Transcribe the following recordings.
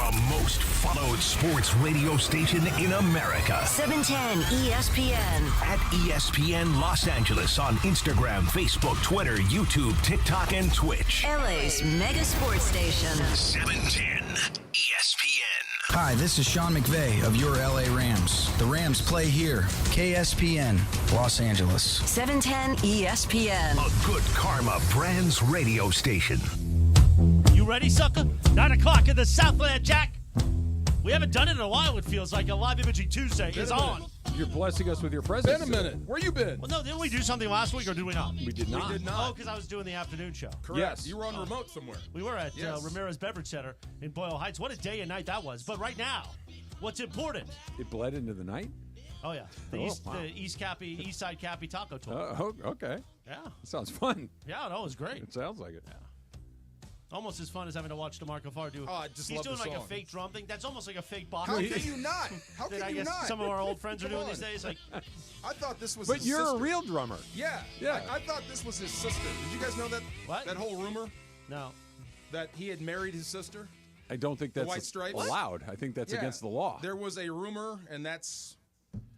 The most followed sports radio station in America. 710 ESPN. At ESPN Los Angeles on Instagram, Facebook, Twitter, YouTube, TikTok, and Twitch. LA's mega sports station. 710 ESPN. Hi, this is Sean McVay of your LA Rams. The Rams play here. KSPN, Los Angeles. 710 ESPN. A good karma brands radio station. You ready, sucker? 9 o'clock in the Southland, Jack. We haven't done it in a while, it feels like. A Live Imaging Tuesday is on. You're blessing us with your presence. Been a minute. Where you been? Well, no, didn't we do something last week, or did we not? We did not. We did not. Oh, because I was doing the afternoon show. Correct. Yes. You were on remote somewhere. We were at Yes. Ramirez Beverage Center in Boyle Heights. What a day and night that was. But right now, what's important? It bled into the night? Oh, yeah. The East Side Cappy Taco Tour. Okay. Yeah. Sounds fun. Yeah, no, it was great. It sounds like it. Yeah. Almost as fun as having to watch DeMarco Farr do. Oh, I just He's love doing the like a song. fake drum thing. That's almost like a fake box. How can you not? How that can I you guess not? some of our old friends are Come doing on. these days. Like, I thought this was But his you're sister. a real drummer. Yeah. Yeah. I thought this was his sister. Did you guys know that? What? That whole rumor no. that he had married his sister? I don't think that's White Stripes? allowed. I think that's Yeah. against the law. There was a rumor, and that's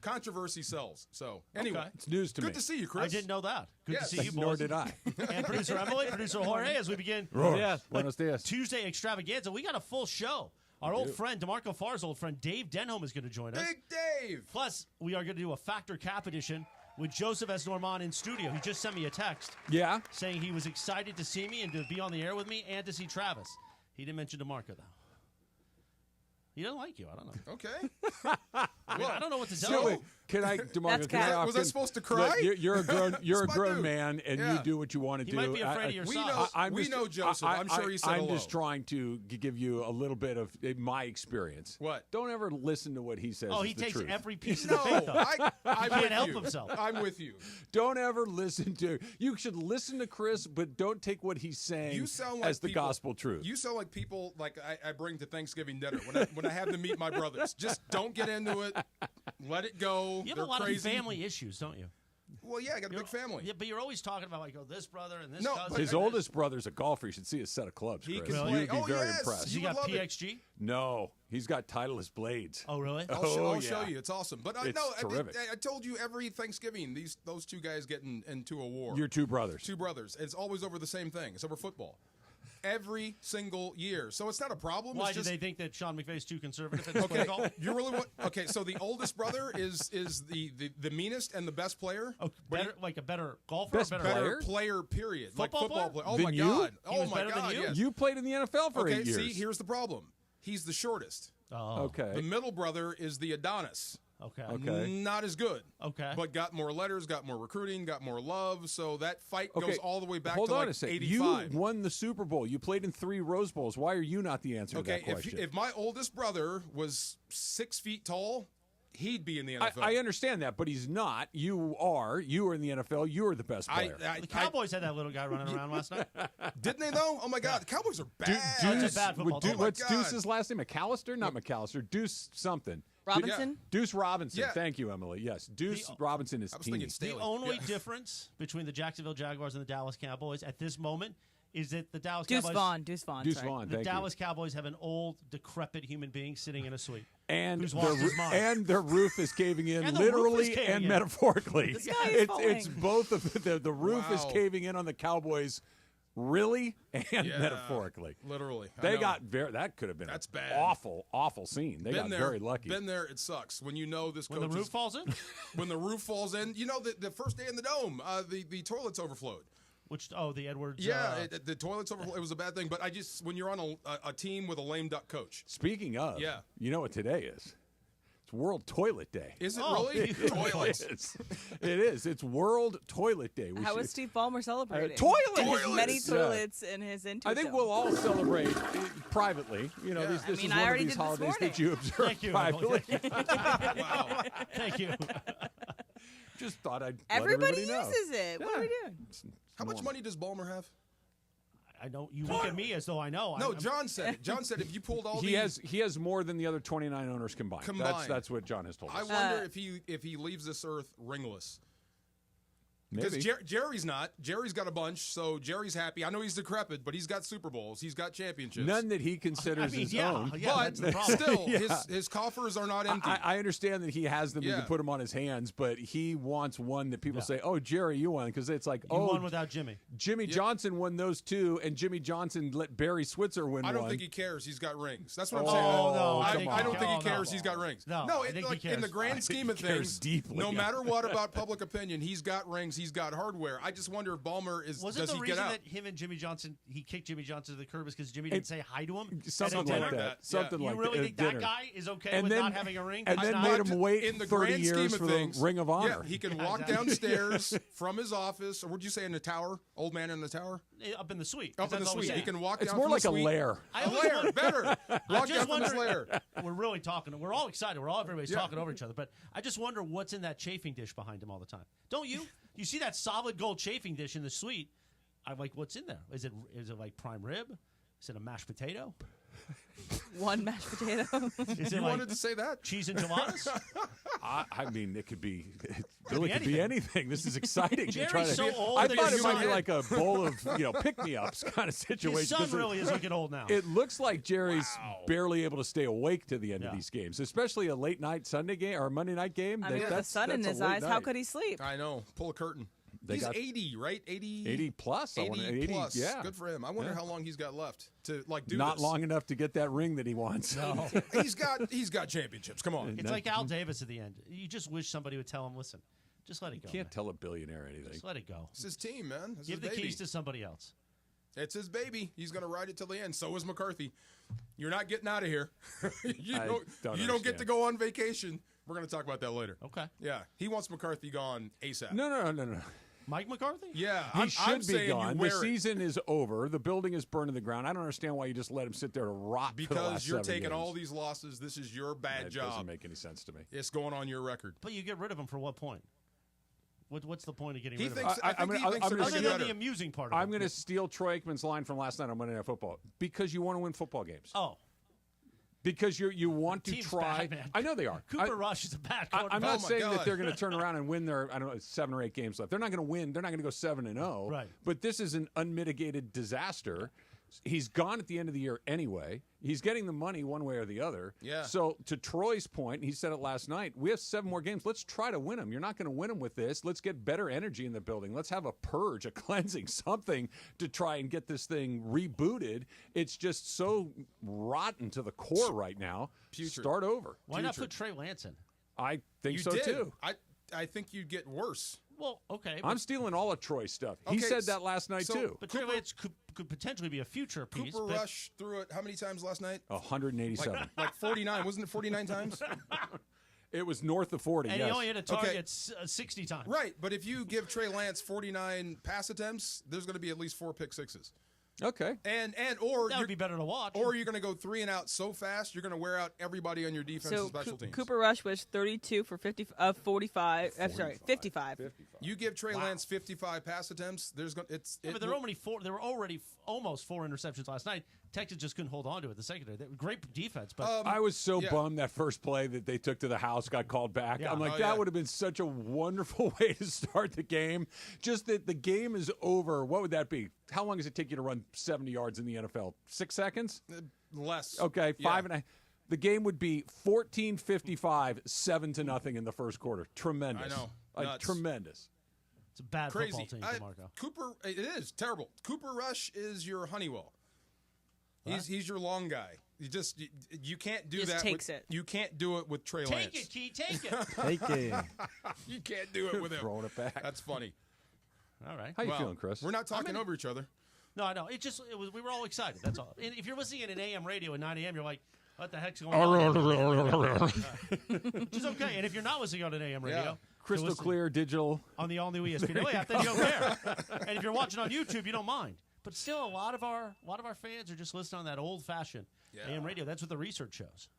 controversy sells. So, anyway. Okay. It's news to me. Good to see you, Chris. I didn't know that. Good Yes. to see you, boys. Nor did I. And producer Emily, producer Jorge, as we begin. Yes. Buenos dias. Tuesday extravaganza. We got a full show. Our old friend, DeMarco Farr's old friend, Dave Denholm, is going to join us. Big Dave. Plus, we are going to do a Factor Cap edition with Joseph S. Norman in studio. He just sent me a text Yeah. saying he was excited to see me and to be on the air with me and to see Travis. He didn't mention DeMarco, though. He doesn't like you. I don't know. Okay. I mean, I don't know what to tell So, you. wait, can I, DeMarco, can I Was I often- supposed to cry? Look, you're a grown, you're a That's my grown dude. man, and Yeah. you do what you want to He do. might be afraid of your We socks. know, we know Joseph. I'm sure he said I'm hello. just trying to give you a little bit of my experience. What? Don't ever listen to what he says. Oh, is he the takes truth. every piece of No, the faith, though. I'm can't with help you. himself. I'm with you. Don't ever listen to. You should listen to Chris, but don't take what he's saying You sound like as the people, gospel truth. You sound like people like I bring to Thanksgiving dinner when I have to meet my brothers. Just don't get into it. Let it go. You have They're a lot crazy. of family issues, don't you? Well, yeah, I got a big family. Yeah, but you're always talking about, like, oh, this brother and this No, cousin. but His and oldest brother's a golfer. You should see his set of clubs, He Chris. can You play. would be Oh, very yes. impressed. This. You You got would love it. PXG? No, he's got Titleist blades. Oh, really? I'll show yeah. you. It's awesome. But It's terrific. I told you every Thanksgiving those two guys get into a war. Your two brothers. Two brothers. It's always over the same thing. It's over football. Every single year. So it's not a problem. Why it's do just, they think that Sean McVay's too conservative at this Okay, call? you really want? Okay, so the oldest brother is the meanest and the best player. Oh, better, like a better golfer, Best or better Better player, period. Football like football player? player. Oh Than my you? god. He Oh was my better than god. you? Yes. You played in the NFL for Okay, 8 years. see, here's the problem. He's the shortest. Oh, Okay. The middle brother is the Adonis. okay. Okay. Not as good. Okay. But got more letters, got more recruiting, got more love. So that fight Okay, goes all the way back hold to on like a second. 85. You won the Super Bowl. You played in 3 Rose Bowls. Why are you not the answer to Okay, that question? if my oldest brother was 6 feet tall, he'd be in the NFL. I understand that, but he's not. You are. You are in the NFL. You are the best player. The Cowboys had that little guy running around last night. didn't they though? Oh my God, the Cowboys are bad. It's a bad football team. What's Oh my God. Deuce's last name? McAllister? Not McAllister. Deuce something. Robinson? Deuce Robinson. Yeah. Thank you, Emily. Yes, Deuce Robinson is I was team. thinking The Staley. only Yeah. difference between the Jacksonville Jaguars and the Dallas Cowboys at this moment is that the Dallas Deuce Cowboys, Vaughn. Deuce Vaughn. Deuce sorry. Vaughn. the Thank Dallas Cowboys have an old, decrepit human being sitting in a suite. And who's lost his mind. and their roof is caving in, And the roof is literally caving and in. metaphorically. The sky is It's falling. both of the roof is Wow. caving in on the Cowboys, really and Yeah. metaphorically. Literally. I They know. got that could have been That's an bad. awful scene. They got there, very lucky. Been there. It sucks when you know this When coach the roof is- falls in, when the roof falls in. You know the first day in the dome, the toilets overflowed. the Edwards. Yeah, the toilets overflowed. It was a bad thing. But when you're on a team with a lame duck coach, Speaking of, Yeah. you know what today is? It's World Toilet Day. is it Oh, really It toilets? is. It is. It's World Toilet Day. How was Steve Ballmer celebrating? toilets! His many Yeah. toilets in his intro. I think we'll all celebrate privately. You know, Yeah. this I is mean, one I of already these did this holidays that morning. you observe Thank you, privately. Wow. Thank you. Just thought I'd Everybody let everybody know. uses it. What are we doing? How much money does Ballmer have? I know you look at me as though I know. No, I'm- John said it. John said if you pulled all He these, has more than the other 29 owners combined. Combined. That's what John has told I us. wonder if he leaves this earth ringless. Because Maybe. Jerry's not. Jerry's got a bunch, so Jerry's happy. I know he's decrepit, but he's got Super Bowls. He's got championships. None that he considers his own. Yeah, But that's the problem. still, his coffers are not empty. I understand that he has them. He Yeah. can put them on his hands, but he wants one that people Yeah. say, "Oh, Jerry, you won," because it's like, You "Oh, won without Jimmy. Jimmy Johnson won those two, and Jimmy Johnson let Barry Switzer win I don't one." think he cares. He's got rings. That's what I'm Oh, saying. no, I, come I don't on. think he Oh, cares. no. He's got rings. No, I think he cares. in the I grand think scheme he of cares things, deeply. no matter what about public opinion, he's got rings. He's got hardware. I just wonder if Ballmer Wasn't does the he reason get out? that him and Jimmy Johnson, he kicked Jimmy Johnson to the curb is because Jimmy didn't say hi to him? Something at like dinner? that. Something You like really that. think at that dinner. guy is okay with not having a ring? And then made him wait in the 30 grand scheme years of for things, the Ring of Honor. Yeah, he can walk exactly. downstairs from his office, or would you say in the tower? Old man in the tower? Up in the suite. Up in the That's all we suite. He said. can walk It's down more from like the a suite. lair. I A always lair, wonder- better. Walk just down from his wondering- lair. We're really talking. We're all excited. Everybody's talking over each other. But I just wonder what's in that chafing dish behind him all the time. Don't you? You see that solid gold chafing dish in the suite? I'm like, what's in there? Is it like prime rib? Is it a mashed potato? One mashed potato. Is You it wanted like to say that? cheese enchiladas? I mean, it could be. Really, could be anything. anything. This is exciting. Jerry's Try to- so old I that thought his it might son- be like a bowl of pick-me-ups kind of situation. His son 'cause really is looking old now. It looks like Jerry's barely able to stay awake to the end of Yeah. these games, especially a late night Sunday game or Monday night game. I mean, with the that's sun in a his late eyes, how night. could he sleep? I know. Pull a curtain. They He's got 80, right? 80. 80 plus. I want 80 plus. Yeah, Good for him. I wonder Yeah. how long he's got left to do not this. long enough to get that ring that he wants. No. He's got championships. Come on. It's like Al Davis at the end. You just wish somebody would tell him, listen, just let it go. Can't man. tell a billionaire anything. Just let it go. It's his team, man. It's Give his the baby. keys to somebody else. It's his baby. He's going to ride it till the end. So is McCarthy. You're not getting out of here. you I don't, don't you don't get understand. to go on vacation. We're going to talk about that later. Okay. Yeah. He wants McCarthy gone ASAP. No. Mike McCarthy? Yeah. He I'm should be saying you gone. The wear it season is over. The building is burned to the ground. I don't understand why you just let him sit there to rot. for the because last you're 7 taking games. all these losses. This is your bad That job. doesn't make any sense to me. It's going on your record. But you get rid of him for what point? What's the point of getting He rid thinks. of him? I think I'm he gonna- thinks I'm they're gonna gonna Other get than the better. amusing part of I'm it. going to steal Troy Aikman's line from last night on Monday Night Football. Because you want to win football games. Oh, Because you want to team's try. bad, man. I know they are. Cooper Rush is a bad I'm quarterback. not Oh, my saying that God. they're going to turn around and win their 7 or 8 games left. They're not going to win. They're not going to go 7-0. Right. But this is an unmitigated disaster. He's gone at the end of the year anyway. He's getting the money one way or the other. Yeah. So to Troy's point, he said it last night, we have 7 more games. Let's try to win them. You're not going to win them with this. Let's get better energy in the building. Let's have a purge, a cleansing, something to try and get this thing rebooted. It's just so rotten to the core right now. Putrid. Start over. Why not Putrid. put Trey Lance in? I think You so did. too. I think you'd get worse. Well, okay. I'm stealing all of Troy's stuff. He Okay, said that last night so- too. But Trey Lance could potentially be a future piece. Cooper but Rush threw it how many times last night? 187. Like 49. Wasn't it 49 times? It was north of 40. And yes. he only hit a target Okay. 60 times. Right, but if you give Trey Lance 49 pass attempts, there's going to be at least 4 pick sixes. Okay. And or That you're, would be better to watch. or you're going to go 3 and out so fast, you're going to wear out everybody on your defense and So special teams. Cooper Rush was 32 for 45. I'm sorry, 55. You give Trey Lance 55 pass attempts, there's going Yeah, but there were already almost 4 interceptions last night. Texas just couldn't hold on to it. The secondary, great defense, but I was so yeah. bummed that first play that they took to the house got called back. Yeah. I'm like, Oh, that yeah. would have been such a wonderful way to start the game. Just that the game is over. What would that be? How long does it take you to run 70 yards in the NFL? 6 seconds? less. Okay, Yeah. 5 and a. The game would be 14-55, 7-0 in the first quarter. Tremendous. I know. Like, Nuts. tremendous. it's a bad Crazy. football team, DeMarco. Cooper, it is terrible. Cooper Rush is your Honeywell. He's your long guy. You can't do Just that. takes it. You can't do it with Trey Lance. Take it, Key, take it. Take it. You can't do it with him. Throwing it back. That's funny. All right. How you Well, feeling, Chris? We're not talking over each other. No, I know. We were all excited. That's all. And if you're listening at an AM radio at 9 a.m., you're like, what the heck's going on? Which is okay. And if you're not listening on an AM radio, Yeah. Crystal you're listening clear, digital. on the all-new ESPN app, then you don't care. And if you're watching on YouTube, you don't mind. But still, a lot of our fans are just listening on that old-fashioned AM radio. That's what the research shows.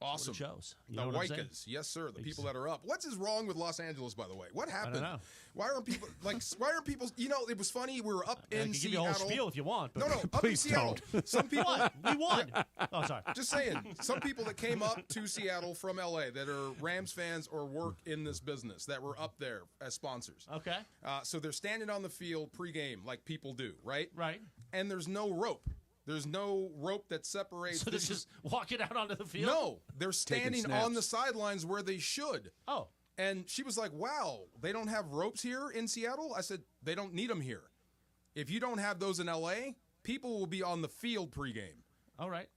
Awesome. What it shows. You The know what I'm saying? Waikas, yes, sir. The people that are up. What's is wrong with Los Angeles, by the way? What happened? know. Why aren't people Why aren't people? You know, it was funny. We were up I in can give you Seattle. a whole spiel if you want. But No, up in Please Seattle. Some people. What? We won. Oh, sorry. Just saying, some people that came up to Seattle from LA that are Rams fans or work in this business that were up there as sponsors. Okay. So they're standing on the field pregame like people do, right? Right. And there's no rope. There's no rope that separates. So they're just walking out onto the field? No, they're standing snaps. on the sidelines where they should. Oh. And she was like, wow, they don't have ropes here in Seattle? I said, they don't need them here. If you don't have those in LA, people will be on the field pregame. All right.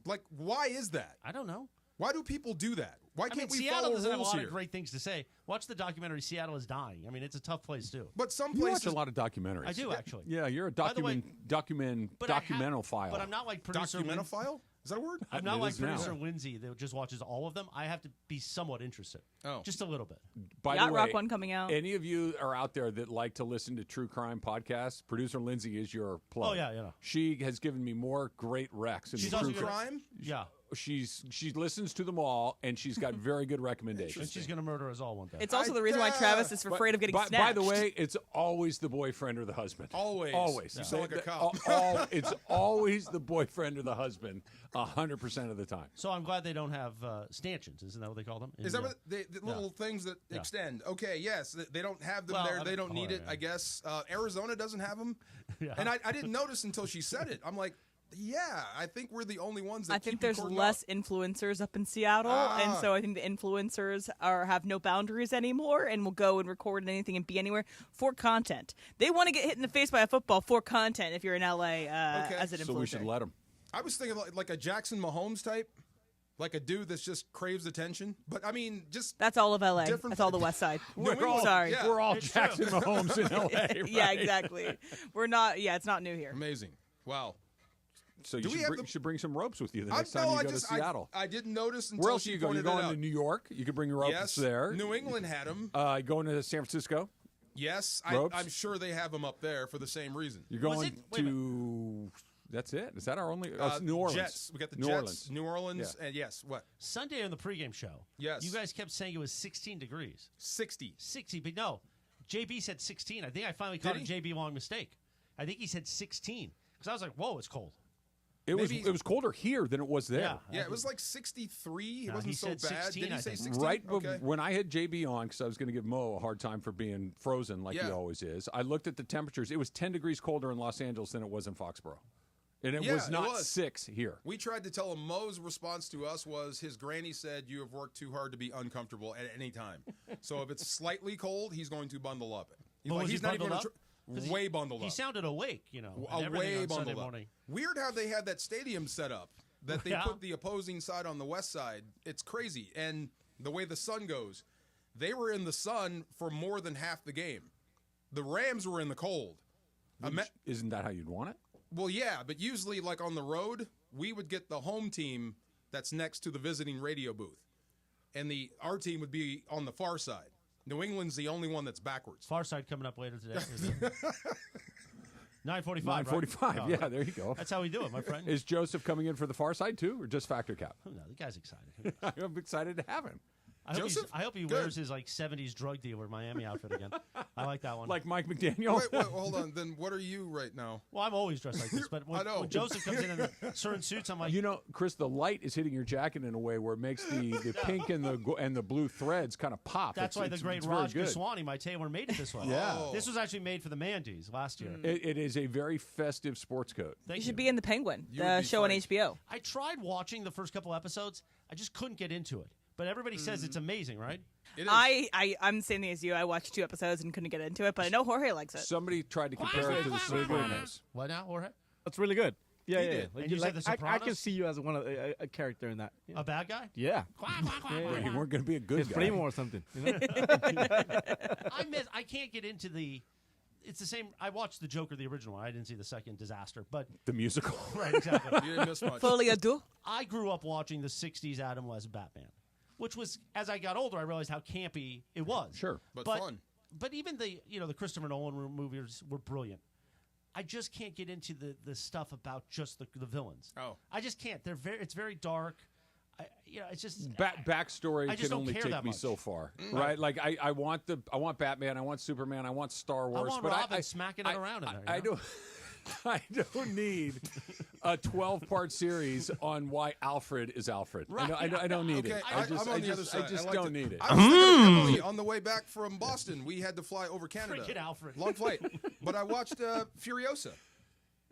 Like, why is that? I don't know. Why do people do that? Why I can't mean, we Seattle follow doesn't have a rules lot here? of great things to say. Watch the documentary "Seattle is Dying." I mean, it's a tough place too. But some You watch places, a lot of documentaries. I do actually. Yeah, you're a By the way, documental file. But I'm not like producer. Documenophile? Is that a word? I'm not It like is now. producer Lindsay that just watches all of them. I have to be somewhat interested. Oh. Just a little bit. By Yacht the way, Rock one coming out. Any of you are out there that like to listen to true crime podcasts, producer Lindsay is your plug. Oh, yeah, yeah. She has given me more great recs. In She's the also true gonna- Crime? Yeah. She listens to them all, and she's got very good And recommendations. she's going to murder us all one day. It's also the reason why Travis is afraid of getting by snatched. the way, it's always the boyfriend or the husband. Always. Always. You sound like a cop. It's always the boyfriend or the husband, 100% of the time. So I'm glad they don't have stanchions. Isn't that what they call them? Is that what the little things that Yeah. extend? Okay, yes, they don't have them Well, there. I They mean, don't need oh, it, yeah. I guess. Arizona doesn't have them. Yeah. And I didn't notice until she said it. I'm like, yeah, I think we're the only ones that I think keep you there's cordoned less off. influencers up in Seattle, and so I think the influencers have no boundaries anymore and will go and record anything and be anywhere for content. They want to get hit in the face by a football for content if you're in LA as an influencer. So we should let them. I was thinking like a Jackson Mahomes type, like a dude that's just craves attention. But I mean, just That's all of LA. Different- That's all the West Side. We're all- Sorry. yeah. We're all It's Jackson true. Mahomes in LA. Right? Yeah, exactly. We're not. Yeah, it's not new here. amazing. Wow. So Do you we have should bring some ropes with you the I next time you go just, to Seattle. I didn't notice until Where else she do you go? You're pointed it going out. to New York. You could bring your ropes Yes, there. New England had them. Going to San Francisco. Yes, Ropes? I'm sure they have them up there for the same reason. You're Was going it- wait a to. That's it. Is that our only? it's New Orleans. Jets. We got the New Jets, Orleans. New Orleans, Yeah. and yes, what? Sunday on the pregame show. Yes. You guys kept saying it was 16 degrees. 60. 60, but no. JB said 16. I think I finally caught a he? JB long mistake. I think he said 16. Because I was like, whoa, it's cold. It was Maybe- it was colder here than it was there. Yeah. Yeah, it was like 63. It No, wasn't he so said bad. 16, Did he I say think. 16? Right Okay. when I had JB on, because I was going to give Mo a hard time for being frozen like he Yeah. always is, I looked at the temperatures. It was 10 degrees colder in Los Angeles than it was in Foxborough. And it Yeah, was it not was. 6 here. We tried to tell him. Mo's response to us was his granny said, "You have worked too hard to be uncomfortable at any time." So if it's slightly cold, he's going to bundle up. But was he he's not even bundled gonna up? 'Cause way bundled He up. sounded awake, you know. and A everything way on Sunday bundled up. morning. Weird how they had that stadium set up. That they Yeah. put the opposing side on the west side. It's crazy. And the way the sun goes, they were in the sun for more than half the game. The Rams were in the cold. Isn't that how you'd want it? Well, yeah, but usually, like on the road, we would get the home team that's next to the visiting radio booth, and our team would be on the far side. New England's the only one that's backwards. Far side coming up later today. 9:45. 9:45. Right? Yeah, there you go. That's how we do it, my friend. Is Joseph coming in for the far side too, or just Factor Cap? Oh, no, the guy's excited. I'm excited to have him. Joseph? I hope he Good. wears his like 70s drug dealer Miami outfit again. I like that one. Like Mike McDaniel. Wait, hold on. Then what are you right now? well, I'm always dressed like this, but when, I know. when Joseph comes in certain suits, I'm like, You know, Chris, the light is hitting your jacket in a way where it makes the pink and the blue threads kind of pop. that's why the great it's very Raj good. Goswami, my tailor, made it this way. Yeah. Oh. This was actually made for the Mandy's last year. It is a very festive sports coat. Thank You should be in The Penguin, You would the be show on fine. HBO. I tried watching the first couple episodes. I just couldn't get into it. But everybody says it's amazing, right? It is. I'm the same thing as you. I watched 2 episodes and couldn't get into it, but I know Jorge likes it. Somebody tried to compare it to the Sopranos. What now, Jorge? That's really good. Yeah, He yeah. did. Like, And you said The I can Sopranos? see you as one of a character in that. Yeah. A bad guy? Yeah. You weren't going to be a good It's guy. Primo or something. You know? I can't get into the. It's the same. I watched the Joker, the original one. I didn't see the second disaster, but The musical. right, exactly. You didn't miss much. Folie à deux. I grew up watching the '60s Adam West Batman, which was as I got older, I realized how campy it was. Sure. But fun. But even the Christopher Nolan movies were brilliant. I just can't get into the stuff about just the villains. Oh. I just can't. It's very dark. It's just backstory I just can don't only care take that me much. so far, right? Like I want Batman, I want Superman, I want Star Wars, want but Robin smacking it around in there. I don't. I don't need a 12-part series on why Alfred is Alfred. Right. I don't need Okay, it. I'm on the other side. I just liked don't need it. I was thinking of Emily on the way back from Boston. We had to fly over Canada. Freaking Alfred. Long flight. But I watched Furiosa.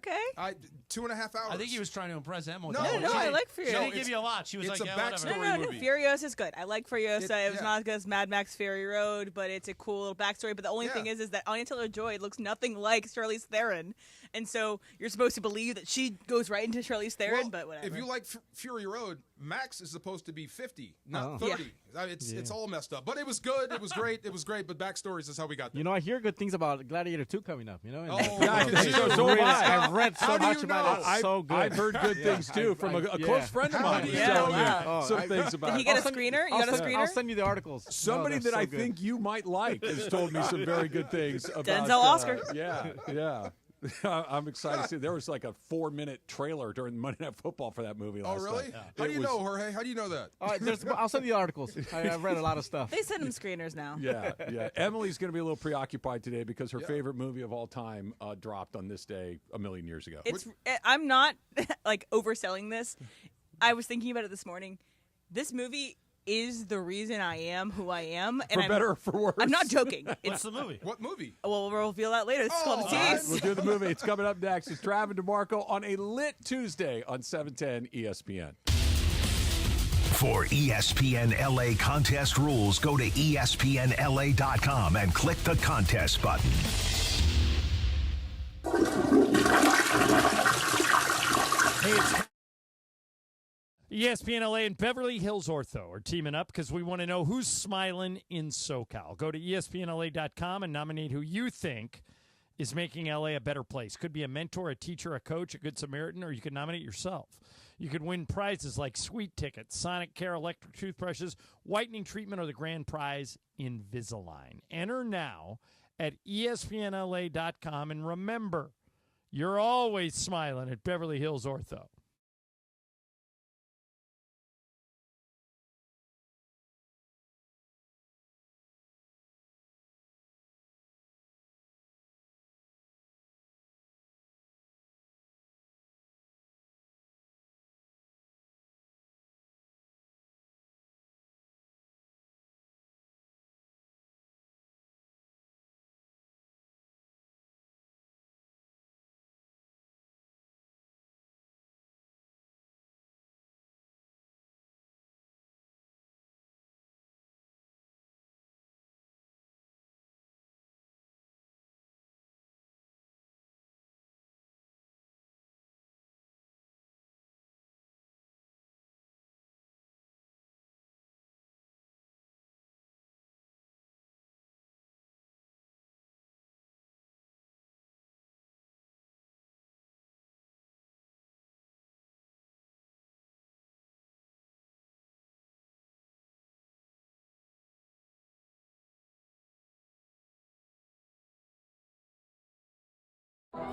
Okay. 2.5 hours. I think he was trying to impress Emily. No, No, I like She Furiosa. didn't give you a lot. She was it's like, a yeah, whatever. backstory No, movie. Furiosa is good. I like Furiosa. It was yeah. not as good as Mad Max Fury Road, but it's a cool little backstory. But the only Yeah. thing is that Anya Taylor-Joy looks nothing like Charlize Theron, and so you're supposed to believe that she goes right into Charlize Theron. Well, but whatever. if you like Fury Road, Max is supposed to be 50, not Oh. 30. It's all messed up. But it was good. It was great. It was great. But backstories is how we got there. You know, I hear good things about Gladiator 2 coming up. You know, Oh, Yeah, did you? so have I. I've read so How do much you about know? it. It's so good. I've heard good things too from a close friend of How mine. do who's you telling know me that? some things about Did he it. get a screener? You got a screener? I'll send you the articles. Somebody they're that I so good. think you might like has told me some very good things about Denzel Oscar. Yeah. I'm excited to see. There was like a 4-minute trailer during Monday Night Football for that movie Oh, last really? night. How do It you was- know, Jorge? How do you know that? All right, I'll send you the articles. I've read a lot of stuff. They send him screeners now. Yeah. Emily's going to be a little preoccupied today because her favorite movie of all time dropped on this day a million years ago. I'm not like overselling this. I was thinking about it this morning. This movie is the reason I am who I am, and For I'm, better or for worse. I'm not joking. What's It's the movie? What movie? well, we'll reveal that later. This is called a all right. tease. We'll do the movie. It's coming up next. It's Trav and DeMarco on a lit Tuesday on 710 ESPN. For ESPN LA contest rules, go to ESPNLA.com and click the contest button. ESPN LA and Beverly Hills Ortho are teaming up because we want to know who's smiling in SoCal. Go to ESPNLA.com and nominate who you think is making LA a better place. Could be a mentor, a teacher, a coach, a good Samaritan, or you could nominate yourself. You could win prizes like sweet tickets, Sonic Care electric toothbrushes, whitening treatment, or the grand prize, Invisalign. Enter now at ESPNLA.com, and remember, you're always smiling at Beverly Hills Ortho.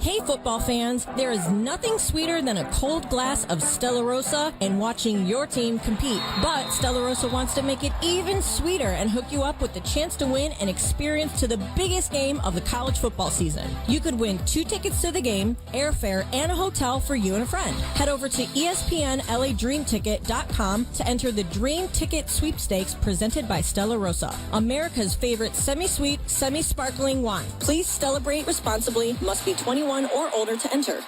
Hey football fans, there is nothing sweeter than a cold glass of Stella Rosa and watching your team compete. But Stella Rosa wants to make it even sweeter and hook you up with the chance to win an experience to the biggest game of the college football season. You could win 2 tickets to the game, airfare, and a hotel for you and a friend. Head over to ESPNLADreamTicket.com to enter the Dream Ticket Sweepstakes presented by Stella Rosa, America's favorite semi-sweet, semi-sparkling wine. Please celebrate responsibly. Must be 21 or older to enter.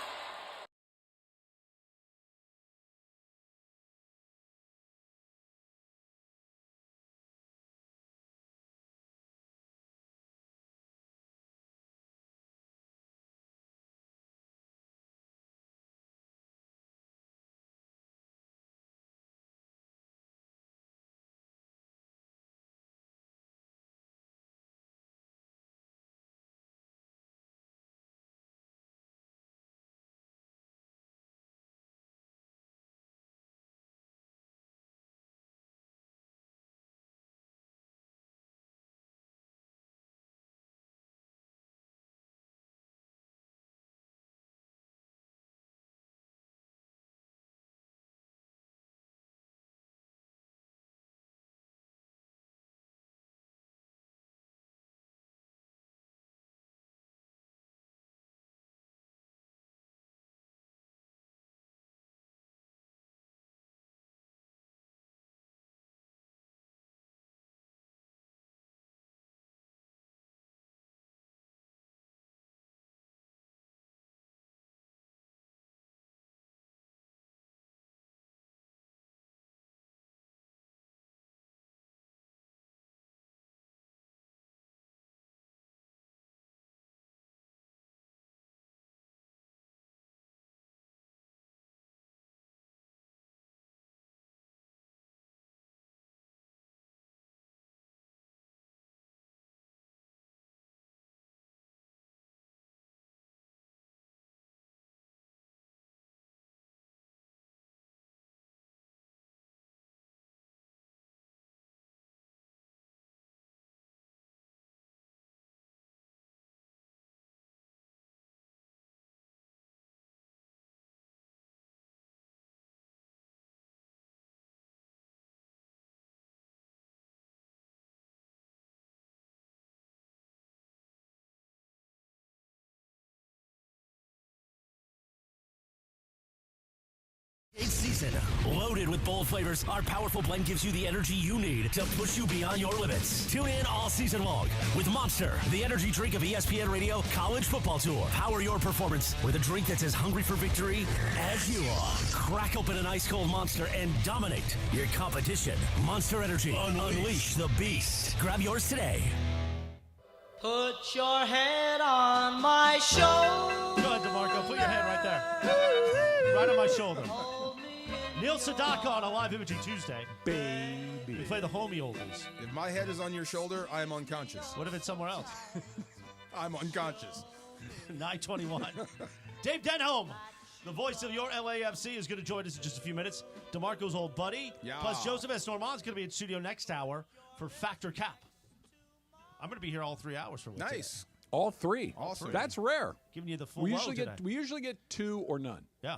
Season. Loaded with bold flavors, our powerful blend gives you the energy you need to push you beyond your limits. Tune in all season long with Monster, the energy drink of ESPN Radio College Football Tour. Power your performance with a drink that's as hungry for victory as you are. Crack open an ice-cold Monster and dominate your competition. Monster Energy. Unleash the beast. Grab yours today. Put your head on my shoulder. Go ahead, DeMarco. Put your head right there. Right on my shoulder. Neil Sedaka on a live imaging Tuesday. Baby. We play the homie oldies. If my head is on your shoulder, I am unconscious. What if it's somewhere else? I'm unconscious. 9:21. Dave Denholm, the voice of your LAFC, is going to join us in just a few minutes. DeMarco's old buddy. Yeah. Plus, Joseph S. Normand's going to be in studio next hour for Factor Cap. I'm going to be here all 3 hours for Nice. All three. Awesome. That's rare. Giving you the full We load usually today. we usually get 2 or none. Yeah.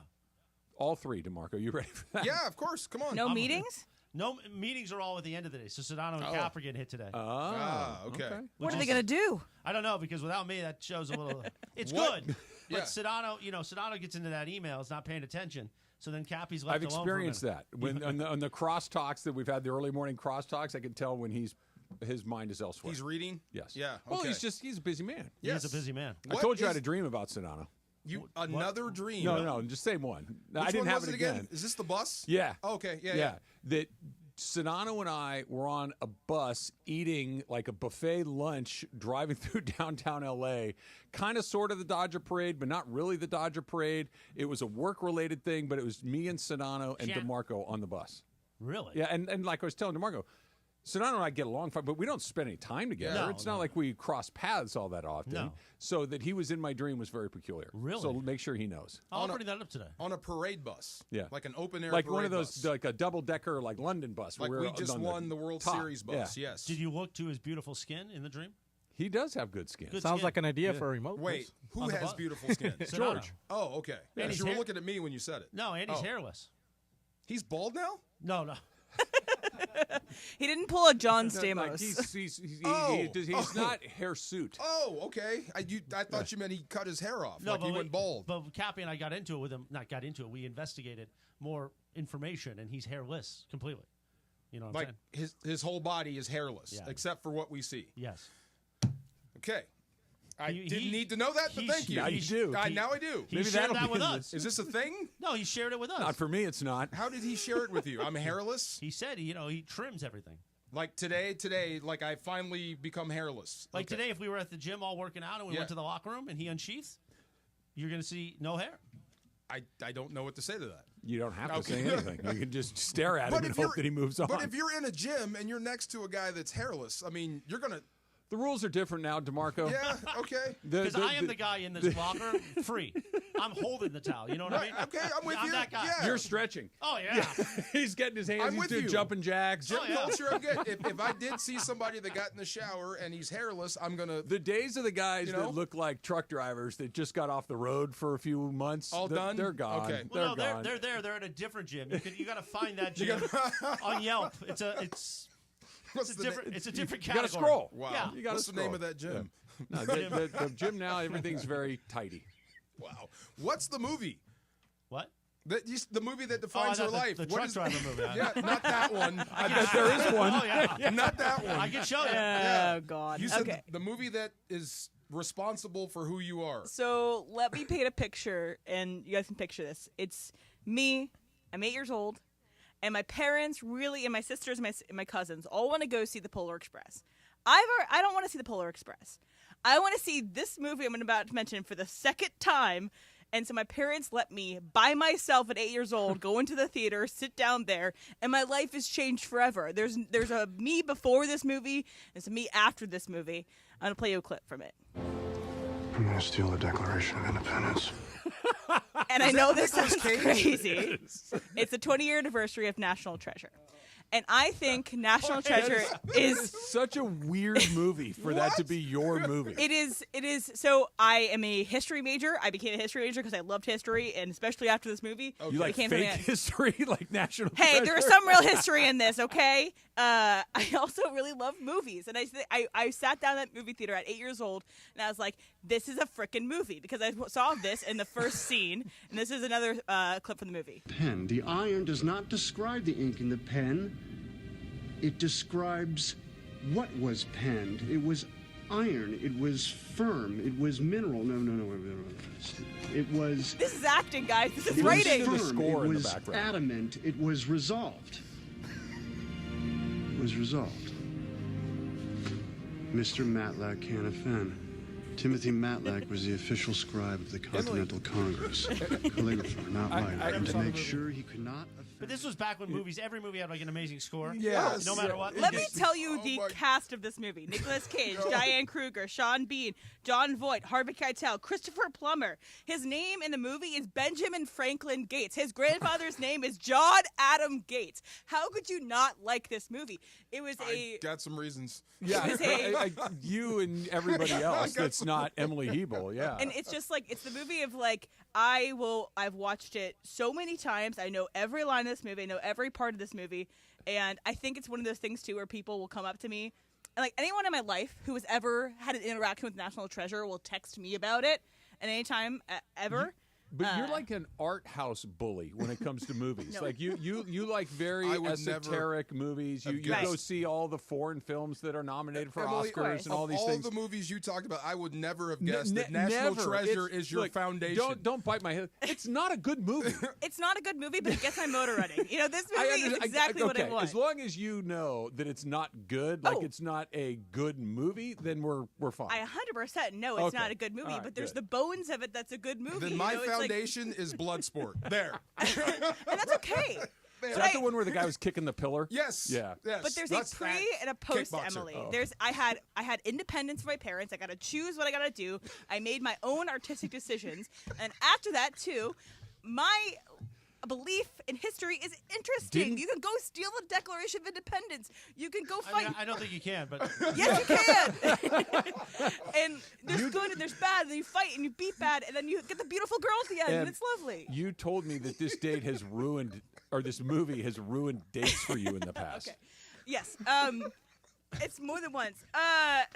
All 3, DeMarco. You ready for that? Yeah, of course. Come on. No meetings? No meetings are all at the end of the day. So Sedano and Cap are getting hit today. Okay. What are they going to do? I don't know, because without me, that shows a little. It's What? good, but Yeah. Sedano gets into that email, is not paying attention. So then Cappy's left I've alone. experienced for a minute. that. When on the crosstalks that we've had, the early morning crosstalks, I can tell when his mind is elsewhere. He's reading? Yes. Yeah. Well, okay. he's a busy man. He's a busy man. I told you I had a dream about Sedano. Another dream? No, just same one. I didn't one have was it again. Is this the bus? Yeah. Oh, okay. Yeah. That Sedano and I were on a bus eating like a buffet lunch, driving through downtown LA, kind of sort of the Dodger Parade, but not really the Dodger Parade. It was a work-related thing, but it was me and Sedano and DeMarco on the bus. Really? Yeah, and like I was telling DeMarco, Sedano and I get along fine, but we don't spend any time together. No, It's not like we cross paths all that often. No. So that he was in my dream was very peculiar. Really? So make sure he knows. I'll bring that up today. On a parade bus. Yeah. Like an open-air Like parade one of those, bus. like a double-decker, like London bus. Like where we we're just on won the World top. Series bus, Yeah. yes. Did you look to his beautiful skin in the dream? He does have good skin. Good Sounds skin. like an idea for a remote. Wait, who On the has bus. beautiful skin? George. Oh, okay. And he's You were hair- looking at me when you said it. No, and he's Oh. hairless. He's bald now? No. He didn't pull a John No, like Stamos. he's not hirsute. Oh, okay. I thought you meant he cut his hair off. No, like he went bald. But Cappy and I got into it with him. Not got into it. We investigated more information, and he's hairless completely. You know what I'm Like saying? his whole body is hairless, Yeah. except for what we see. Yes. Okay. I He- didn't he- need to know that, but he's- thank you. Now you do. Now I do. He Maybe shared that'll that be with in us. Is this a thing? No, he shared it with us. Not for me, it's not. How did he share it with you? I'm hairless? He said, he trims everything. Like today, like I finally become hairless. Like Okay. today, if we were at the gym all working out and we Yeah. went to the locker room and he unsheathed, you're going to see no hair. I don't know what to say to that. You don't have to Okay. say anything. You can just stare at him But and if hope you're- that he moves on. But if you're in a gym and you're next to a guy that's hairless, I mean, you're gonna. The rules are different now, DeMarco. Yeah. Okay. Because I am the guy in this locker free. I'm holding the towel. You know what I mean? Okay, I'm with I'm you. that guy. Yeah. You're stretching. Oh, yeah. He's getting his hands. I'm He's with doing you. jumping jacks. Gym Oh, yeah. culture, I'm good. If I did see somebody that got in the shower and he's hairless, I'm gonna. The days of the guys You know? that look like truck drivers that just got off the road for a few months, All done? They're gone. Okay. Well, They're no, gone. they're there. They're at a different gym. You got to find that gym on Yelp. It's What's a the different. na- It's a different You got to category. scroll. Wow. Yeah. You gotta What's the name scroll. of that gym? No, the gym now, everything's very tidy. Wow. What's the movie? What? The movie that Oh, I defines her thought life. The What truck is- driver movie. Yeah, not that one. I bet there is one. Oh yeah. Not that one. I can show you. Yeah. Oh, God. You said Okay. the movie that is responsible for who you are. So let me paint a picture, and you guys can picture this. It's me. I'm 8 years old, and my parents really, and my sisters and my cousins all want to go see the Polar Express. I don't want to see the Polar Express. I want to see this movie I'm about to mention for the second time. And so my parents let me, by myself at 8 years old, go into the theater, sit down there, and my life has changed forever. There's a me before this movie, there's a me after this movie. I'm going to play you a clip from it. I'm going to steal the Declaration of Independence. And I know this Nicolas sounds Cage? crazy. It's the 20-year anniversary of National Treasure. And I think National Treasure is such a weird movie for that to be your movie. It is. So I am a history major. I became a history major because I loved history, and especially after this movie. You like became fake something history, like National Hey, Treasure? there's some real history in this, okay? I also really love movies, and I sat down at movie theater at 8 years old, and I was like, "This is a frickin' movie," because I saw this in the first scene, and this is another clip from the movie. Pen. The iron does not describe the ink in the pen. It describes what was penned. It was iron. It was firm. It was mineral. No. It was. This is acting, guys. This is it writing. Was firm. The score it in was the background. Adamant. It was resolved. It was resolved. Mr. Matlack can't offend. Timothy Matlack was the official scribe of the Continental Congress. Calligrapher, not writer. And to make sure he could not offend. But this was back when every movie had like an amazing score. Yes. No matter what. Let me tell you the cast of this movie. Nicolas Cage, Diane Kruger, Sean Bean, John Voight, Harvey Keitel, Christopher Plummer. His name in the movie is Benjamin Franklin Gates. His grandfather's name is John Adam Gates. How could you not like this movie? It was I got some reasons. Yeah, you and everybody else that's not Emily Hebel, yeah. And it's just like, it's the movie of like, I've watched it so many times. I know every line of this movie. I know every part of this movie. And I think it's one of those things, too, where people will come up to me. And like anyone in my life who has ever had an interaction with National Treasure will text me about it at any time, ever. But you're like an art house bully when it comes to movies. No. Like you like very esoteric movies. You go see all the foreign films that are nominated for Emily, Oscars and all these all things. the movies you talked about, I would never have guessed that National Treasure is your foundation. Don't bite my head. It's not a good movie. It's not a good movie, but it gets my motor running. You know, this movie is exactly what I want. As long as you know that it's not good, it's not a good movie, then we're fine. I 100% know it's not a good movie, but there's the bones of it that's a good movie. Then my foundation is Bloodsport. There. And that's okay. Is that the one where the guy was kicking the pillar? Yes. Yeah. Yes. But there's a pre and a post, Emily. Oh. I had independence from my parents. I got to choose what I got to do. I made my own artistic decisions. And after that, too, my belief in history is interesting. You can go steal the Declaration of Independence. You can go fight. I don't think you can, but yes, you can. And there's good and there's bad, and you fight and you beat bad, and then you get the beautiful girl at the end, and it's lovely. You told me that this date has ruined, or this movie has ruined dates for you in the past. Okay. Yes. It's more than once.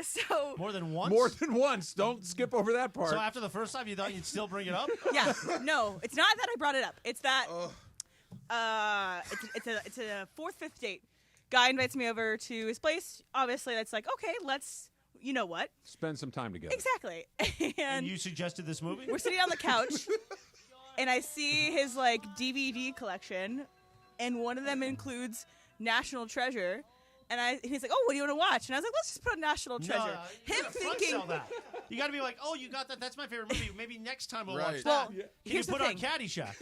So more than once. More than once. Don't skip over that part. So after the first time, you thought you'd still bring it up? Yeah. No, it's not that I brought it up. It's that it's a fourth, fifth date. Guy invites me over to his place. Obviously, that's like, okay, let's. You know what? Spend some time together. Exactly. And you suggested this movie? We're sitting on the couch, and I see his like DVD collection, and one of them includes National Treasure. And he's like, oh, what do you want to watch? And I was like, let's just put on National Treasure. No, Him thinking that. You got to be like, oh, you got that. That's my favorite movie. Maybe next time we'll watch that. Well, Can here's you put the on thing. Caddyshack?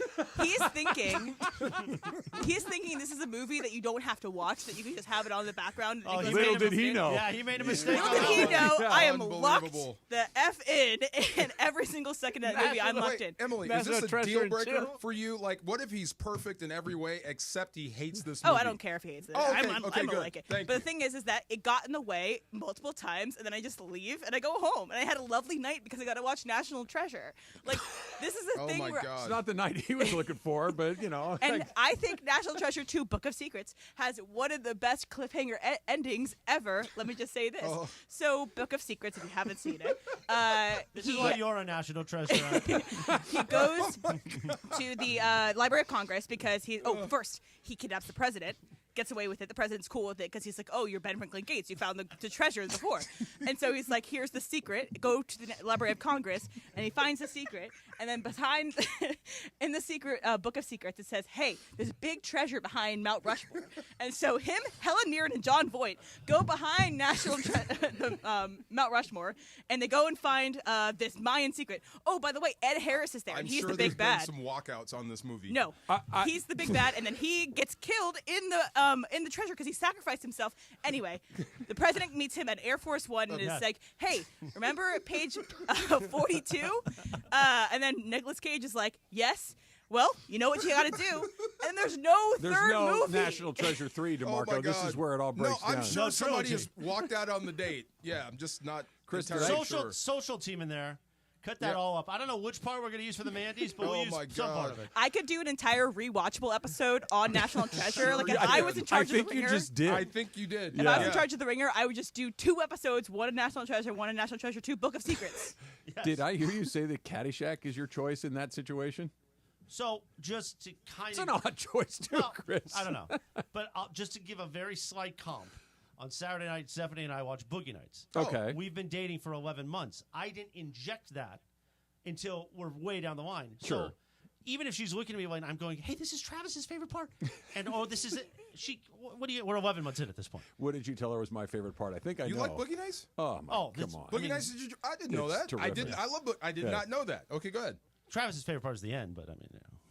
He's thinking this is a movie that you don't have to watch, that you can just have it on in the background. Oh, little did he know. Yeah, he made a mistake. Little did he know, I am locked Unbelievable. the F in, and every single second of that movie I'm locked in. Emily, is this a deal breaker for you? Like, what if he's perfect in every way except he hates this movie? Oh, I don't care if he hates it. Oh, okay, I'm okay, gonna good. like it. Thank but you. the thing is that it got in the way multiple times, and then I just leave and I go home, and I had a lovely night because I got to watch National Treasure. Like, this is the thing where It's not the night he was looking for, but you know. And I think National Treasure 2 Book of Secrets has one of the best cliffhanger endings ever. Let me just say this. Oh. So, Book of Secrets, if you haven't seen it, This is why you're a National Treasure. he goes to the Library of Congress because first, he kidnaps the president. Gets away with it. The president's cool with it because he's like, oh, you're Ben Franklin Gates. You found the treasure before. And so he's like, here's the secret. Go to the Library of Congress. And he finds the secret. And then behind, in the secret Book of Secrets, it says, hey, there's a big treasure behind Mount Rushmore. And so him, Helen Mirren, and John Voight go behind Mount Rushmore. And they go and find this Mayan secret. Oh, by the way, Ed Harris is there. I'm and he's sure the big there's bad. been some walkouts on this movie. No, he's the big bad, and then he gets killed in the treasure because he sacrificed himself. Anyway, the president meets him at Air Force One and is like, "Hey, remember page 42?" And then Nicolas Cage is like, "Yes." Well, you know what you got to do, and there's no third movie. National Treasure 3, DeMarco. This is where it all breaks I'm down. sure somebody has walked out on the date. Yeah, I'm just not Chris, entirely sure. Social team in there. Cut that all up. I don't know which part we're going to use for the Mandy's, but we'll use some part of it. I could do an entire rewatchable episode on National Treasure. Like if I was in charge of the Ringer. I think you just did. I think you did. If I was in charge of the Ringer, I would just do 2 episodes, one in National Treasure, one in National Treasure 2, Book of Secrets. Yes. Did I hear you say that Caddyshack is your choice in that situation? So just to kind of... It's an odd choice too, Chris. I don't know. But just to give a very slight comp, on Saturday night, Stephanie and I watch Boogie Nights. Okay. We've been dating for 11 months. I didn't inject that until we're way down the line. Sure. So even if she's looking at me like I'm going, hey, this is Travis's favorite part. And, this is it. We're 11 months in at this point. What did you tell her was my favorite part? I think I know. You like Boogie Nights? Oh, come on. Boogie Nights, I didn't know that. Terrific. I didn't. I love I did not know that. Okay, go ahead. Travis's favorite part is the end, but I mean,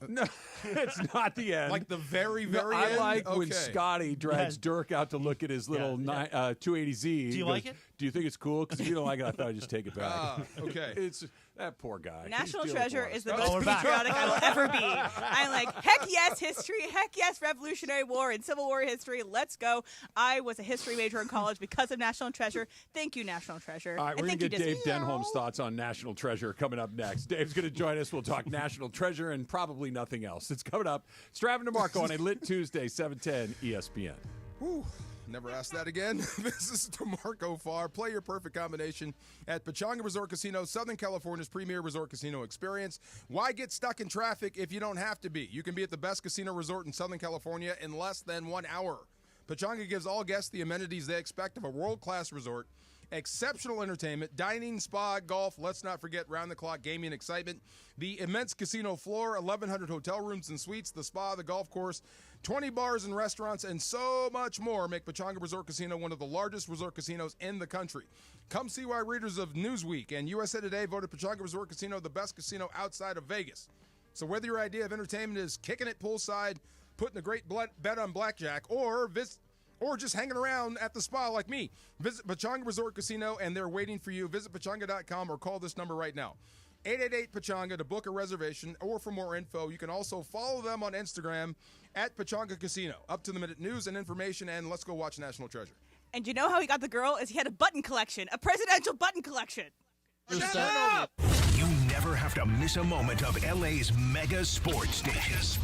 no, it's not the end. Like the very end? I like when Scotty drags Dirk out to to look at his little 280Z. Do you like it? Do you think it's cool? Because if you don't like it, I thought I'd just take it back. Okay. It's that poor guy. National Treasure is the most patriotic I will ever be. I'm like, heck yes, history. Heck yes, Revolutionary War and Civil War history. Let's go. I was a history major in college because of National Treasure. Thank you, National Treasure. All right, we're going to get Dave Denholm's thoughts on National Treasure coming up next. Dave's going to join us. We'll talk National Treasure and probably nothing else. It's coming up. Stravin DeMarco on a lit Tuesday, 710 ESPN. Whew. Never ask that again. This is DeMarco Farr. Play your perfect combination at Pechanga Resort Casino, Southern California's premier resort casino experience. Why get stuck in traffic if you don't have to be? You can be at the best casino resort in Southern California in less than 1 hour. Pechanga gives all guests the amenities they expect of a world-class resort. Exceptional entertainment, dining, spa, golf, let's not forget round-the-clock gaming excitement, the immense casino floor, 1,100 hotel rooms and suites, the spa, the golf course, 20 bars and restaurants, and so much more make Pechanga Resort Casino one of the largest resort casinos in the country. Come see why readers of Newsweek and USA Today voted Pechanga Resort Casino the best casino outside of Vegas. So whether your idea of entertainment is kicking it poolside, putting a great bet on blackjack, or just hanging around at the spa like me, visit Pechanga Resort Casino, and they're waiting for you. Visit Pechanga.com or call this number right now, 888-PECHANGA, to book a reservation or for more info. You can also follow them on Instagram at Pechanga Casino. Up-to-the-minute news and information, and let's go watch National Treasure. And you know how he got the girl? Is he had a button collection, a presidential button collection. Shut up! You never have to miss a moment of LA's mega sports station.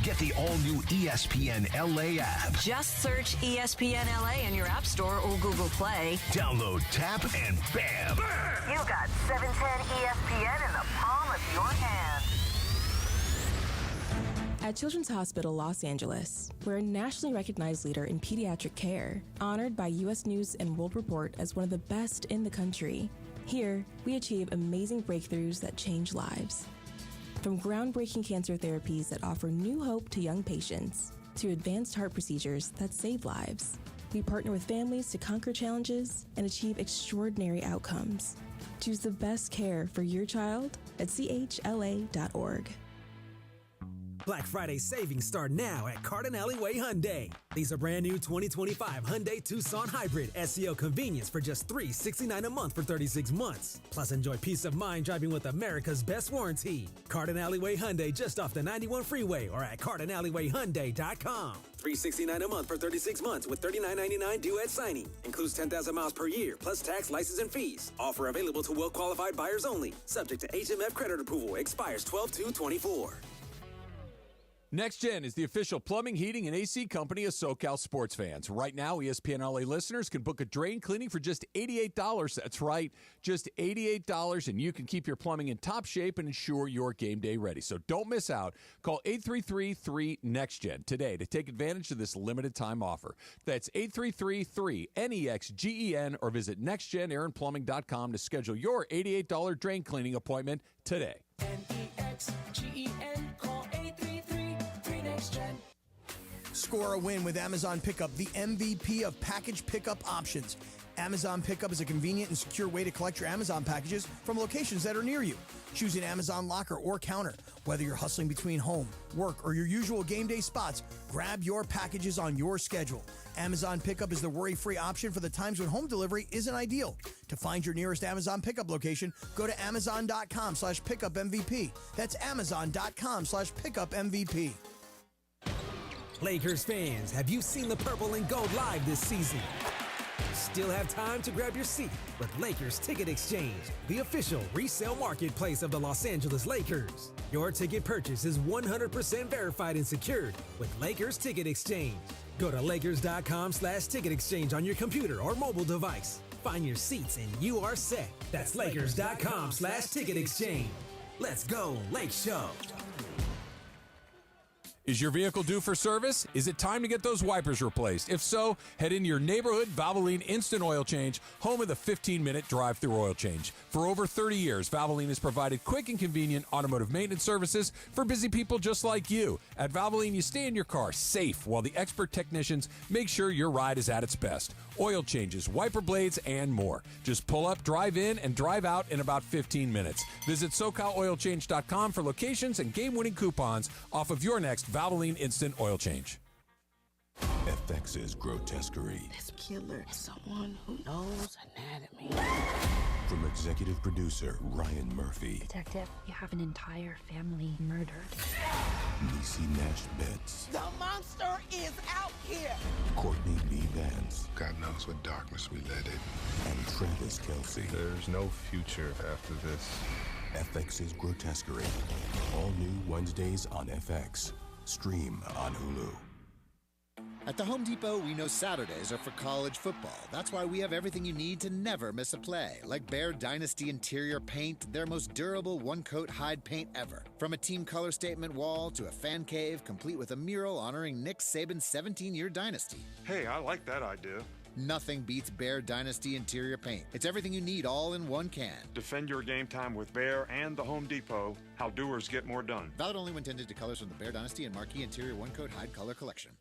Get the all-new ESPN LA app. Just search ESPN LA in your App Store or Google Play. Download, tap, and bam! You got 710 ESPN in the palm of your hand. At Children's Hospital Los Angeles, we're a nationally recognized leader in pediatric care, honored by U.S. News and World Report as one of the best in the country. Here, we achieve amazing breakthroughs that change lives. From groundbreaking cancer therapies that offer new hope to young patients, to advanced heart procedures that save lives, we partner with families to conquer challenges and achieve extraordinary outcomes. Choose the best care for your child at chla.org. Black Friday savings start now at Carden Alleyway Hyundai. These are brand new 2025 Hyundai Tucson Hybrid SEO convenience for just $369 a month for 36 months. Plus, enjoy peace of mind driving with America's best warranty. Carden Alleyway Hyundai just off the 91 freeway or at CardenAlleyWayHyundai.com. $369 a month for 36 months with $39.99 due at signing. Includes 10,000 miles per year plus tax, license, and fees. Offer available to well-qualified buyers only. Subject to HMF credit approval. Expires 12/2/24. Next Gen is the official plumbing, heating, and AC company of SoCal sports fans. Right now, ESPN LA listeners can book a drain cleaning for just $88. That's right, just $88, and you can keep your plumbing in top shape and ensure you're game day ready. So don't miss out. Call 833-3-NEXTGEN today to take advantage of this limited time offer. That's 833-3-NEXGEN or visit nextgenaironplumbing.com to schedule your $88 drain cleaning appointment today. NEXGEN, call 833-3-NEXTGEN. Score a win with Amazon Pickup, the MVP of package pickup options. Amazon Pickup is a convenient and secure way to collect your Amazon packages from locations that are near you. Choose an Amazon locker or counter. Whether you're hustling between home, work, or your usual game day spots, grab your packages on your schedule. Amazon Pickup is the worry-free option for the times when home delivery isn't ideal. To find your nearest Amazon Pickup location, go to amazon.com/pickupmvp. That's amazon.com/pickupmvp. Lakers fans, have you seen the purple and gold live this season? still have time to grab your seat with Lakers Ticket Exchange, the official resale marketplace of the Los Angeles Lakers. Your ticket purchase is 100% verified and secured with Lakers Ticket Exchange. Go to Lakers.com/ticket exchange on your computer or mobile device. Find your seats and you are set. That's Lakers.com/ticket exchange. Let's go, Lake Show. Is your vehicle due for service? Is it time to get those wipers replaced? If so, head into your neighborhood Valvoline Instant Oil Change, home of the 15-minute drive-through oil change. For over 30 years, Valvoline has provided quick and convenient automotive maintenance services for busy people just like you. At Valvoline, you stay in your car safe while the expert technicians make sure your ride is at its best. Oil changes, wiper blades, and more. Just pull up, drive in, and drive out in about 15 minutes. Visit SoCalOilChange.com for locations and game-winning coupons off of your next Valvoline Instant Oil Change. FX's Grotesquerie. This killer is someone who knows anatomy. From executive producer Ryan Murphy. Detective, you have an entire family murdered. Niecy Nash Betts. The monster is out here! Courtney Lee Vance. God knows what darkness we let in. And Travis Kelsey. There's no future after this. FX's Grotesquerie. All new Wednesdays on FX. Stream on Hulu. At the Home Depot, we know Saturdays are for college football. That's why we have everything you need to never miss a play. Like Bear Dynasty interior paint, their most durable one-coat hide paint ever. From a team color statement wall to a fan cave, complete with a mural honoring Nick Saban's 17-year dynasty. Hey, I like that idea. Nothing beats Bear Dynasty interior paint. It's everything you need all in one can. Defend your game time with Bear and the Home Depot. How doers get more done. Valid only when tinted to colors from the Bear Dynasty and Marquee Interior One-Coat Hide Color Collection.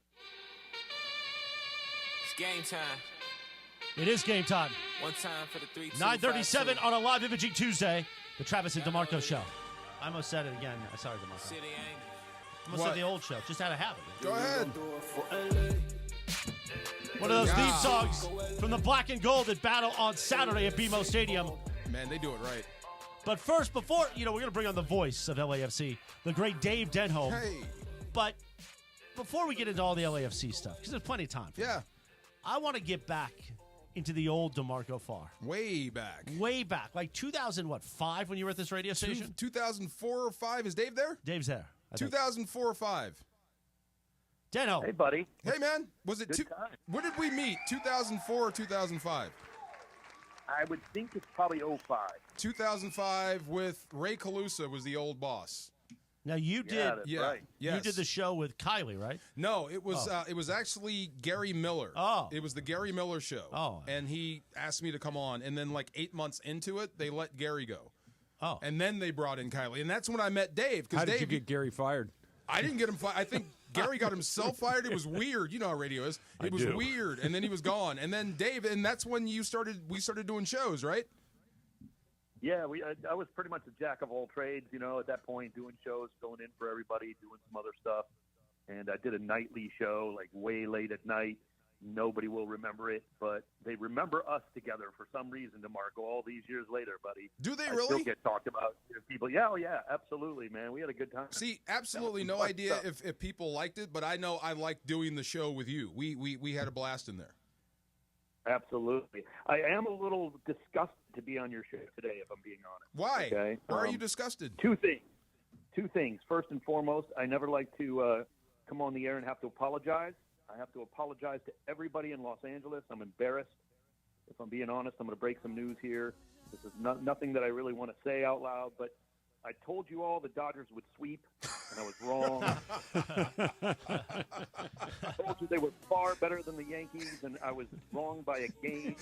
Game time. It is game time. One time for the 3 2 9:37 on a live Imaging Tuesday, the Travis and DeMarco Show. I almost said it again. Sorry, DeMarco. City ain't. I almost said the old show. Just out of habit. Go ahead. One of those theme songs from the Black and Gold that battle on Saturday at BMO Stadium. Man, they do it right. But first, before, we're going to bring on the voice of LAFC, the great Dave Denholm. Hey. But before we get into all the LAFC stuff, because there's plenty of time for Yeah. it, I want to get back into the old DeMarco Farr. Way back. Way back. Like 2005 when you were at this radio station? 2004 or 5. Is Dave there? Dave's there. 2004 or 5. Denholm. Hey, buddy. Hey, man. Was it when did we meet? 2004 or 2005? I would think it's probably 05. 2005 with Ray Calusa was the old boss. Now you did, that's right. Yes. You did the show with Kylie, right? No, it was actually Gary Miller. Oh, it was the Gary Miller show. Oh, and he asked me to come on, and then like 8 months into it, they let Gary go. Oh, and then they brought in Kylie, and that's when I met Dave. How did Dave, you get Gary fired? I didn't get him fired. I think Gary got himself fired. It was weird. You know how radio is. It was weird, and then he was gone. And then Dave, and that's when we started doing shows, right? Yeah, I was pretty much a jack of all trades, at that point, doing shows, filling in for everybody, doing some other stuff. And I did a nightly show, like way late at night. Nobody will remember it, but they remember us together for some reason, DeMarco, all these years later, buddy. Do they I really? still get talked about. People, yeah, absolutely, man. We had a good time. See, absolutely no idea if people liked it, but I know I liked doing the show with you. We had a blast in there. Absolutely. I am a little disgusted to be on your show today, if I'm being honest. Why? Okay? Why are you disgusted? Two things. First and foremost, I never like to come on the air and have to apologize. I have to apologize to everybody in Los Angeles. I'm embarrassed. If I'm being honest, I'm going to break some news here. This is nothing that I really want to say out loud, but I told you all the Dodgers would sweep, and I was wrong. I told you they were far better than the Yankees, and I was wrong by a game.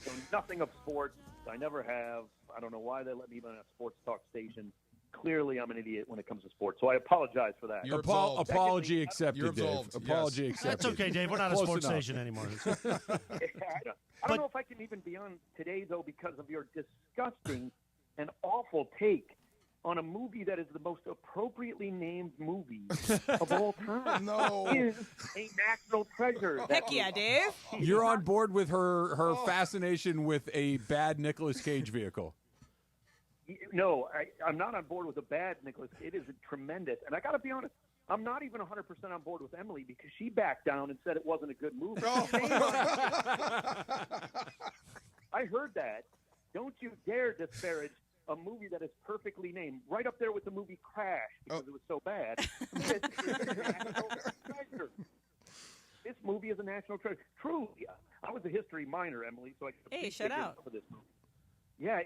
So nothing of sports. I never have. I don't know why they let me on a sports talk station. Clearly, I'm an idiot when it comes to sports, so I apologize for that. Apology accepted, Dave. Absolved, Apology yes. accepted. That's okay, Dave. We're not a Close sports enough. station anymore. I don't know if I can even be on today, though, because of your disgusting and awful take on a movie that is the most appropriately named movie of all time. No. Is a national treasure. Heck yeah, Dave. You're on board with her fascination with a bad Nicolas Cage vehicle. No, I'm not on board with a bad Nicholas. It is tremendous. And I got to be honest, I'm not even 100% on board with Emily because she backed down and said it wasn't a good movie. I heard that. Don't you dare disparage a movie that is perfectly named, right up there with the movie Crash because it was so bad. This movie is a national treasure. Truly, I was a history minor, Emily, so I could shut out for this movie. Yeah,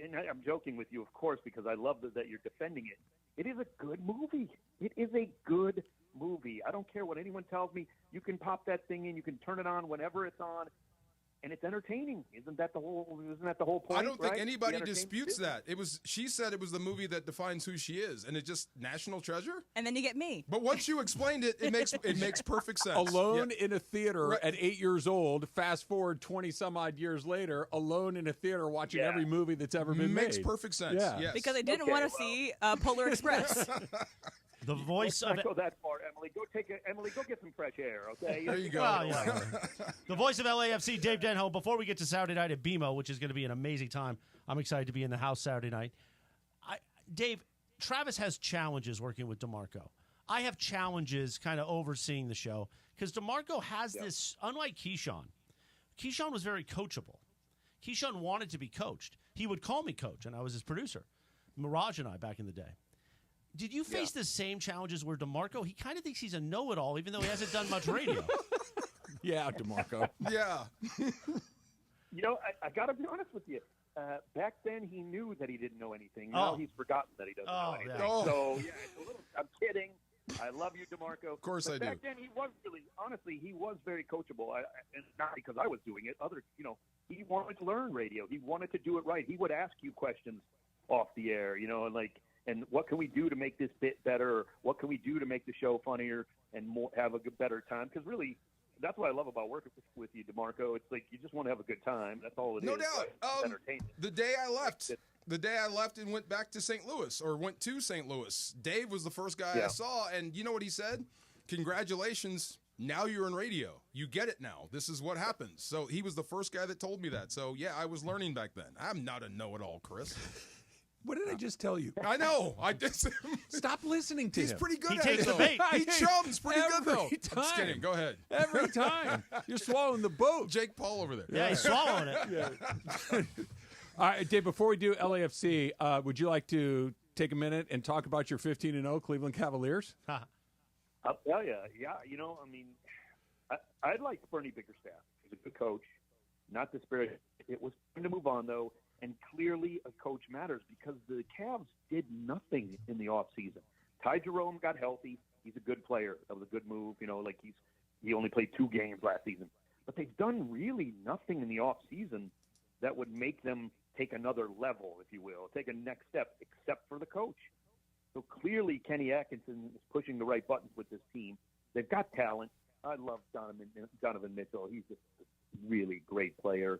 and I'm joking with you, of course, because I love that you're defending it. It is a good movie. It is a good movie. I don't care what anyone tells me. You can pop that thing in. You can turn it on whenever it's on, and it's entertaining. Isn't that the whole point? I don't think right? anybody disputes that. She said it was the movie that defines who she is, and it's just national treasure. And then you get me. But once you explained it, it makes perfect sense. Alone in a theater at 8 years old. Fast forward 20 some odd years later, alone in a theater watching every movie that's ever been made. Makes perfect sense. Yeah. Yes. Because I didn't want to see Polar Express. The voice Let's of not go that far, Emily. Emily, go get some fresh air, okay? There you go. Well, yeah. The voice of LAFC, Dave Denholm. Before we get to Saturday night at BMO, which is going to be an amazing time, I'm excited to be in the house Saturday night. Dave, Travis has challenges working with DeMarco. I have challenges kind of overseeing the show because DeMarco has this, unlike Keyshawn was very coachable. Keyshawn wanted to be coached. He would call me coach, and I was his producer, Mirage and I, back in the day. Did you face the same challenges where DeMarco, he kind of thinks he's a know-it-all, even though he hasn't done much radio? Yeah, DeMarco. Yeah. I got to be honest with you. Back then, he knew that he didn't know anything. Now he's forgotten that he doesn't know anything. Yeah. So, it's a little. I'm kidding. I love you, DeMarco. Of course I do. Back then, he was really, honestly, he was very coachable. And not because I was doing it. He wanted to learn radio. He wanted to do it right. He would ask you questions off the air, and what can we do to make this bit better? Or what can we do to make the show funnier and have a better time? Because really, that's what I love about working with you, DeMarco. It's like you just want to have a good time. That's all it is. No doubt. It's entertainment. The day I left and went back to St. Louis, or went to St. Louis, Dave was the first guy I saw, and you know what he said? Congratulations. Now you're in radio. You get it now. This is what happens. So he was the first guy that told me that. So, yeah, I was learning back then. I'm not a know-it-all, Chris. What did I just tell you? I know. I just stop listening to him. He's pretty good he at takes it. the bait. He chums pretty good though. Every time. I'm just kidding. Go ahead. Every time. You're swallowing the boat. Jake Paul over there. Yeah, he's swallowing it. Yeah. All right, Dave, before we do LAFC, would you like to take a minute and talk about your 15-0 Cleveland Cavaliers? I'll tell you. Yeah, I like Bernie Bickerstaff. He's a good coach. Not the spirit. It was time to move on, though. And clearly a coach matters because the Cavs did nothing in the offseason. Ty Jerome got healthy. He's a good player. That was a good move. He only played 2 games last season. But they've done really nothing in the offseason that would make them take another level, if you will, take a next step, except for the coach. So clearly Kenny Atkinson is pushing the right buttons with this team. They've got talent. I love Donovan Mitchell. He's just a really great player.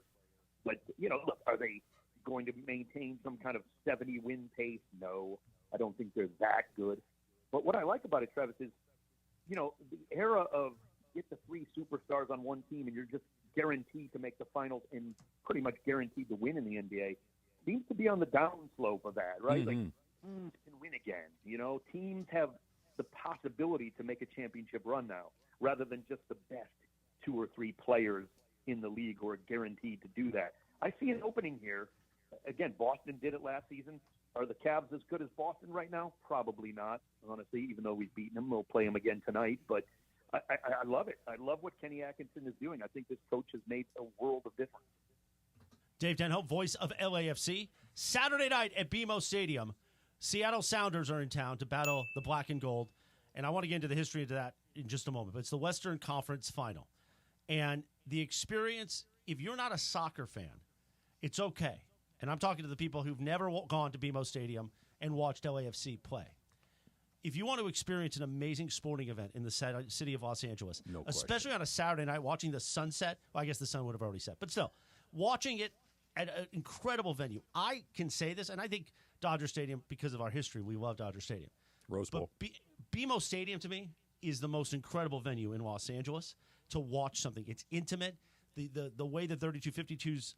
But, look, are they going to maintain some kind of 70-win pace? No, I don't think they're that good. But what I like about it, Travis, is, the era of get the 3 superstars on one team and you're just guaranteed to make the finals and pretty much guaranteed to win in the NBA seems to be on the downslope of that, right? Mm-hmm. Like, teams can win again. Teams have the possibility to make a championship run now rather than just the best 2 or 3 players in the league who are guaranteed to do that. I see an opening here. Again, Boston did it last season. Are the Cavs as good as Boston right now? Probably not, honestly, even though we've beaten them. We'll play them again tonight. But I love it. I love what Kenny Atkinson is doing. I think this coach has made a world of difference. Dave Denholm, voice of LAFC. Saturday night at BMO Stadium, Seattle Sounders are in town to battle the black and gold. And I want to get into the history of that in just a moment. But it's the Western Conference Final. And the experience, if you're not a soccer fan, it's okay. And I'm talking to the people who've never gone to BMO Stadium and watched LAFC play. If you want to experience an amazing sporting event in the city of Los Angeles, especially on a Saturday night, watching the sunset, well, I guess the sun would have already set, but still, watching it at an incredible venue. I can say this, and I think Dodger Stadium, because of our history, we love Dodger Stadium. Rose Bowl. But BMO Stadium, to me, is the most incredible venue in Los Angeles to watch something. It's intimate. The way the 3252s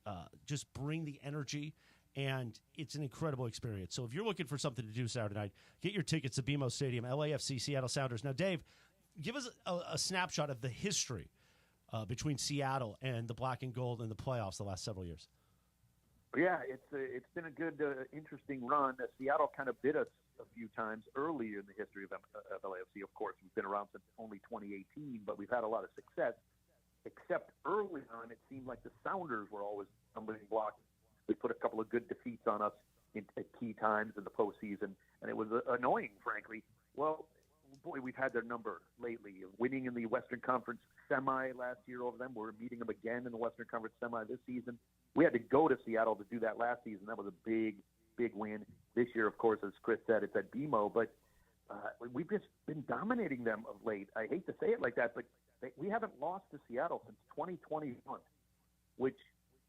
just bring the energy, and it's an incredible experience. So if you're looking for something to do Saturday night, get your tickets to BMO Stadium, LAFC, Seattle Sounders. Now, Dave, give us a snapshot of the history between Seattle and the Black and Gold in the playoffs the last several years. Yeah, it's been a good, interesting run. Seattle kind of bit us a few times earlier in the history of LAFC. Of course, we've been around since only 2018, but we've had a lot of success. Except early on, it seemed like the Sounders were always stumbling blocks. They put a couple of good defeats on us at key times in the postseason, and it was annoying, frankly. Well, boy, we've had their number lately. Winning in the Western Conference semi last year over them. We're meeting them again in the Western Conference semi this season. We had to go to Seattle to do that last season. That was a big, big win. This year, of course, as Chris said, it's at BMO, but we've just been dominating them of late. I hate to say it like that, but we haven't lost to Seattle since 2021, which,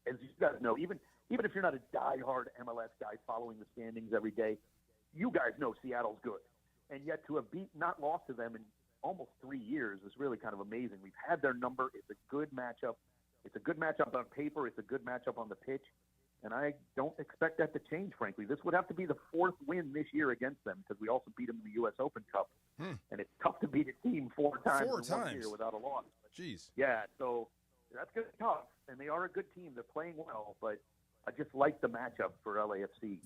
as you guys know, even if you're not a diehard MLS guy following the standings every day, you guys know Seattle's good. And yet to have not lost to them in almost 3 years is really kind of amazing. We've had their number. It's a good matchup. It's a good matchup on paper. It's a good matchup on the pitch. And I don't expect that to change, frankly. This would have to be the fourth win this year against them because we also beat them in the U.S. Open Cup. And it's tough to beat a team four times in 1 year without a loss. Jeez. Yeah, so that's good tough. And they are a good team. They're playing well, but I just like the matchup for LAFC.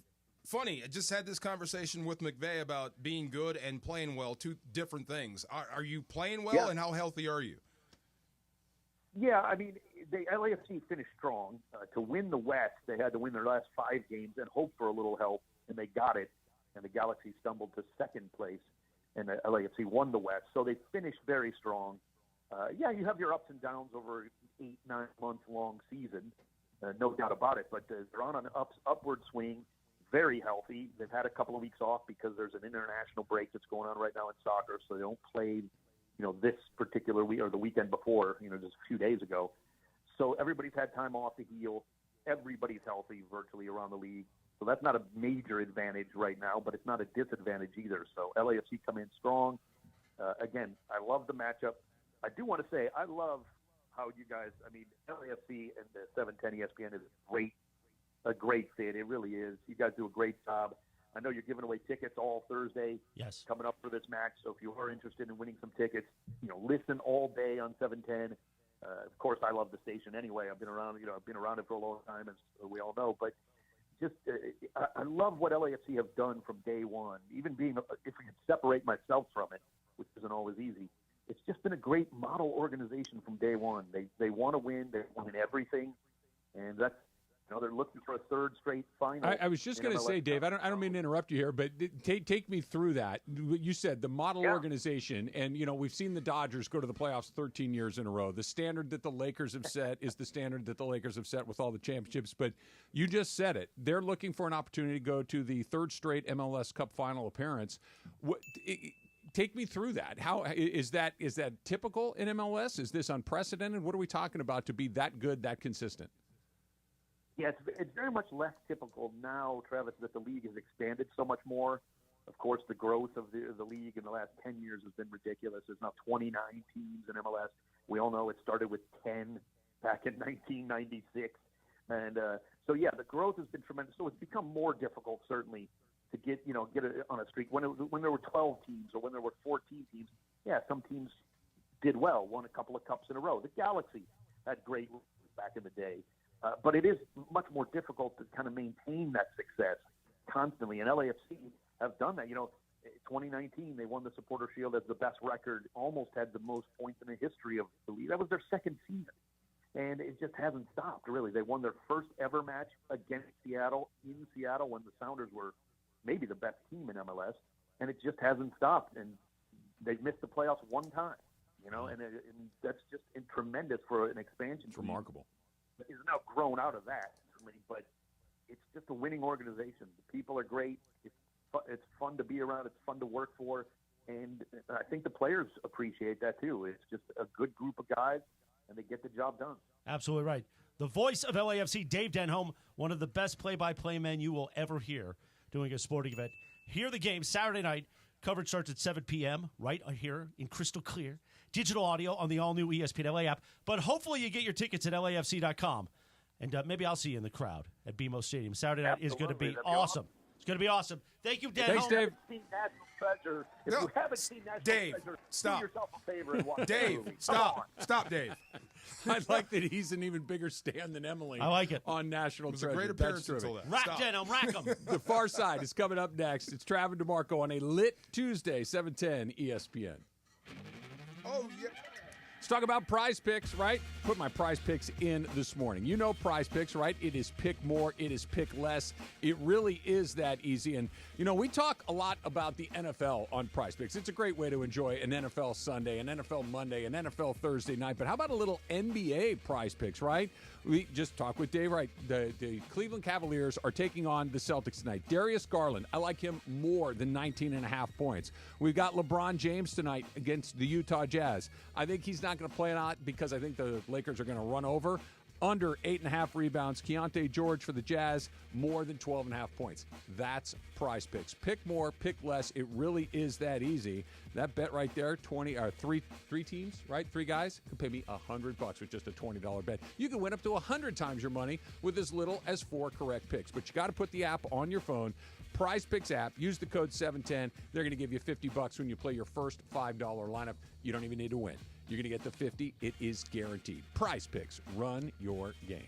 Funny, I just had this conversation with McVay about being good and playing well, two different things. Are you playing well, and how healthy are you? Yeah, I mean, the LAFC finished strong. To win the West, they had to win their last 5 games and hope for a little help, and they got it. And the Galaxy stumbled to second place, and the LAFC won the West. So they finished very strong. Yeah, you have your ups and downs over 8-9 months long season, no doubt about it. But they're on an upward swing, very healthy. They've had a couple of weeks off because there's an international break that's going on right now in soccer, so they don't play, this particular week or the weekend before, just a few days ago. So everybody's had time off to heal. Everybody's healthy virtually around the league. So that's not a major advantage right now, but it's not a disadvantage either. So LAFC come in strong. Again, I love the matchup. I do want to say I love how you guys, LAFC and the 710 ESPN is a great fit. It really is. You guys do a great job. I know you're giving away tickets all Thursday. Yes. Coming up for this match. So if you are interested in winning some tickets, listen all day on 710. Of course, I love the station anyway. I've been around it for a long time, as we all know. But just, I love what LAFC have done from day one. Even being, if we could separate myself from it, which isn't always easy, it's just been a great model organization from day one. They want to win. They win everything, and that's. They're looking for a third straight final. I was just going to say, Dave, I don't mean to interrupt you here, but take me through that. You said the model organization, and, we've seen the Dodgers go to the playoffs 13 years in a row. The standard that the Lakers have set is the standard that the Lakers have set with all the championships. But you just said it. They're looking for an opportunity to go to the third straight MLS Cup final appearance. Take me through that. How is that typical in MLS? Is this unprecedented? What are we talking about to be that good, that consistent? Yeah, it's very much less typical now, Travis, that the league has expanded so much more. Of course, the growth of the league in the last 10 years has been ridiculous. There's now 29 teams in MLS. We all know it started with 10 back in 1996. And so, yeah, the growth has been tremendous. So it's become more difficult, certainly, to get on a streak. When there were 12 teams or when there were 14 teams, yeah, some teams did well, won a couple of cups in a row. The Galaxy had great back in the day. But it is much more difficult to kind of maintain that success constantly. And LAFC have done that. 2019, they won the Supporter Shield as the best record, almost had the most points in the history of the league. That was their second season. And it just hasn't stopped, really. They won their first ever match against Seattle, in Seattle, when the Sounders were maybe the best team in MLS. And it just hasn't stopped. And they've missed the playoffs one time, and that's just tremendous for an expansion It's remarkable. Is now grown out of that, but it's just a winning organization. The people are great. It's fun to be around. It's fun to work for, and I think the players appreciate that too. It's just a good group of guys, and they get the job done. Absolutely right. The voice of LAFC, Dave Denholm, one of the best play-by-play men you will ever hear doing a sporting event. Hear the game Saturday night. Coverage starts at 7 p.m. right here in crystal clear. Digital audio on the all-new ESPN LA app. But hopefully you get your tickets at LAFC.com. And maybe I'll see you in the crowd at BMO Stadium. Saturday night is going to be That'd be awesome. It's going to be awesome. Thank you, Denholm. Thanks, Dave. If you haven't seen National Dave, Treasure, stop. do yourself a favor and watch Dave, the movie. stop, Dave. I like that he's an even bigger stand than Emily. I like it. On National It was a Treasure. great appearance until then. Rack Denholm, rack him. The Far Side is coming up next. It's Travis DeMarco on a lit Tuesday, 710 ESPN. Oh, yeah. Let's talk about Prize Picks, right? Put my Prize Picks in this morning. You know Prize Picks, right? It is pick more, it is pick less. It really is that easy. And, we talk a lot about the NFL on Prize Picks. It's a great way to enjoy an NFL Sunday, an NFL Monday, an NFL Thursday night. But how about a little NBA Prize Picks, right? We just talked with Dave, right? The Cleveland Cavaliers are taking on the Celtics tonight. Darius Garland, I like him more than 19.5 points. We've got LeBron James tonight against the Utah Jazz. I think he's not going to play a lot because I think the Lakers are going to run over. Under 8.5 rebounds. Keontae George for the Jazz, more than 12.5 points. That's Prize Picks. Pick more, pick less. It really is that easy. That bet right there, three teams, right? 3 guys could pay me $100 with just a $20 bet. You can win up to 100 times your money with as little as 4 correct picks. But you got to put the app on your phone. Prize Picks app. Use the code 710. They're going to give you $50 when you play your first $5 lineup. You don't even need to win. You're going to get the 50. It is guaranteed. Prize Picks. Run your game.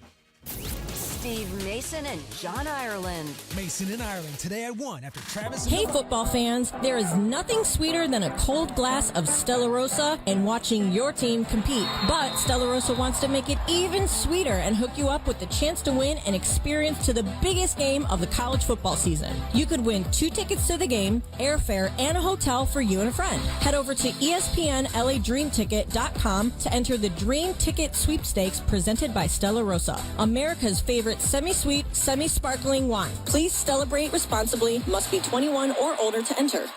Steve Mason and John Ireland. Mason and Ireland today at 1 after Travis. Hey, football fans, there is nothing sweeter than a cold glass of Stella Rosa and watching your team compete. But Stella Rosa wants to make it even sweeter and hook you up with the chance to win an experience to the biggest game of the college football season. You could win 2 tickets to the game, airfare, and a hotel for you and a friend. Head over to ESPNLADreamTicket.com to enter the Dream Ticket Sweepstakes presented by Stella Rosa, America's favorite semi-sweet, semi-sparkling wine. Please celebrate responsibly. Must be 21 or older to enter.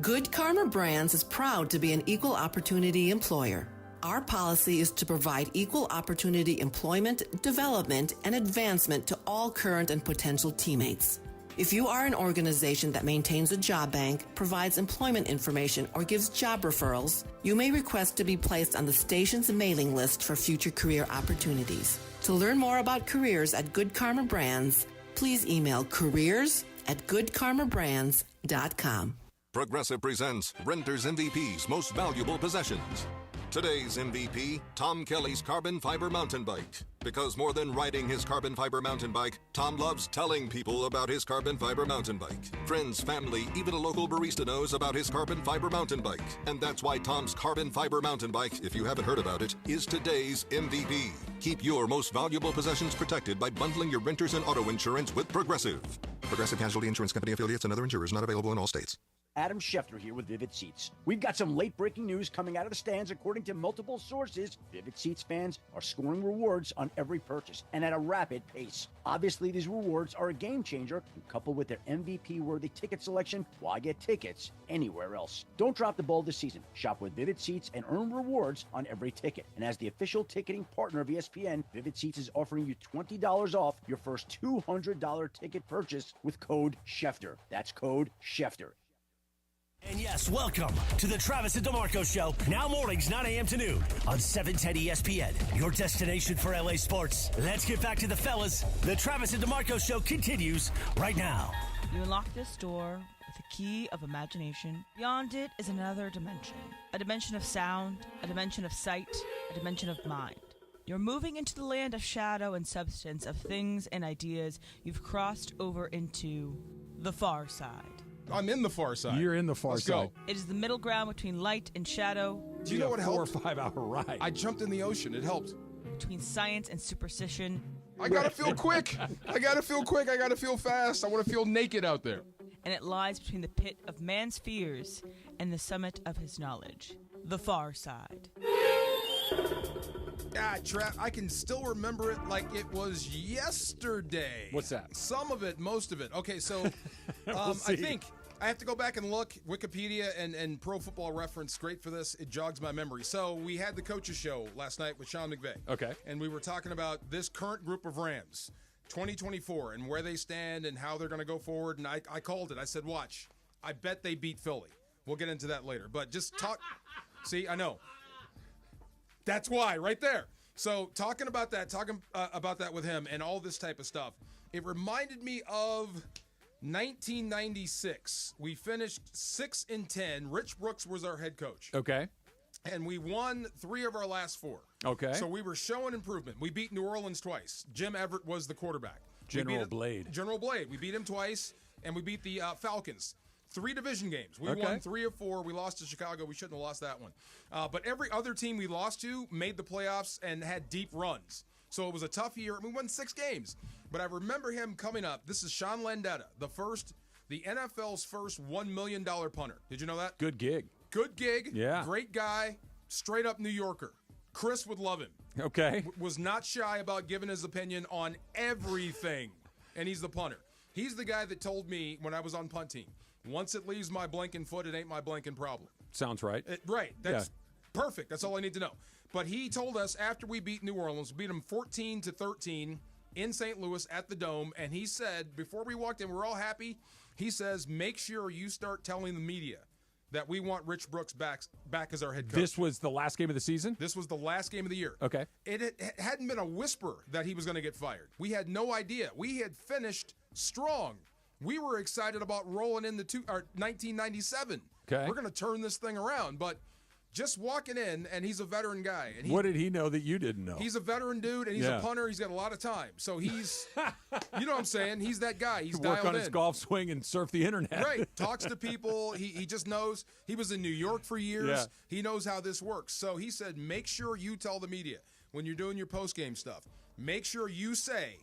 Good Karma Brands is proud to be an equal opportunity employer. Our policy is to provide equal opportunity employment, development, and advancement to all current and potential teammates. If you are an organization that maintains a job bank, provides employment information, or gives job referrals, you may request to be placed on the station's mailing list for future career opportunities. To learn more about careers at Good Karma Brands, please email careers@goodkarmabrands.com. Progressive presents Renter's MVP's Most Valuable Possessions. Today's MVP, Tom Kelly's carbon fiber mountain bike. Because more than riding his carbon fiber mountain bike, Tom loves telling people about his carbon fiber mountain bike. Friends, family, even a local barista knows about his carbon fiber mountain bike. And that's why Tom's carbon fiber mountain bike, if you haven't heard about it, is today's MVP. Keep your most valuable possessions protected by bundling your renters and auto insurance with Progressive. Progressive Casualty Insurance Company affiliates and other insurers not available in all states. Adam Schefter here with Vivid Seats. We've got some late-breaking news coming out of the stands. According to multiple sources, Vivid Seats fans are scoring rewards on every purchase and at a rapid pace. Obviously, these rewards are a game changer. Coupled with their MVP-worthy ticket selection, why get tickets anywhere else? Don't drop the ball this season. Shop with Vivid Seats and earn rewards on every ticket. And as the official ticketing partner of ESPN, Vivid Seats is offering you $20 off your first $200 ticket purchase with code Schefter. That's code Schefter. And yes, welcome to the Travis and DeMarco Show. Now mornings, 9 a.m. to noon on 710 ESPN, your destination for LA sports. Let's get back to the fellas. The Travis and DeMarco Show continues right now. You unlock this door with a key of imagination. Beyond it is another dimension. A dimension of sound, a dimension of sight, a dimension of mind. You're moving into the land of shadow and substance, of things and ideas you've crossed over into the far side. I'm in the far side. You're in the far Let's side. Go. It is the middle ground between light and shadow. Do you know what helped? 4 or 5 hour ride. I jumped in the ocean. It helped. Between science and superstition. I gotta feel quick. I gotta feel quick. I gotta feel fast. I want to feel naked out there. And it lies between the pit of man's fears and the summit of his knowledge. The far side. I can still remember it like it was yesterday. What's that? Some of it, most of it. Okay, so We'll see. I think I have to go back and look. Wikipedia and Pro Football Reference, great for this. It jogs my memory. So we had the coaches show last night with Sean McVay. Okay. And we were talking about this current group of Rams, 2024, and where they stand and how they're going to go forward. And I called it. I said, watch. I bet they beat Philly. We'll get into that later. But just talk. See, I know. That's why, right there. So talking about that with him and all this type of stuff, it reminded me of 1996. We finished 6-10. Rich Brooks was our head coach. Okay. And we won 3 of our last 4. Okay. So we were showing improvement. We beat New Orleans twice. Jim Everett was the quarterback. General Blade. General Blade. We beat him twice, and we beat the Falcons. 3 division games. We Okay. won 3 of 4. We lost to Chicago. We shouldn't have lost that one. But every other team we lost to made the playoffs and had deep runs. So it was a tough year. We won 6 games. But I remember him coming up. This is Sean Landetta, the NFL's first $1 million punter. Did you know that? Good gig. Good gig. Yeah. Great guy. Straight up New Yorker. Chris would love him. Okay. Was not shy about giving his opinion on everything. And he's the punter. He's the guy that told me when I was on punt team, once it leaves my blinking foot, it ain't my blinking problem. Sounds right. Right. That's perfect. That's all I need to know. But he told us after we beat New Orleans, we beat them 14-13 in St. Louis at the Dome, and he said, before we walked in, we're all happy. He says, make sure you start telling the media that we want Rich Brooks back as our head coach. This was the last game of the season? This was the last game of the year. Okay. It hadn't been a whisper that he was going to get fired. We had no idea. We had finished strong. We were excited about rolling into 1997. Okay. We're going to turn this thing around, but just walking in, and he's a veteran guy. And what did he know that you didn't know? He's a veteran dude, and he's a punter. He's got a lot of time. So he's, you know what I'm saying? He's that guy. He's dialed in. Work on his golf swing and surf the internet. Right. Talks to people. He just knows. He was in New York for years. Yeah. He knows how this works. So he said, make sure you tell the media when you're doing your post-game stuff, make sure you say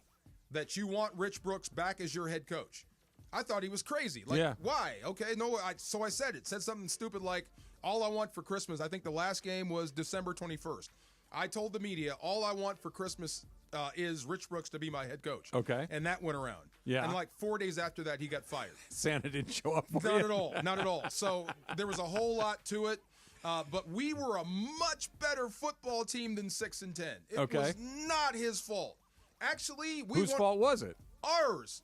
that you want Rich Brooks back as your head coach. I thought he was crazy. Like, why? Okay, no. So I said it. Said something stupid like, all I want for Christmas, I think the last game was December 21st. I told the media, all I want for Christmas is Rich Brooks to be my head coach. Okay. And that went around. Yeah. And like 4 days after that, he got fired. Santa didn't show up for Not you. at all. Not at all. So there was a whole lot to it. But we were a much better football team than 6-10. It was not his fault. Actually, whose fault was it? Ours.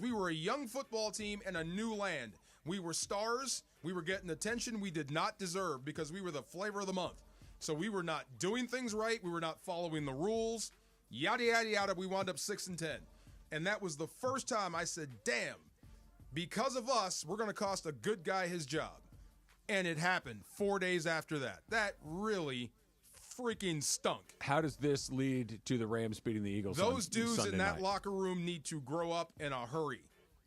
We were a young football team in a new land. We were stars. We were getting attention we did not deserve because we were the flavor of the month. So we were not doing things right. We were not following the rules. Yada, yada, yada. We wound up 6-10. And that was the first time I said, damn, because of us, we're going to cost a good guy his job. And it happened 4 days after that. That really freaking stunk. How does this lead to the Rams beating the Eagles? Those dudes Sunday in that night? locker room need to grow up in a hurry.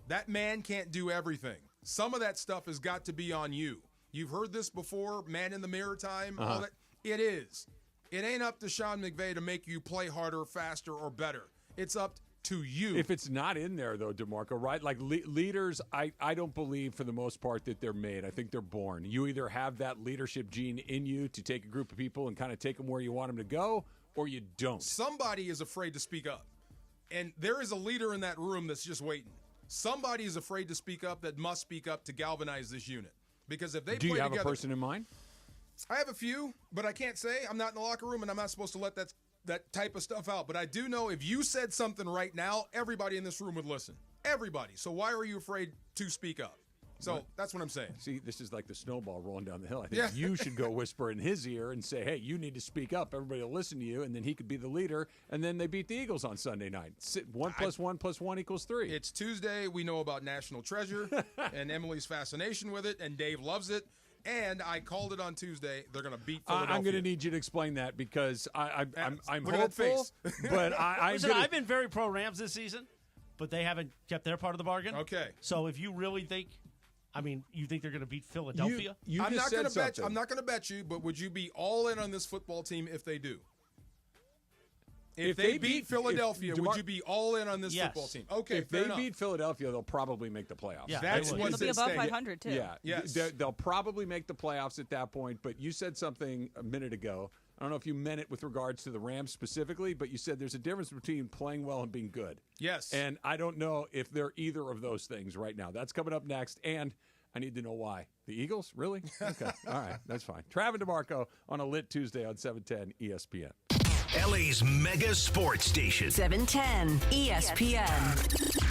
That man can't do everything. Some of that stuff has got to be on you. You've heard this before, man in the mirror time, all that. It is. It ain't up to Sean McVay to make you play harder, faster, or better. It's up to you. If it's not in there, though, DeMarco, right? Like leaders, I don't believe for the most part that they're made. I think they're born. You either have that leadership gene in you to take a group of people and kind of take them where you want them to go, or you don't. Somebody is afraid to speak up. And there is a leader in that room that's just waiting. Somebody is afraid to speak up that must speak up to galvanize this unit. Because if they Do play you have together, a person in mind? I have a few, but I can't say. I'm not in the locker room, and I'm not supposed to let that type of stuff out. But I do know if you said something right now, everybody in this room would listen. Everybody. So why are you afraid to speak up? So that's what I'm saying. See, this is like the snowball rolling down the hill. I think you should go whisper in his ear and say, hey, you need to speak up. Everybody will listen to you, and then he could be the leader. And then they beat the Eagles on Sunday night. 1 + 1 + 1 = 3. It's Tuesday. We know about National Treasure and Emily's fascination with it, and Dave loves it. And I called it on Tuesday. They're going to beat Philadelphia. I'm going to need you to explain that because I'm Look at that hopeful. face. But I've been very pro Rams this season, but they haven't kept their part of the bargain. Okay. So if you really think, you think they're going to beat Philadelphia? I'm not going to bet. I'm not going to bet you, but would you be all in on this football team if they do? If they beat Philadelphia, would you be all in on this football team? Okay, if fair they enough. beat Philadelphia, they'll probably make the playoffs. Yeah, that's what's They'll be at above stake. 500 too. Yeah, Yes. They'll probably make the playoffs at that point. But you said something a minute ago I don't know if you meant it with regards to the Rams specifically, but you said there's a difference between playing well and being good. Yes. And I don't know if they're either of those things right now. That's coming up next, and I need to know why. The Eagles? Really? Okay. All right. That's fine. Travis DeMarco on a lit Tuesday on 710 ESPN. LA's mega sports station. 710 ESPN.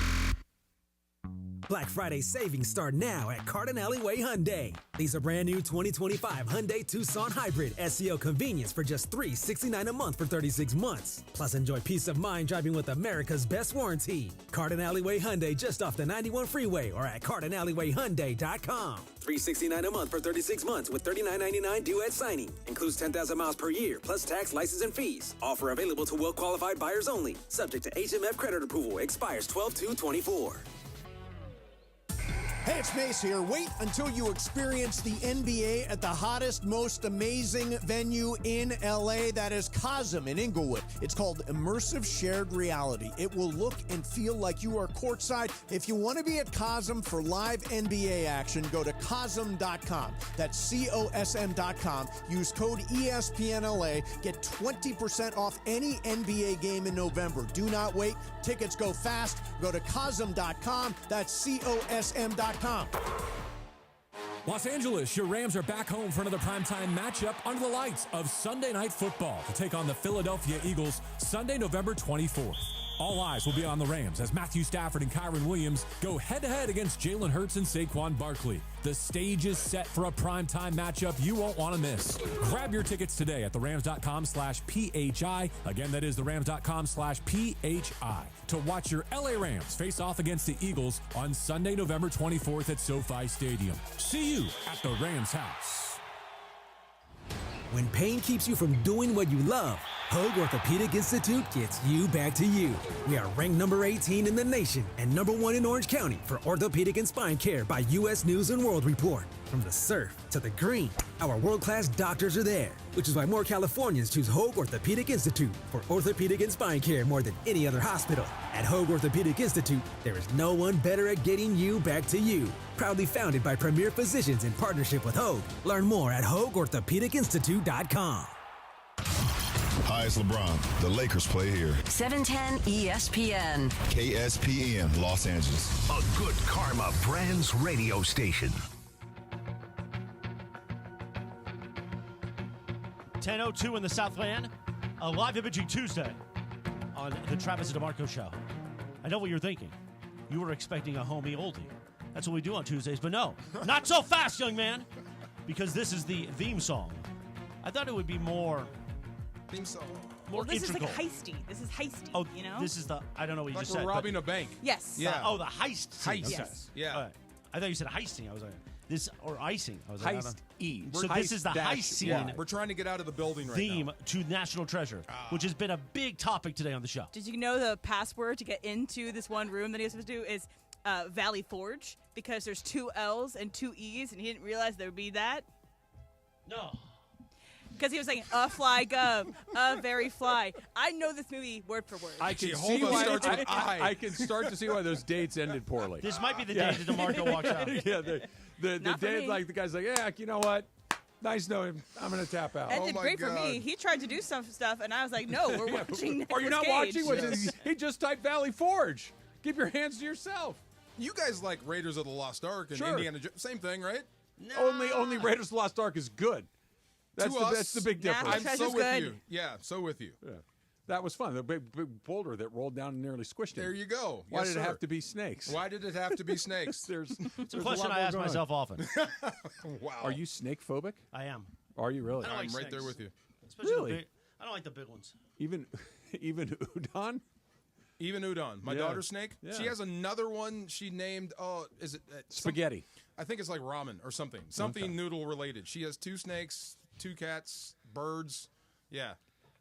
Black Friday savings start now at Cardinale Way Hyundai. These are brand new 2025 Hyundai Tucson Hybrid SEO convenience for just $369 a month for 36 months. Plus, enjoy peace of mind driving with America's best warranty. Cardinale Way Hyundai just off the 91 freeway or at CardinaleWayHyundai.com. $369 a month for 36 months with $39.99 due at signing. Includes 10,000 miles per year plus tax, license, and fees. Offer available to well-qualified buyers only. Subject to HMF credit approval. Expires 12/2/24. Hey, it's Mace here. Wait until you experience the NBA at the hottest, most amazing venue in LA. That is Cosm in Inglewood. It's called Immersive Shared Reality. It will look and feel like you are courtside. If you want to be at Cosm for live NBA action, go to Cosm.com. That's COSM.com. Use code ESPNLA. Get 20% off any NBA game in November. Do not wait. Tickets go fast. Go to Cosm.com. That's COSM.com. Los Angeles, your Rams are back home for another primetime matchup under the lights of Sunday Night Football to take on the Philadelphia Eagles Sunday, November 24th. All eyes will be on the Rams as Matthew Stafford and Kyron Williams go head-to-head against Jalen Hurts and Saquon Barkley. The stage is set for a primetime matchup you won't want to miss. Grab your tickets today at therams.com/PHI. Again, that is therams.com/PHI to watch your LA Rams face off against the Eagles on Sunday, November 24th at SoFi Stadium. See you at the Rams house. When pain keeps you from doing what you love, Hoag Orthopedic Institute gets you back to you. We are ranked number 18 in the nation and number 1 in Orange County for orthopedic and spine care by U.S. News & World Report. From the surf to the green, our world-class doctors are there, which is why more Californians choose Hoag Orthopedic Institute for orthopedic and spine care more than any other hospital. At Hoag Orthopedic Institute, there is no one better at getting you back to you. Proudly founded by premier physicians in partnership with Hoag. Learn more at HoagOrthopedicInstitute.com. Hi, it's LeBron. The Lakers play here. 710 ESPN. KSPN, Los Angeles. A good karma brands radio station. 10:02 in the Southland. A live imaging Tuesday on the Travis DeMarco Show. I know what you're thinking. You were expecting a homie oldie. That's what we do on Tuesdays, but no. Not so fast, young man. Because this is the theme song. I thought it would be more... Theme song. More this integral. is like heisty. This is heisty, Oh, you know? this is the... I don't know what you Like just we're said. robbing a bank. Yes. Yeah. Oh, the heist. scene. Heist. Okay. Yes. Yeah. All right. I thought you said heisting. I was like, this... Or icing. I was like, I don't- Heist-E. So this is the heist scene. Yeah. We're trying to get out of the building right Theme now. to National Treasure, which has been a big topic today on the show. Did you know the password to get into this one room that he was supposed to do is Valley Forge? Because there's 2 L's and 2 E's, and he didn't realize there would be that. No. Because he was saying, fly gov, very fly. I know this movie word for word. I can Jehovah see why starts with I I. can start to see why those dates ended poorly. This might be the day that DeMarco walks out. Yeah, the Not for day me. like the guy's like, yeah, you know what? Nice knowing. I'm gonna tap out. That Oh did my great for me. God. He tried to do some stuff, and I was like, no, we're watching Are you not Nicolas watching? Cage. He just typed Valley Forge. Keep your hands to yourself. You guys like Raiders of the Lost Ark and Sure. Indiana Jones. Same thing, right? Only Raiders of the Lost Ark is good. That's To the, us, that's the big National difference. I'm so Treasure's with good. you. Yeah, so with you. Yeah. That was fun. The big boulder that rolled down and nearly squished him. There you go. Why Yes, did it sir. have to be snakes? Why did it have to be snakes? It's a question I ask myself often. Wow. Are you snake phobic? I am. Are you really? I don't I'm like right there snakes. with you. Especially Really? the big, I don't like the big ones. Even udon? Even udon. My Yeah. daughter's snake. Yeah. She has another one she named, is it? Spaghetti. I think it's like ramen or something. Something noodle related. She has 2 snakes, 2 cats, birds. Yeah.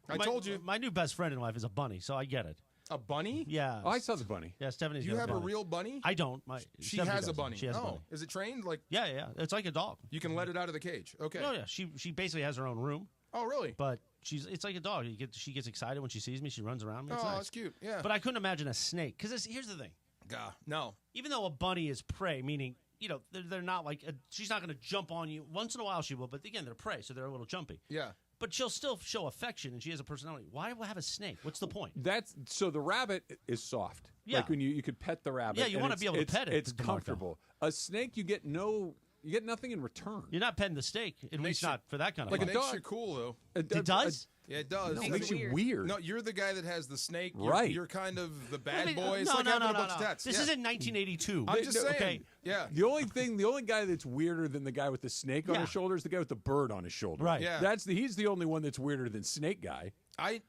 I told you. My new best friend in life is a bunny, so I get it. A bunny? Yeah. Oh, I saw the bunny. Yeah, Stephanie's You got have a bunny. real bunny? I don't. She Stephanie has a does. bunny. She has a bunny. Is it trained? Like Yeah. It's like a dog. you can let it out of the cage. Okay. Oh, yeah. She basically has her own room, Oh, really? but it's like a dog. She gets excited when she sees me. She runs around me. It's Oh, nice. that's cute. Yeah. But I couldn't imagine a snake. Because here's the thing. Gah, no. Even though a bunny is prey, meaning, they're not like, she's not going to jump on you. Once in a while she will, but again, they're prey, so they're a little jumpy. Yeah. But she'll still show affection, and she has a personality. Why have a snake? What's the point? So the rabbit is soft. Yeah. Like when you could pet the rabbit. Yeah, you want to be able to pet it. It's comfortable. A snake, you get nothing in return. You're not petting the snake, at least not for that kind of Like fun. it makes you cool, though. It does? Yeah, it does. No, it makes you weird. No, you're the guy that has the snake. Right. You're kind of the bad boy. No. It's like having a bunch of tats. This isn't 1982. I'm just saying. Okay. Yeah. The only guy that's weirder than the guy with the snake on his shoulder is the guy with the bird on his shoulder. Right. Yeah. He's the only one that's weirder than Snake Guy. I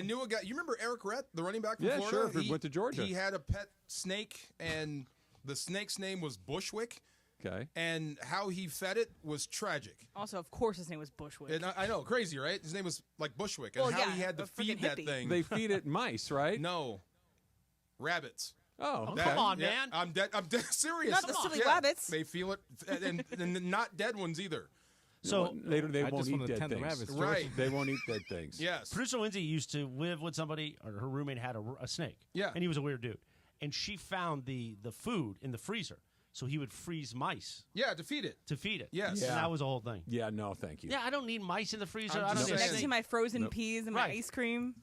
knew a guy. You remember Eric Rett, the running back from Yeah, Florida? sure. He went to Georgia. He had a pet snake, and the snake's name was Bushwick. Okay. And how he fed it was tragic. Also, of course, his name was Bushwick. And I know, crazy, right? His name was like Bushwick. And Well, how yeah, he had to a freaking feed that hippie. thing. They feed it mice, right? No. Rabbits. Oh, okay. Come on, Yeah, man. I'm dead serious. Not the silly rabbits. They feel it, and not dead ones either. So they won't just eat wanna dead tend the things. rabbits, Right. They won't eat dead things. Yes. Producer Lindsay used to live with somebody, or her roommate had a snake. Yeah. And he was a weird dude. And she found the food in the freezer. So he would freeze mice Yeah, to feed it. Yes. And that was the whole thing. Yeah, no, thank you. Yeah, I don't need mice in the freezer. I'm I don't just need a saying. Next to snake. my frozen Nope. peas and my Right. ice cream.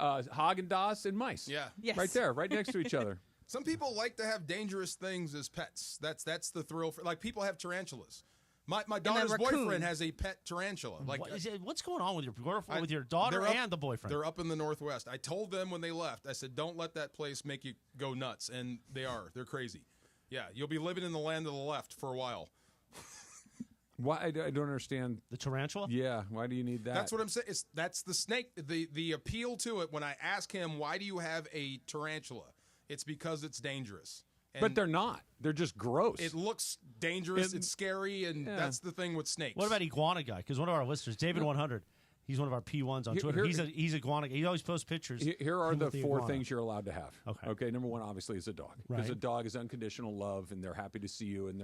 Haagen-Dazs and mice. Yeah. Yes. Right there, right next to each other. Some people like to have dangerous things as pets. That's the thrill for. Like people have tarantulas. My daughter's raccoon. boyfriend has a pet tarantula. Like What's going on with your girlfriend, with your daughter they're up- and the boyfriend? They're up in the Northwest. I told them when they left. I said, "Don't let that place make you go nuts." And they are. They're crazy. Yeah, you'll be living in the land of the left for a while. Why? I don't understand. The tarantula? Yeah, why do you need that? That's what I'm saying. That's the snake. The appeal to it. When I ask him, "Why do you have a tarantula?" It's because it's dangerous. And But they're not. They're just gross. It looks dangerous. It's scary, and that's the thing with snakes. What about iguana guy? Because one of our listeners, David 100, he's one of our P1s on Twitter. He's iguana guy. He always posts pictures. Here are him the with four iguana. things you're allowed to have. Okay. Number one, obviously, is a dog. Because Right. a dog is unconditional love, and they're happy to see you, and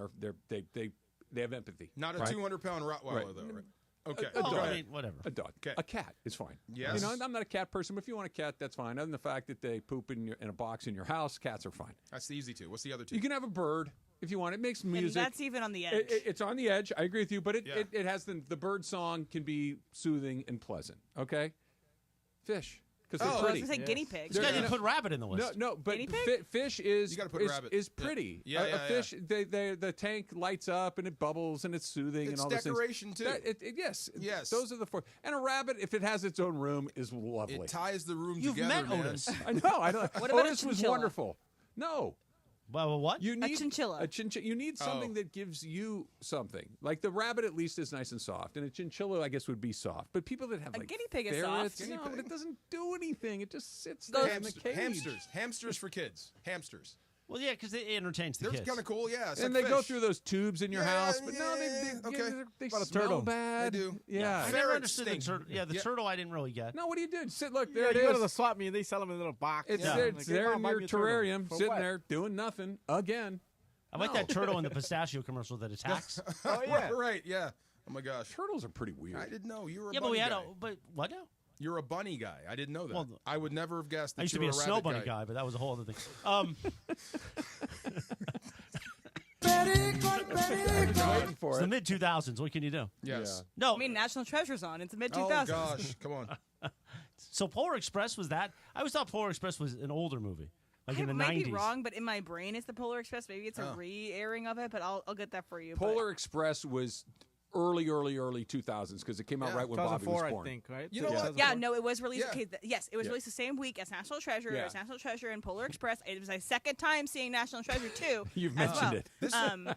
they have empathy. Not a right? 200-pound Rottweiler, Right. though, right? Okay. A Go dog. ahead. I mean, whatever. A dog. Okay. A cat is fine. Yes. You know, I'm not a cat person, but if you want a cat, that's fine. Other than the fact that they poop in a box in your house, cats are fine. That's the easy two. What's the other two? You can have a bird if you want. It makes music. And that's even on the edge. It's on the edge. I agree with you, but Yeah. it has the bird song can be soothing and pleasant. Okay, fish because they're I was pretty. going to say guinea pigs. This guy didn't put rabbit in the No, list. no, but Guinea pig? fish is You gotta put is, rabbit. is Yeah. pretty. Yeah, a yeah, fish, the tank lights up and it bubbles and it's soothing It's and all those decoration, things. too. Yes, Yes. Those are the four. And a rabbit, if it has its own room, is lovely. It ties the room You've together, met man. Otis. I know. I know. What about a Otis was chinchilla? wonderful. No. Well, what? You need chinchilla. A chinchilla. You need something that gives you something. Like the rabbit, at least, is nice and soft, and a chinchilla, I guess, would be soft. But people that have A like guinea pig is ferrets, soft. no, but it doesn't do anything. It just sits Goes- there in the cage. Hamsters for kids. Hamsters. Well, yeah, because it entertains the They're kids. kind of cool, yeah. It's And like they go fish. through those tubes in your house, but no, yeah, they okay. they About a smell turtle. bad. They do. Yeah. I never Ferrets understood the stink. turtle. Yeah, the Yeah. turtle I didn't really get. No, what do you do? Sit. Look, there Yeah, it you go to is. the swap meet, they sell them in a little box. It's Yeah. there, Like, it's hey, there Mom, in buy your me a turtle. terrarium, For sitting what? there doing nothing again. I like that turtle in the pistachio commercial that attacks. Oh, yeah. Right, yeah. Oh, my gosh. Turtles are pretty weird. I didn't know. You were a Yeah, bunny but we had guy. but what now? You're a bunny guy. I didn't know that. Well, I would never have guessed that I used you to be were a a snow rabbit bunny guy, but that was a whole other thing. Waiting for It's it. the mid 2000s. What can you do? Yes. No, I mean, National Treasure's on. It's the mid Oh, 2000s. gosh. Come on. so Polar Express was that? I always thought Polar Express was an older movie, like I in the might 90s. be wrong, but in my brain it's the Polar Express. Maybe it's a re-airing of it, but I'll get that for you. but- Polar Express was early 2000s because it came out Yeah. right when Bobby was 2004, born. I think, right? You know what? Yeah, no, it was released. Yeah. Okay, yes, it was Yeah. released the same week as National Treasure. Yeah. It was National Treasure and Polar Express. It was my second time seeing National Treasure 2. You've as mentioned well.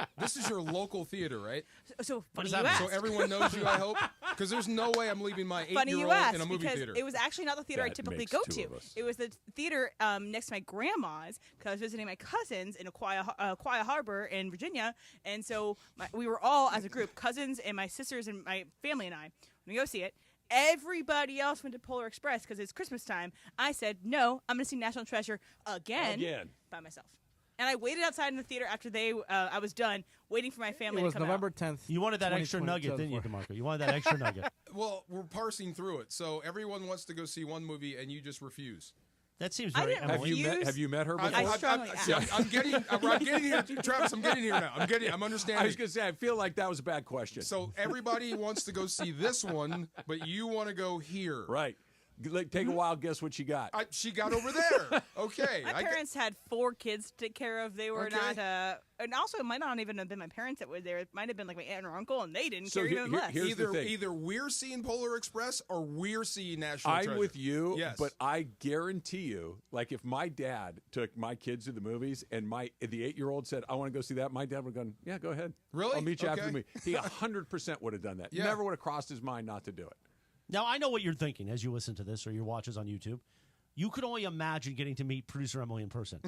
it. This is your local theater, right? So funny does you that mean? ask. So everyone knows you, I hope? Because there's no way I'm leaving my Funny you 8-year-old ask, in a movie because theater. it was actually not the theater I That typically makes go two to. of us. It was the theater next to my grandma's because I was visiting my cousins in Aquia Harbor in Virginia, and so we were all as a group, cousins and my sisters and my family and I, when we go see it. Everybody else went to Polar Express because it's Christmas time. I said, no, I'm going to see National Treasure again by myself. And I waited outside in the theater after I was done, waiting for my family It was to come November out. 10th. You wanted that extra 2020, nugget, didn't you, 2004. DeMarco? You wanted that extra nugget. Well, we're parsing through it. So everyone wants to go see one movie, and you just refuse. That seems very Emily. Have you met her before? I'm getting here, Travis. I'm getting here now. I'm understanding. I was going to say, I feel like that was a bad question. So everybody wants to go see this one, but you want to go here, right? Take a wild guess what she got. She got over there. Okay. My parents had 4 kids to take care of. They were not, and also it might not even have been my parents that were there. It might have been like my aunt or uncle, and they didn't care even less. Either we're seeing Polar Express or we're seeing National Treasure. I'm with you, yes. But I guarantee you, like if my dad took my kids to the movies and the 8-year-old said, "I want to go see that," my dad would have gone, "Yeah, go ahead. Really? I'll meet you after the movie." He 100% would have done that. Yeah. Never would have crossed his mind not to do it. Now, I know what you're thinking as you listen to this or you watch us on YouTube. You could only imagine getting to meet producer Emily in person.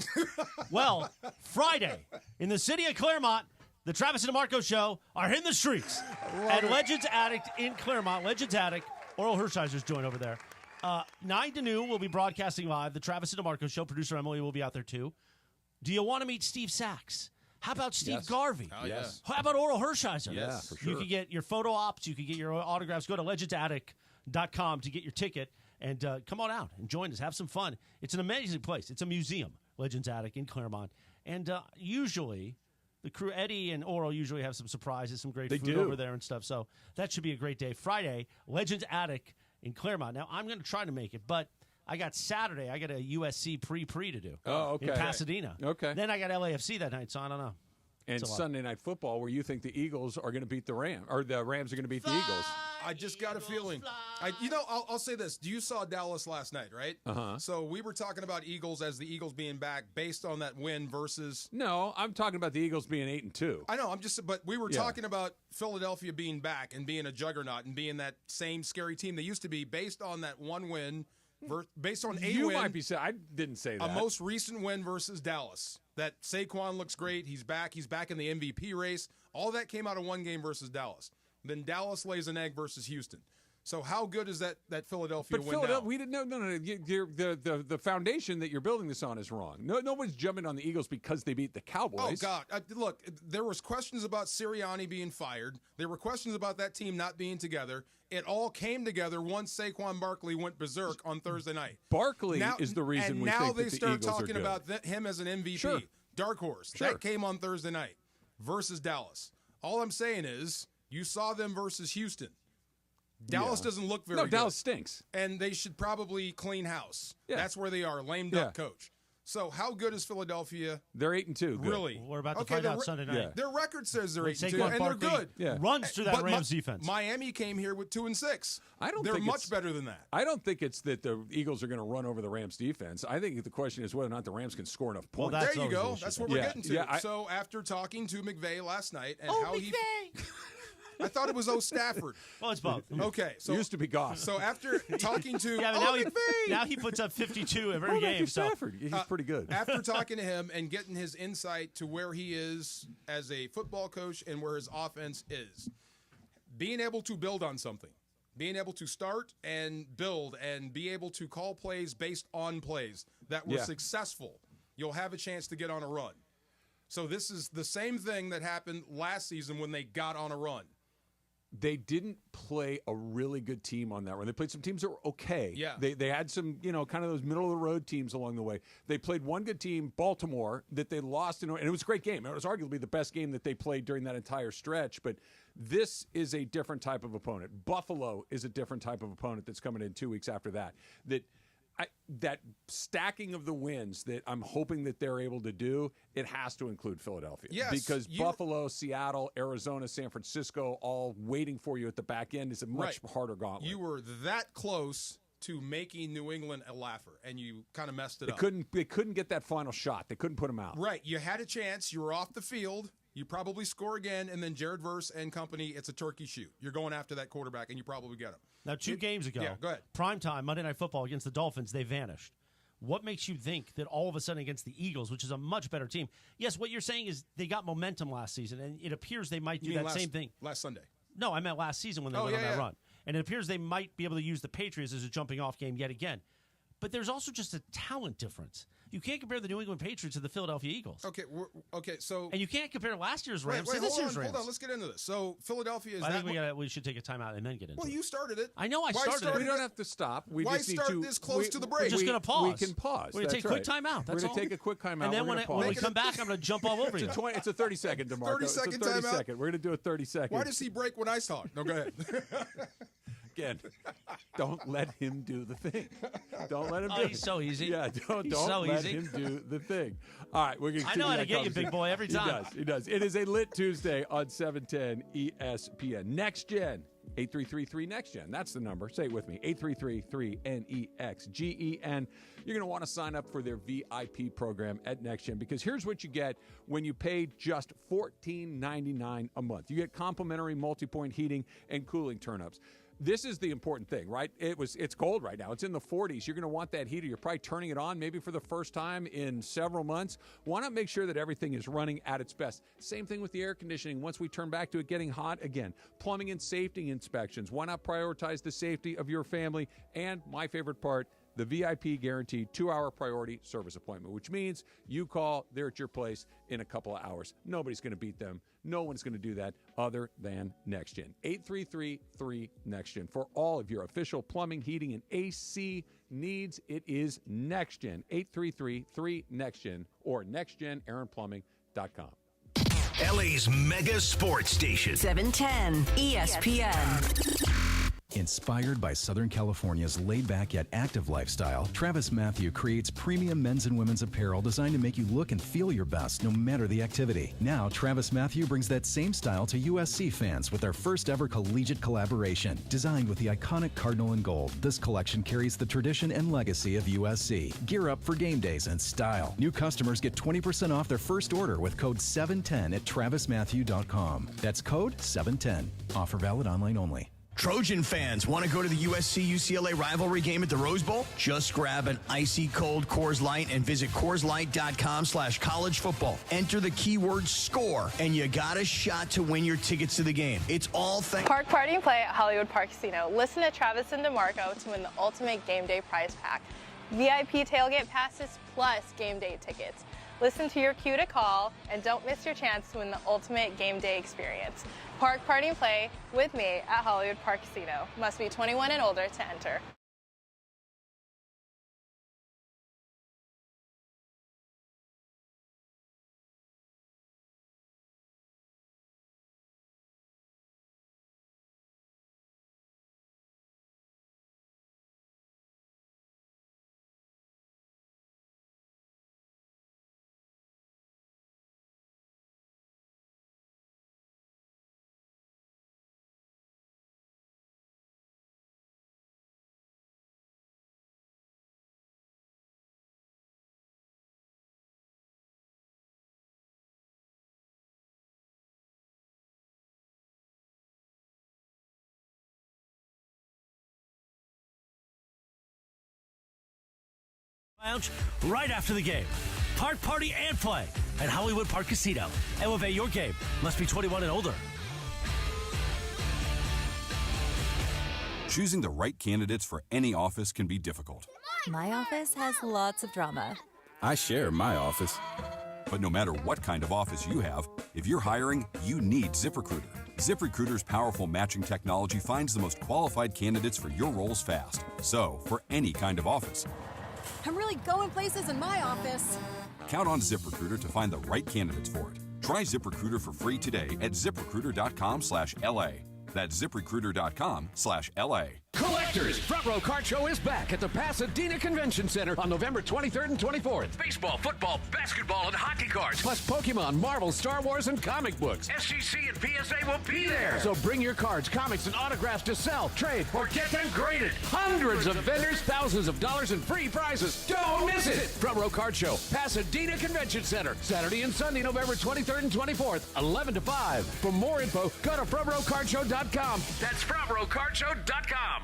Well, Friday, in the city of Claremont, the Travis and DeMarco Show are hitting the streets at Legends Attic in Claremont. Legends Attic. Oral Hershiser's joined over there. 9 to noon, we'll be broadcasting live. The Travis and DeMarco Show. Producer Emily will be out there, too. Do you want to meet Steve Sachs? How about Steve Garvey? Oh, yes. How about Oral Hershiser? Yes, for sure. You can get your photo ops. You can get your autographs. Go to legendsattic.com to get your ticket. And come on out and join us. Have some fun. It's an amazing place. It's a museum, Legends Attic in Claremont. And usually, the crew, Eddie and Oral, usually have some surprises, some great food over there and stuff. So that should be a great day. Friday, Legends Attic in Claremont. Now, I'm going to try to make it, but I got Saturday. I got a USC pre to do. Oh, okay. In Pasadena. Okay. Then I got LAFC that night, so I don't know. And Sunday Night Football, where you think the Eagles are going to beat the Rams, or the Rams are going to beat the Eagles. I just got a feeling. I'll say this. You saw Dallas last night, right? Uh-huh. So we were talking about Eagles as the Eagles being back based on that win versus. No, I'm talking about the Eagles being 8-2. I know. But we were talking about Philadelphia being back and being a juggernaut and being that same scary team they used to be based on that one win. Based on a win. You might be saying. I didn't say that. A most recent win versus Dallas. That Saquon looks great. He's back. He's back in the MVP race. All that came out of one game versus Dallas. Then Dallas lays an egg versus Houston. So how good is that Philadelphia win now? We didn't. No. The foundation that you're building this on is wrong. Nobody's jumping on the Eagles because they beat the Cowboys. Oh God! Look, there was questions about Sirianni being fired. There were questions about that team not being together. It all came together once Saquon Barkley went berserk on Thursday night. Barkley is the reason we think that the Eagles are good. And now they start talking about him as an MVP. Sure. Dark horse. Sure. That came on Thursday night versus Dallas. All I'm saying is you saw them versus Houston. Dallas doesn't look very good. Dallas stinks. And they should probably clean house. Yeah. That's where they are, lame duck coach. So how good is Philadelphia? They're 8-2. Good. Really? We're about to find out Sunday night. Yeah. Their record says they're 8-2, Saquon and Barkley they're good. Yeah. Runs through that But Rams defense. Miami came here with 2-6. They're much better than that. I don't think it's that the Eagles are going to run over the Rams defense. I think the question is whether or not the Rams can score enough points. There you go. That's what we're getting to. Yeah, so after talking to McVay last night and how he I thought it was Stafford. Well, it's both. Okay, so used to be Goff. So after talking to now he puts up 52 every game. Stafford, he's pretty good. After talking to him and getting his insight to where he is as a football coach and where his offense is, being able to build on something, being able to start and build and be able to call plays based on plays that were successful, you'll have a chance to get on a run. So this is the same thing that happened last season when they got on a run. They didn't play a really good team on that run. They played some teams that were okay. Yeah. They had some, kind of those middle-of-the-road teams along the way. They played one good team, Baltimore, that they lost. And it was a great game. It was arguably the best game that they played during that entire stretch. But this is a different type of opponent. Buffalo is a different type of opponent that's coming in 2 weeks after that. That stacking of the wins that I'm hoping that they're able to do, it has to include Philadelphia. Yes, because Buffalo, Seattle, Arizona, San Francisco, all waiting for you at the back end is a much harder gauntlet. You were that close to making New England a laugher, and you kind of messed it up. They couldn't get that final shot. They couldn't put them out. Right. You had a chance. You were off the field. You probably score again, and then Jared Verse and company, it's a turkey shoot. You're going after that quarterback, and you probably get him. Now, 2 games ago, go ahead. primetime, Monday Night Football against the Dolphins, they vanished. What makes you think that all of a sudden against the Eagles, which is a much better team, yes, what you're saying is they got momentum last season, and it appears they might do that same thing. Last Sunday. No, I meant last season when they went on that run. And it appears they might be able to use the Patriots as a jumping-off game yet again. But there's also just a talent difference. You can't compare the New England Patriots to the Philadelphia Eagles. Okay, so and you can't compare last year's Rams wait, to this year's Rams. Hold on, let's get into this. So Philadelphia is. I think we should take a timeout and then get into it. Well, you started it. I know I started it. We don't have to stop. Why start this close to the break? We're just going to pause. We can pause. We're going to take a quick timeout. We're going to take a quick timeout. And then when we come back, I'm going to jump all over you. It's a 30-second, DeMarco. 30-second timeout. timeout. We're going to do a 30-second. Why does he break when I talk? No, go ahead. Again, don't let him do the thing. Don't let him do it. He's so easy. Yeah, don't let him do the thing. All right, we're going to I know how to get you, big boy, every time. He does. It is a lit Tuesday on 710 ESPN. Next Gen, 8333 Next Gen. That's the number. Say it with me. 8333-NEXGEN. You're going to want to sign up for their VIP program at Next Gen because here's what you get when you pay just $14.99 a month. You get complimentary multi-point heating and cooling turn-ups. This is the important thing, right? It's cold right now. It's in the 40s. You're going to want that heater. You're probably turning it on maybe for the first time in several months. Why not make sure that everything is running at its best? Same thing with the air conditioning. Once we turn back to it getting hot again. Plumbing and safety inspections. Why not prioritize the safety of your family? And my favorite part, the VIP guaranteed 2-hour priority service appointment, which means you call, they're at your place in a couple of hours. Nobody's going to beat them. No one's going to do that other than Next Gen. 8333-NEXT GEN. For all of your official plumbing, heating, and AC needs, it is Next Gen. 8333-NEXT GEN or nextgenaaronplumbing.com. LA's mega sports station. 710 ESPN. Inspired by Southern California's laid-back yet active lifestyle, Travis Matthew creates premium men's and women's apparel designed to make you look and feel your best no matter the activity. Now, Travis Matthew brings that same style to USC fans with their first ever collegiate collaboration. Designed with the iconic Cardinal and Gold, this collection carries the tradition and legacy of USC. Gear up for game days in style. New customers get 20% off their first order with code 710 at travismatthew.com. That's code 710. Offer valid online only. Trojan fans, want to go to the USC-UCLA rivalry game at the Rose Bowl? Just grab an icy cold Coors Light and visit CoorsLight.com/collegefootball. Enter the keyword SCORE, and you got a shot to win your tickets to the game. It's all thanks. Park Party and Play at Hollywood Park Casino. Listen to Travis and DeMarco to win the ultimate game day prize pack. VIP tailgate passes plus game day tickets. Listen to your cue to call, and don't miss your chance to win the ultimate game day experience. Park Party and Play with me at Hollywood Park Casino. Must be 21 and older to enter. Lounge right after the game. Park Party and Play at Hollywood Park Casino. Elevate your game. Must be 21 and older. Choosing the right candidates for any office can be difficult. My office has lots of drama. I share my office. But no matter what kind of office you have, if you're hiring, you need ZipRecruiter. ZipRecruiter's powerful matching technology finds the most qualified candidates for your roles fast. So, for any kind of office, I'm really going places in my office. count on ZipRecruiter to find the right candidates for it. Try ZipRecruiter for free today at ZipRecruiter.com/LA. That's ZipRecruiter.com/LA. Collectors, Front Row Card Show is back at the Pasadena Convention Center on November 23rd and 24th. Baseball, football, basketball, and hockey cards. Plus Pokemon, Marvel, Star Wars, and comic books. SGC and PSA will be there. So bring your cards, comics, and autographs to sell, trade, or get them graded. Hundreds of vendors, thousands of dollars, and free prizes. Don't miss it. Front Row Card Show, Pasadena Convention Center. Saturday and Sunday, November 23rd and 24th, 11 to 5. For more info, go to frontrowcardshow.com. That's frontrowcardshow.com.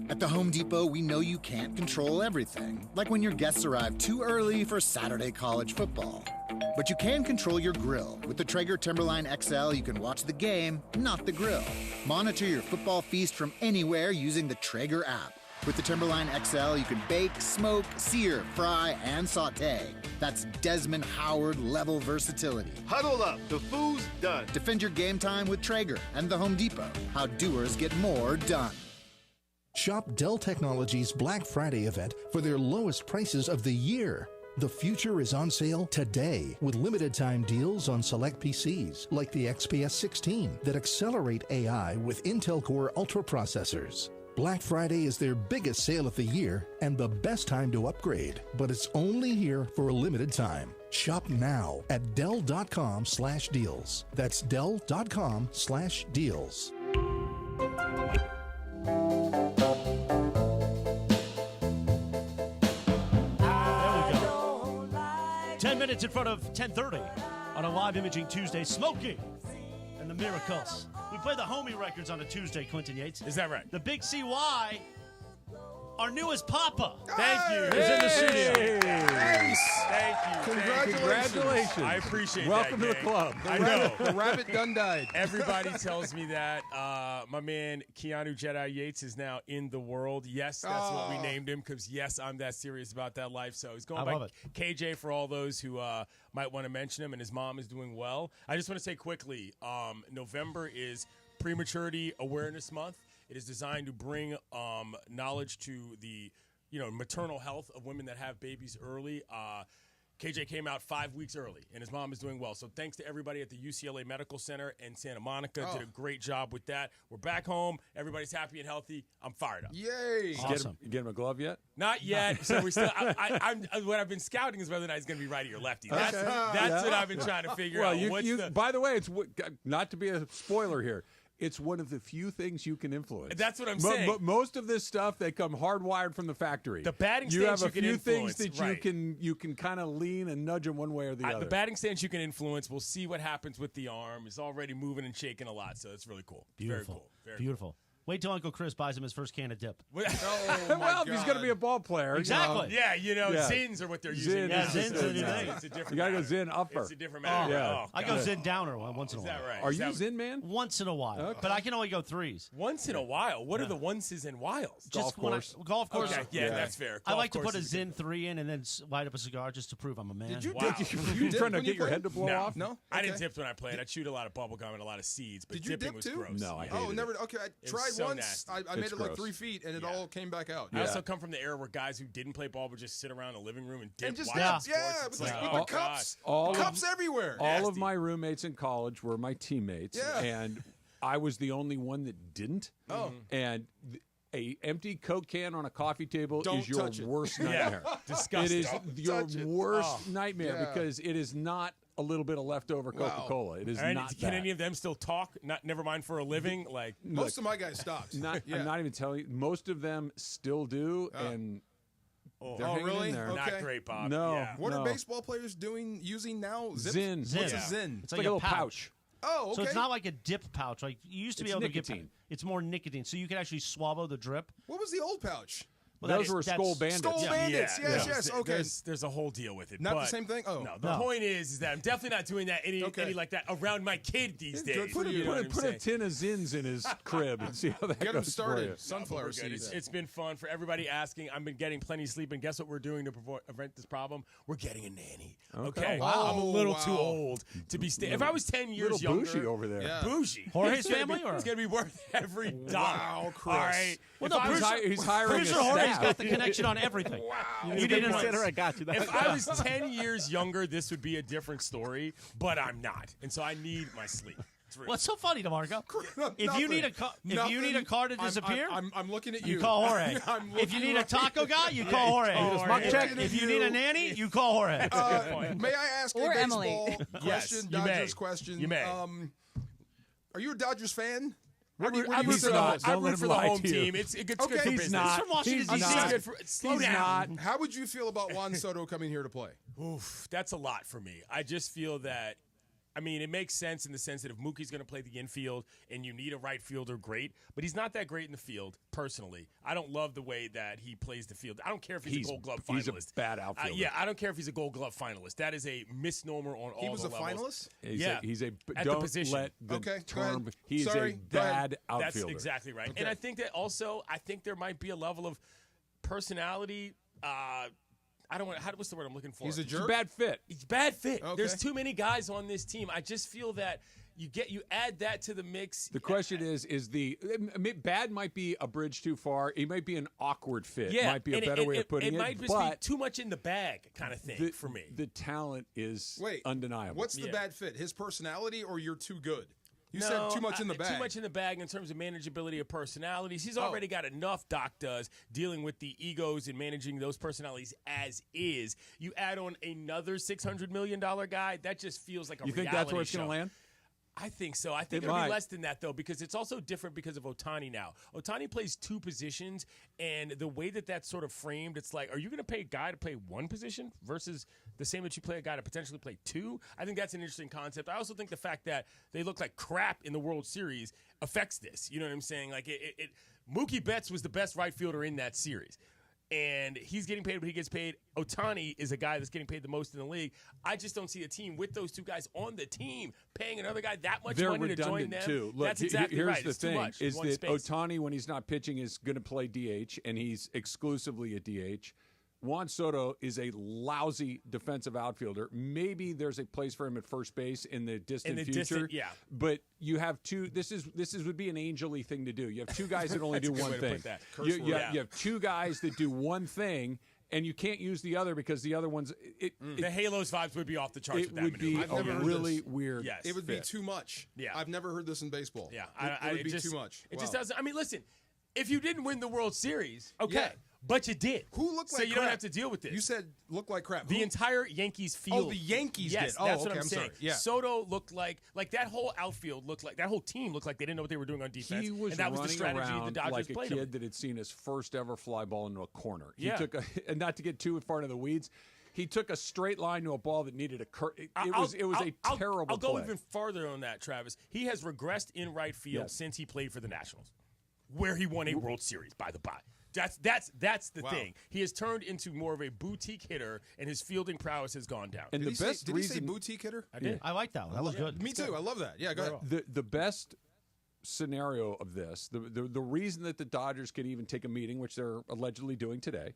At the Home Depot, we know you can't control everything, like when your guests arrive too early for Saturday college football. But you can control your grill. With the Traeger Timberline XL, you can watch the game, not the grill. Monitor your football feast from anywhere using the Traeger app. With the Timberline XL, you can bake, smoke, sear, fry, and saute. That's Desmond Howard level versatility. Huddle up, the food's done. Defend your game time with Traeger and the Home Depot. How doers get more done. Shop Dell Technologies Black Friday event for their lowest prices of the year. The future is on sale today with limited time deals on select PCs like the XPS 16 that accelerate AI with Intel Core Ultra processors. Black Friday is their biggest sale of the year and the best time to upgrade, but it's only here for a limited time. Shop now at Dell.com/deals. That's Dell.com/deals. There we go. 10 minutes in front of 10:30 on a live imaging Tuesday. Smokey and the Miracles. We play the homie records on a Tuesday, Quentin Yates. Is that right? The Big CY, our newest Papa. Thank you. Is in the studio. Thank you. Congratulations. I appreciate Welcome that. to the club. I know. The rabbit done died. Everybody tells me that. My man Keanu Jedi Yates is now in the world. Yes, that's what we named him because, yes, I'm that serious about that life. So he's going by KJ for all those who might want to mention him, and his mom is doing well. I just want to say quickly, November is Prematurity Awareness Month. It is designed to bring knowledge to the maternal health of women that have babies early. KJ came out 5 weeks early, and his mom is doing well. So thanks to everybody at the UCLA Medical Center in Santa Monica. Did a great job with that. We're back home. Everybody's happy and healthy. I'm fired up. Yay. Awesome. You get him a glove yet? Not yet. So we still. What I've been scouting is whether or not he's going to be righty or lefty. That's what I've been trying to figure out. By the way, it's not to be a spoiler here. It's one of the few things you can influence. That's what I'm saying. But most of this stuff, they come hardwired from the factory. The batting stance you have a you can few influence, things that right. you can kind of lean and nudge them one way or the other. The batting stance you can influence. We'll see what happens with the arm. It's already moving and shaking a lot, so it's really cool. Beautiful. Very cool. Very Beautiful. Cool. Wait till Uncle Chris buys him his first can of dip. Well, if he's going to be a ball player. Exactly. Zins are what they're using. Zins are the new thing. It's a different You got to go Zin upper. It's a different matter. I go Zin downer once in a while. Is that right? Are you Zin man? Once in a while. But I can only go threes. Once in a while? What are the onces and whiles? Just golf course. Okay. Yeah, that's fair. I like to put a Zin 3 in and then light up a cigar just to prove I'm a man. Did you Wow. You trying to get your head to blow off? No? I didn't dip when I played. I chewed a lot of bubble gum and a lot of seeds, but Did you dipping dip was too? gross. No, I hated it. never. Okay, I tried so once. nasty. I made it like gross. 3 feet, and it all came back out. I also come from the era where guys who didn't play ball would just sit around the living room and dip. And just watch with sports. It's like, the cups. Cups everywhere. All of my roommates in college were my teammates, and I was the only one that didn't. And a empty Coke can on a coffee table is your worst nightmare. Disgusting. It is your worst nightmare because it is not a little bit of leftover Coca-Cola. It is not Can that. any of them still talk? Never mind for a living. Like Most of my guys stopped. I'm not even telling you. Most of them still do, and they're hanging really? in there. Okay. not great, Bob. No. Yeah. What are baseball players using now? Zips? Zin. What's a Zin? It's like a little pouch. Oh, okay. So it's not like a dip pouch. Like you used to be It's able nicotine. to get. It's more nicotine, so you can actually swallow the drip. What was the old pouch? Well, Those were Skull Bandits. Skull Bandits. Yes. Okay. There's a whole deal with it. Not but the same thing. Oh, no. The point is that I'm definitely not doing that any like that around my kid these days. Put a tin of Zins in his crib and see how that Get him goes for started. you. Sunflower seeds. It's been fun for everybody asking. I've been getting plenty of sleep, and guess what we're doing to prevent this problem? We're getting a nanny. Okay. Wow. I'm a little too old to be staying. If I was 10 years Little younger, bougie over there. Bougie. Jorge's family, or it's gonna be worth every dollar. Wow, Chris. All right. Well, no, He's hiring Producer a Jorge's staff. got the connection on everything. Wow. You didn't consider I got you. If I was 10 years younger, this would be a different story, but I'm not. And so I need my sleep. What's so funny, DeMarco? If you need a car to disappear, I'm looking at you. You call Jorge. If you need a taco guy, you call Jorge. If you need a nanny, you call Jorge. May I ask Or a Emily. baseball question? Yes, you Dodgers may. question. You may. Are you a Dodgers fan? I root Don't for let him the lie home to you. team. It's good for Okay. business. He's not. from Washington, He's D.C. not. Slow He's down. not. How would you feel about Juan Soto coming here to play? Oof, that's a lot for me. I just feel that I mean, it makes sense in the sense that if Mookie's going to play the infield and you need a right fielder, great. But he's not that great in the field, personally. I don't love the way that he plays the field. I don't care if he's a Gold Glove finalist. He's a bad outfielder. Yeah, I don't care if he's a Gold Glove finalist. That is a misnomer on all the levels. He was a finalist? He's a at don't the position. let the term. He's a bad outfielder. That's exactly right. Okay. And I think that also, there might be a level of personality. I don't want. What's the word I'm looking for? He's a jerk. He's a bad fit. He's bad fit. Okay. There's too many guys on this team. I just feel that you add that to the mix. The question is bad might be a bridge too far. It might be an awkward fit. Yeah, might be a better way of putting it. It might just be too much in the bag kind of thing for me. The talent is undeniable. What's the bad fit? His personality, or you're too good? You No, said too much in the bag. Too much in the bag in terms of manageability of personalities. He's already got enough, Doc does, dealing with the egos and managing those personalities as is. You add on another $600 million guy, that just feels like a reality show. You think that's where it's going to land? I think so. I think it'll be less than that, though, because it's also different because of Ohtani now. Ohtani plays two positions, and the way that that's sort of framed, it's like, are you going to pay a guy to play one position versus the same that you play a guy to potentially play two? I think that's an interesting concept. I also think the fact that they look like crap in the World Series affects this. You know what I'm saying? Like, Mookie Betts was the best right fielder in that series. And he's getting paid what he gets paid. Ohtani is a guy that's getting paid the most in the league. I just don't see a team with those two guys on the team paying another guy that much money to join them. Too. Look, that's exactly here's right. the It's thing: too much. is that space. Ohtani, when he's not pitching, is going to play DH, and he's exclusively a DH. Juan Soto is a lousy defensive outfielder. Maybe there's a place for him at first base in the distant future. But you have two. This would be an angel-y thing to do. You have two guys that only do one thing. You have two guys that do one thing, and you can't use the other because the other one's the Halos vibes would be off the charts. It with that would be a really weird. Yes. It would be too much. Yeah, I've never heard this in baseball. Yeah, it would be too much. It just doesn't. I mean, listen, if you didn't win the World Series, okay. But you did. Who looked like so you crap? don't have to deal with this. You said look like crap. The entire Yankees field. Oh, the Yankees yes, did. Oh, that's okay, what I'm saying. sorry. Yeah. Soto looked like that whole outfield looked like that whole team looked like they didn't know what they were doing on defense. He was and that was the running strategy around the Dodgers like a played kid him. that had seen his first ever fly ball into a corner. He Yeah. took and not to get too far into the weeds. He took a straight line to a ball that needed a curve. It was a terrible I'll go play. even farther on that, Travis. He has regressed in right field since he played for the Nationals, where he won a World Series, by the by. That's the thing. He has turned into more of a boutique hitter, and his fielding prowess has gone down. And did he say boutique hitter? I did. I like that one. That was good. Me too. I love that. Yeah, go ahead. The best scenario of this, the reason that the Dodgers could even take a meeting, which they're allegedly doing today,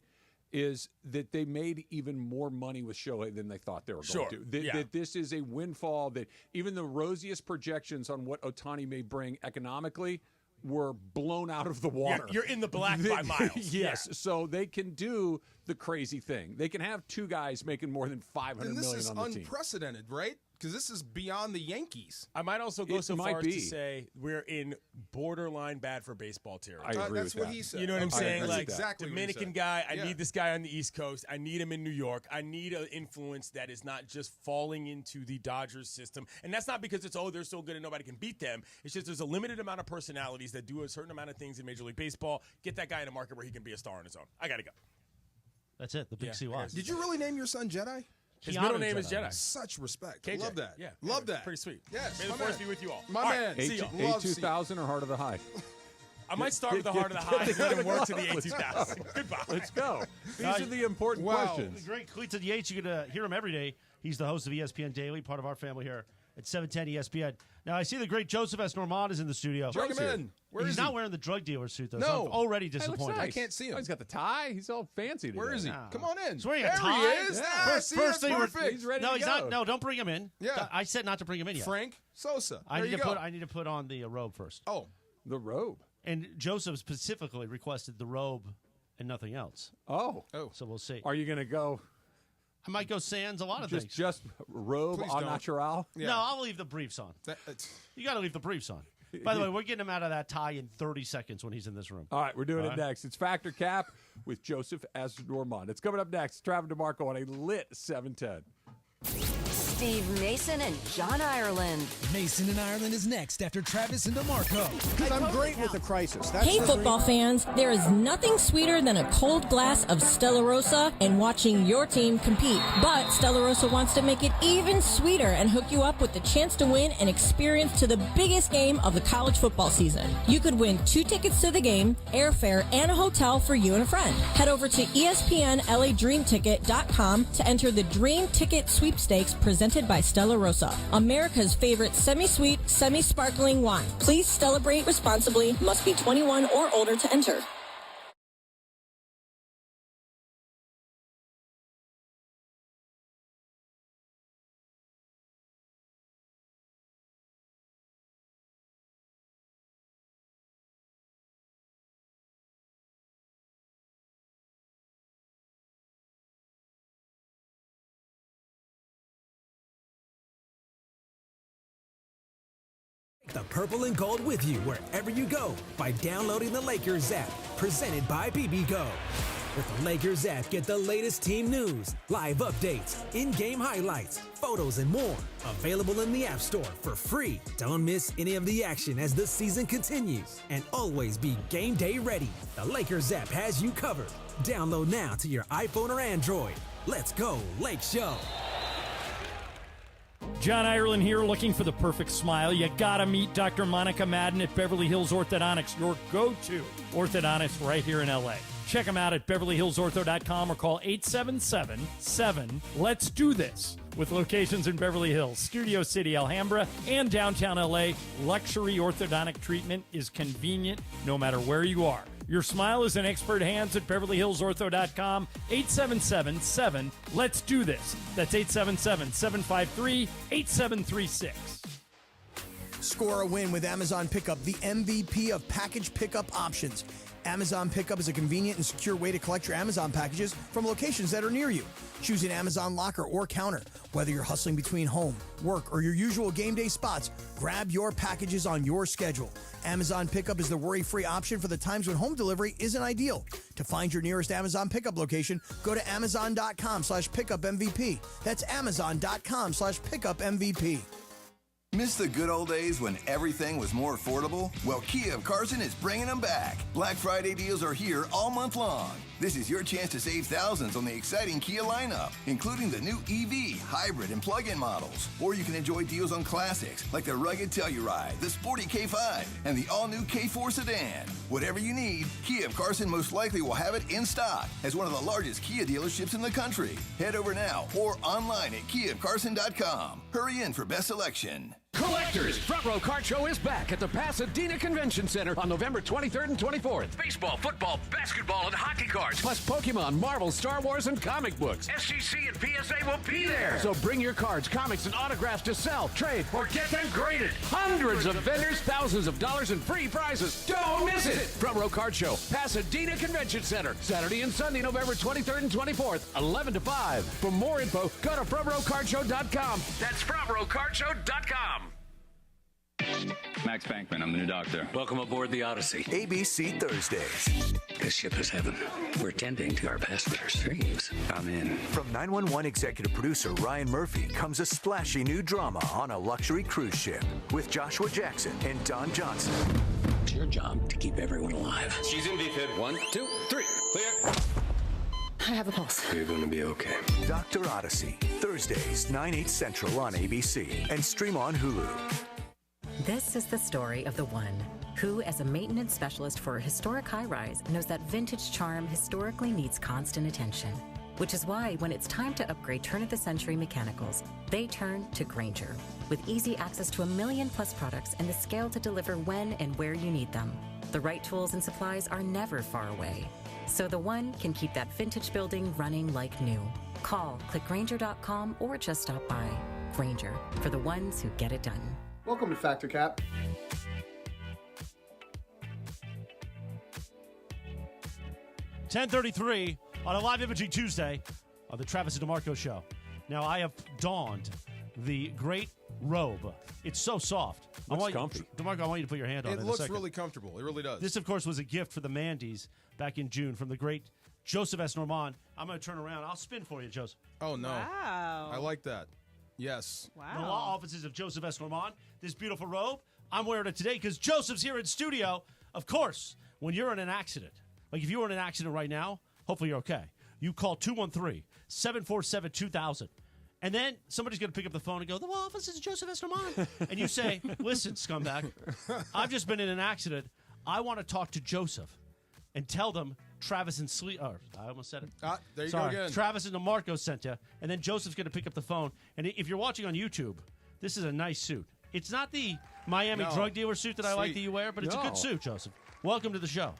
is that they made even more money with Shohei than they thought they were going to. That this is a windfall, that even the rosiest projections on what Ohtani may bring economically were blown out of the water. You're in the black by miles. Yes, so they can do the crazy thing. They can have two guys making more than $500 million on the team. This is unprecedented, right? Because this is beyond the Yankees. I might also go so far as to say we're in borderline bad for baseball territory. I agree that's with what that. he said. You know what I'm saying? That's Like exactly Dominican guy, I need this guy on the East Coast. I need him in New York. I need an influence that is not just falling into the Dodgers system. And that's not because it's, they're so good and nobody can beat them. It's just there's a limited amount of personalities that do a certain amount of things in Major League Baseball. Get that guy in a market where he can be a star on his own. I got to go. That's it. The big CY. Did you really name your son Jedi? His middle name is Jedi. Such respect. KJ. Love that. Yeah. Love that. Pretty sweet. Yes. May the force be with you all. My all man. Right, see y'all. A2000 or Heart of the High? I might start with the Heart of the High and then work to the A2000. Goodbye. Let's go. These are the important questions. The great Cleats of the H. You're going to hear him every day. He's the host of ESPN Daily, part of our family here at 710 ESPN. Now, I see the great Joseph S. Normand is in the studio. Bring him in. He's not wearing the drug dealer suit, though. No. So I'm already disappointed. I can't see him. Oh, he's got the tie. He's all fancy today. Where is he? Come on in. He's wearing a there tie. He is. Yeah. First thing perfect. He's ready no, to he's go. not. No, don't bring him in. Yeah. I said not to bring him in yet. Frank Sosa. I need to put on the robe first. Oh. The robe. And Joseph specifically requested the robe and nothing else. Oh. So we'll see. Are you going to go? I might go sans a lot of things. Just robe Please au don't. natural? Yeah. No, I'll leave the briefs on. You got to leave the briefs on. By the way, we're getting him out of that tie in 30 seconds when he's in this room. All right, we're doing it next. It's Factor Cap with Joseph S. Normand. It's coming up next. Travis DeMarco on a lit 710. Steve Mason and John Ireland. Mason and Ireland is next after Travis and DeMarco. Because I'm great with the crisis. Hey, football fans, there is nothing sweeter than a cold glass of Stella Rosa and watching your team compete. But Stella Rosa wants to make it even sweeter and hook you up with the chance to win an experience to the biggest game of the college football season. You could win 2 tickets to the game, airfare, and a hotel for you and a friend. Head over to ESPNLADreamTicket.com to enter the Dream Ticket Sweepstakes presented by Stella Rosa, America's favorite semi-sweet, semi-sparkling wine. Please celebrate responsibly. Must be 21 or older to enter. The purple and gold with you wherever you go by downloading the Lakers app, presented by BBGO. With the Lakers app, get the latest team news, live updates, in-game highlights, photos, and more. Available in the App Store for free. Don't miss any of the action as the season continues. And always be game day ready. The Lakers app has you covered. Download now to your iPhone or Android. Let's go, Lake Show. John Ireland here, looking for the perfect smile. You gotta meet Dr. Monica Madden at Beverly Hills Orthodontics, your go-to orthodontist right here in LA. Check them out at BeverlyHillsOrtho.com or call 877-7-LET'S-DO-THIS. With locations in Beverly Hills, Studio City, Alhambra, and downtown LA, luxury orthodontic treatment is convenient no matter where you are. Your smile is in expert hands at BeverlyHillsOrtho.com. 877-7-LET'S-DO-THIS. That's 877-753-8736. Score a win with Amazon Pickup, the MVP of package pickup options. Amazon Pickup is a convenient and secure way to collect your Amazon packages from locations that are near you. Choose an Amazon locker or counter. Whether you're hustling between home, work, or your usual game day spots, grab your packages on your schedule. Amazon Pickup is the worry-free option for the times when home delivery isn't ideal. To find your nearest Amazon Pickup location, go to Amazon.com/PickupMVP. That's Amazon.com/PickupMVP. Miss the good old days when everything was more affordable? Well, Kia of Carson is bringing them back. Black Friday deals are here all month long. This is your chance to save thousands on the exciting Kia lineup, including the new EV, hybrid, and plug-in models. Or you can enjoy deals on classics like the rugged Telluride, the sporty K5, and the all-new K4 sedan. Whatever you need, Kia of Carson most likely will have it in stock as one of the largest Kia dealerships in the country. Head over now or online at KiaofCarson.com. Hurry in for best selection. Collectors, Front Row Card Show is back at the Pasadena Convention Center on November 23rd and 24th. Baseball, football, basketball, and hockey cards, plus Pokemon, Marvel, Star Wars, and comic books. SGC and PSA will be there. So bring your cards, comics, and autographs to sell, trade, or get them graded. Hundreds of vendors, thousands of dollars in free prizes. Don't miss it. Front Row Card Show, Pasadena Convention Center, Saturday and Sunday, November 23rd and 24th, 11 to 5. For more info, go to FrontRowCardShow.com. That's FrontRowCardShow.com. Max Bankman, I'm the new doctor. Welcome aboard the Odyssey. ABC Thursdays. This ship is heaven. We're tending to our passengers' dreams. I'm in. From 911 executive producer Ryan Murphy comes a splashy new drama on a luxury cruise ship with Joshua Jackson and Don Johnson. It's your job to keep everyone alive. She's in VFib. 1, 2, 3. Clear. I have a pulse. You're going to be okay. Dr. Odyssey. Thursdays, 9/8 Central on ABC and stream on Hulu. This is the story of the one who, as a maintenance specialist for a historic high-rise, knows that vintage charm historically needs constant attention. Which is why when it's time to upgrade turn-of-the-century mechanicals, they turn to Grainger. With easy access to 1 million-plus products and the scale to deliver when and where you need them. The right tools and supplies are never far away. So the one can keep that vintage building running like new. Call, click Grainger.com, or just stop by. Grainger, for the ones who get it done. Welcome to Factor Cap. $10:33 on a live imaging Tuesday on the Travis and DeMarco Show. Now, I have donned the great robe. It's so soft. Looks comfy. DeMarco, I want you to put your hand on it. It looks really comfortable. It really does. This, of course, was a gift for the Mandy's back in June from the great Joseph S. Normand. I'm going to turn around. I'll spin for you, Joseph. Oh, no. Wow. I like that. Yes. Wow. The law offices of Joseph S. Normand. This beautiful robe, I'm wearing it today because Joseph's here in studio. Of course, when you're in an accident, like if you were in an accident right now, hopefully you're okay. You call 213-747-2000. And then somebody's going to pick up the phone and go, the law offices of Joseph S. Normand. And you say, listen, scumbag, I've just been in an accident. I want to talk to Joseph and tell them Travis and I almost said it. There you Sorry. go again. Travis and DeMarco sent you. And then Joseph's going to pick up the phone. And if you're watching on YouTube, this is a nice suit. It's not the Miami drug dealer suit that I like that you wear, but it's a good suit, Joseph. Welcome to the show.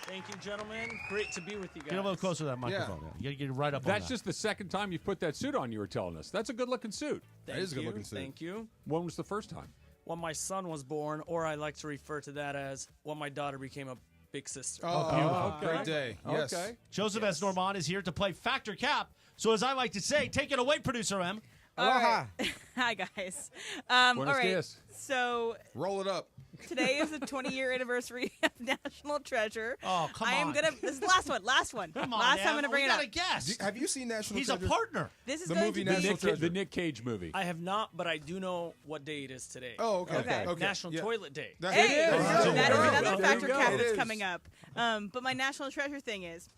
Thank you, gentlemen. Great to be with you guys. Get a little closer to that microphone. Yeah. You got to get right up on that. That's just the second time you've put that suit on, you were telling us. That's a good-looking suit. That is a good-looking suit. Thank you. When was the first time? When my son was born, or I like to refer to that as when my daughter became a big sister. Oh, great day. Yes. Okay. Joseph S. Normand is here to play Factor Cap. So as I like to say, take it away, Producer M. Aloha. Right. Hi, guys. All right. Dias. So roll it up. Today is the 20-year anniversary of National Treasure. Oh, come on. I am going to... This is the last one. Last one. Come on, last time I'm going to bring it up. Guess. Have you seen National He's Treasure? He's a partner. This is the going movie to be... National Treasure. The Nick Cage movie. I have not, but I do know what day it is today. Oh, okay. National Toilet Day. Hey, that is another There Factor you go. Cap It that's is. coming up. But my National Treasure thing is,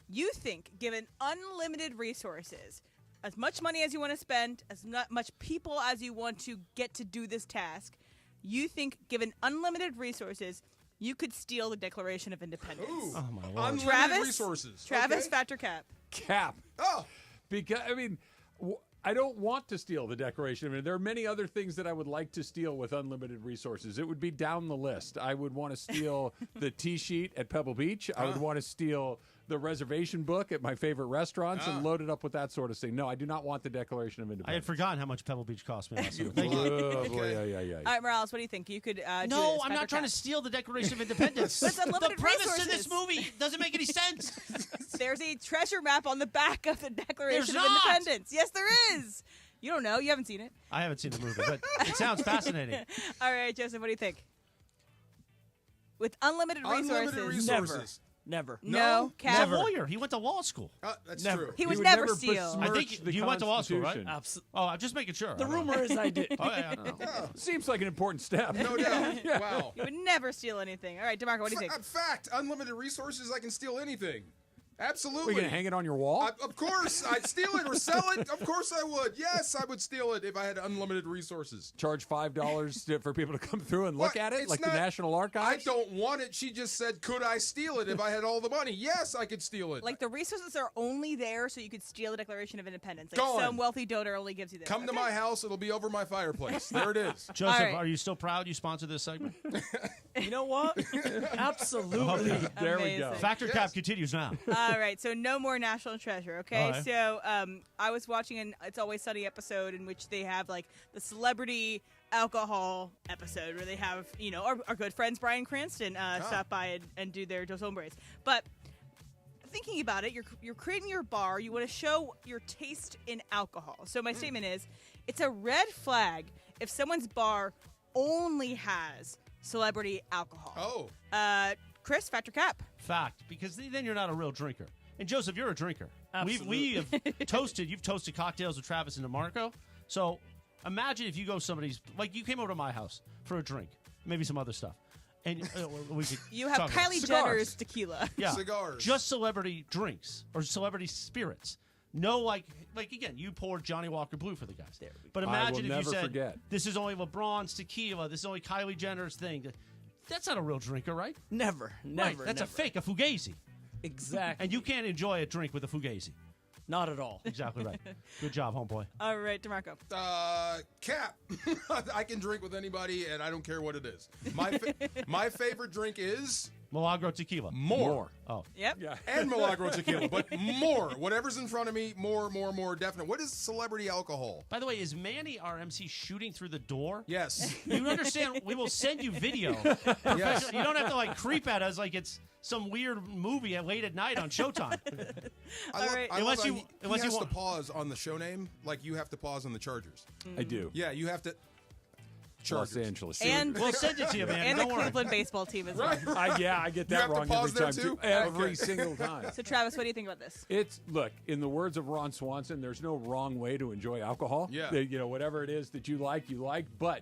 you think, given unlimited resources, as much money as you want to spend, as much people as you want to get to do this task, you think, given unlimited resources, you could steal the Declaration of Independence. Ooh. Oh, my Lord. Unlimited resources. Travis, Okay. Factor Cap. Cap. Oh. Because, I don't want to steal the Declaration. There are many other things that I would like to steal with unlimited resources. It would be down the list. I would want to steal the tea sheet at Pebble Beach. I would want to steal the reservation book at my favorite restaurants and load it up with that sort of thing. No, I do not want the Declaration of I had Independence. forgotten how much Pebble Beach cost me last summer. Thank you. Oh, boy, yeah. All right, Morales, what do you think? You could do No, this, I'm Factor not trying Cap. to steal the Declaration of Independence. But it's unlimited the premise resources. of this movie doesn't make any sense. There's a treasure map on the back of the Declaration There's of not. Independence. Yes, there is. You don't know. You haven't seen it. I haven't seen the movie, but it sounds fascinating. All right, Joseph, what do you think? With unlimited resources. Never. No, He's a Cap. lawyer. He went to law school. That's Never. true. He would never steal. I think the you went to law school, right? Constitution. Absolutely. Oh, I'm just making sure. The I don't know. rumor is I did. Oh, yeah, I don't know. Seems like an important step. No doubt. Wow. He would never steal anything. All right, DeMarco, what do you think? Fact. Unlimited resources. I can steal anything. Absolutely. We're going to hang it on your wall? Of course. I'd steal it or sell it. Of course I would. Yes, I would steal it if I had unlimited resources. Charge $5 for people to come through and look at it, It's like not- the National I Archives? don't want it. She just said, could I steal it if I had all the money? Yes, I could steal it. Like, the resources are only there so you could steal the Declaration of Independence. Like, Gone. some wealthy donor only gives you this. Come to my house. It'll be over my fireplace. There it is. Joseph, All right. are you still proud you sponsored this segment? You know what? Absolutely. There we go. Amazing. Factor Cap continues now. All right, so no more National Treasure, okay? All right. So I was watching an It's Always Sunny episode in which they have, like, the celebrity alcohol episode where they have, you know, our good friends Bryan Cranston stop by and do their Dos Hombres. But thinking about it, you're creating your bar. You want to show your taste in alcohol. So my statement is, it's a red flag if someone's bar only has celebrity alcohol. Oh. Chris, Factor Cap. Fact, because then you're not a real drinker. And Joseph, you're a drinker. We have you've toasted cocktails with Travis and DeMarco. So imagine if you go somebody's, like you came over to my house for a drink, maybe some other stuff. And we could You have talk about Kylie cigars. Jenner's tequila. Yeah. Cigars. Just celebrity drinks or celebrity spirits. No, like again, you poured Johnny Walker Blue for the guys. But imagine if you never said, forget. this is only LeBron's tequila, this is only Kylie Jenner's thing. That's not a real drinker, right? Never. Right, that's a fake, a fugazi. Exactly. And you can't enjoy a drink with a fugazi. Not at all. Exactly right. Good job, homeboy. All right, DeMarco. Cap. I can drink with anybody, and I don't care what it is. My favorite drink is Milagro tequila. more. Oh. Yep. Yeah. And Milagro tequila, but more. Whatever's in front of me, more, definite. What is celebrity alcohol? By the way, is Manny, our MC, shooting through the door? Yes. You understand? We will send you video. Yes. You don't have to like creep at us like it's some weird movie at late at night on Showtime. I love Unless how you- he unless you has to want- pause on the show name, like you have to pause on the Chargers. I do. Yeah, you have to. Chargers. Los Angeles. And We'll send it to you, man. And Don't the worry. Cleveland baseball team as well. I get that have to wrong pause every there, time too? Every Okay. single time. So, Travis, what do you think about this? It's look, in the words of Ron Swanson, there's no wrong way to enjoy alcohol. Yeah. Whatever it is that you like. But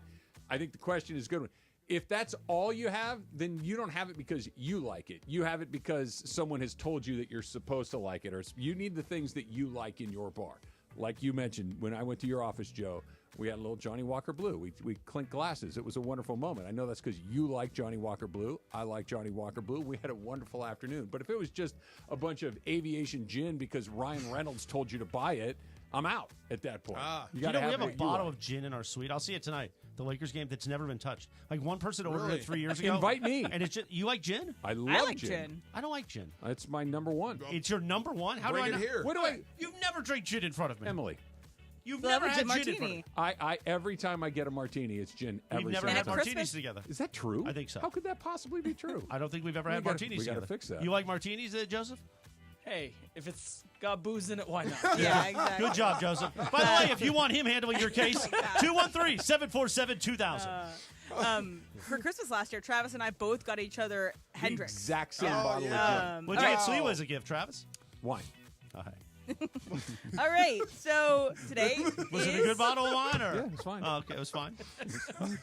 I think the question is a good one. If that's all you have, then you don't have it because you like it. You have it because someone has told you that you're supposed to like it, or you need the things that you like in your bar. Like you mentioned, when I went to your office, Joe, we had a little Johnny Walker Blue. We clinked glasses. It was a wonderful moment. I know that's because you like Johnny Walker Blue. I like Johnny Walker Blue. We had a wonderful afternoon. But if it was just a bunch of aviation gin because Ryan Reynolds told you to buy it, I'm out at that point. We gotta have a what you bottle like. of gin in our suite. I'll see it tonight. The Lakers game that's never been touched. Like one person ordered Really? it 3 years ago. Invite me. And it's just, you like gin? I love I like gin. I don't like gin. It's my number one. It's your number one? How Bring do I it know? here. What do I? You've never drank gin in front of me. Emily. You've We'll have never a had gin gin in front of martini. me. I every time I get a martini, it's gin. We've Every never single had time. martinis Christmas? together. Is that true? I think so. How could that possibly be true? I don't think we've ever We had gotta- martinis we gotta together. fix that. You like martinis, Joseph? Hey, if it's got booze in it, why not? Yeah, exactly. Good job, Joseph. By the way, if you want him handling your case, 213-747-2000. For Christmas last year, Travis and I both got each other Hendrix. Exact same Oh, bottle yeah. of gin. What'd you get Wow. Sliwa as a gift, Travis? Wine. Oh, hey. All right, so today Was is it a good bottle of wine? Or? Yeah, it's fine. Oh, okay, it was fine.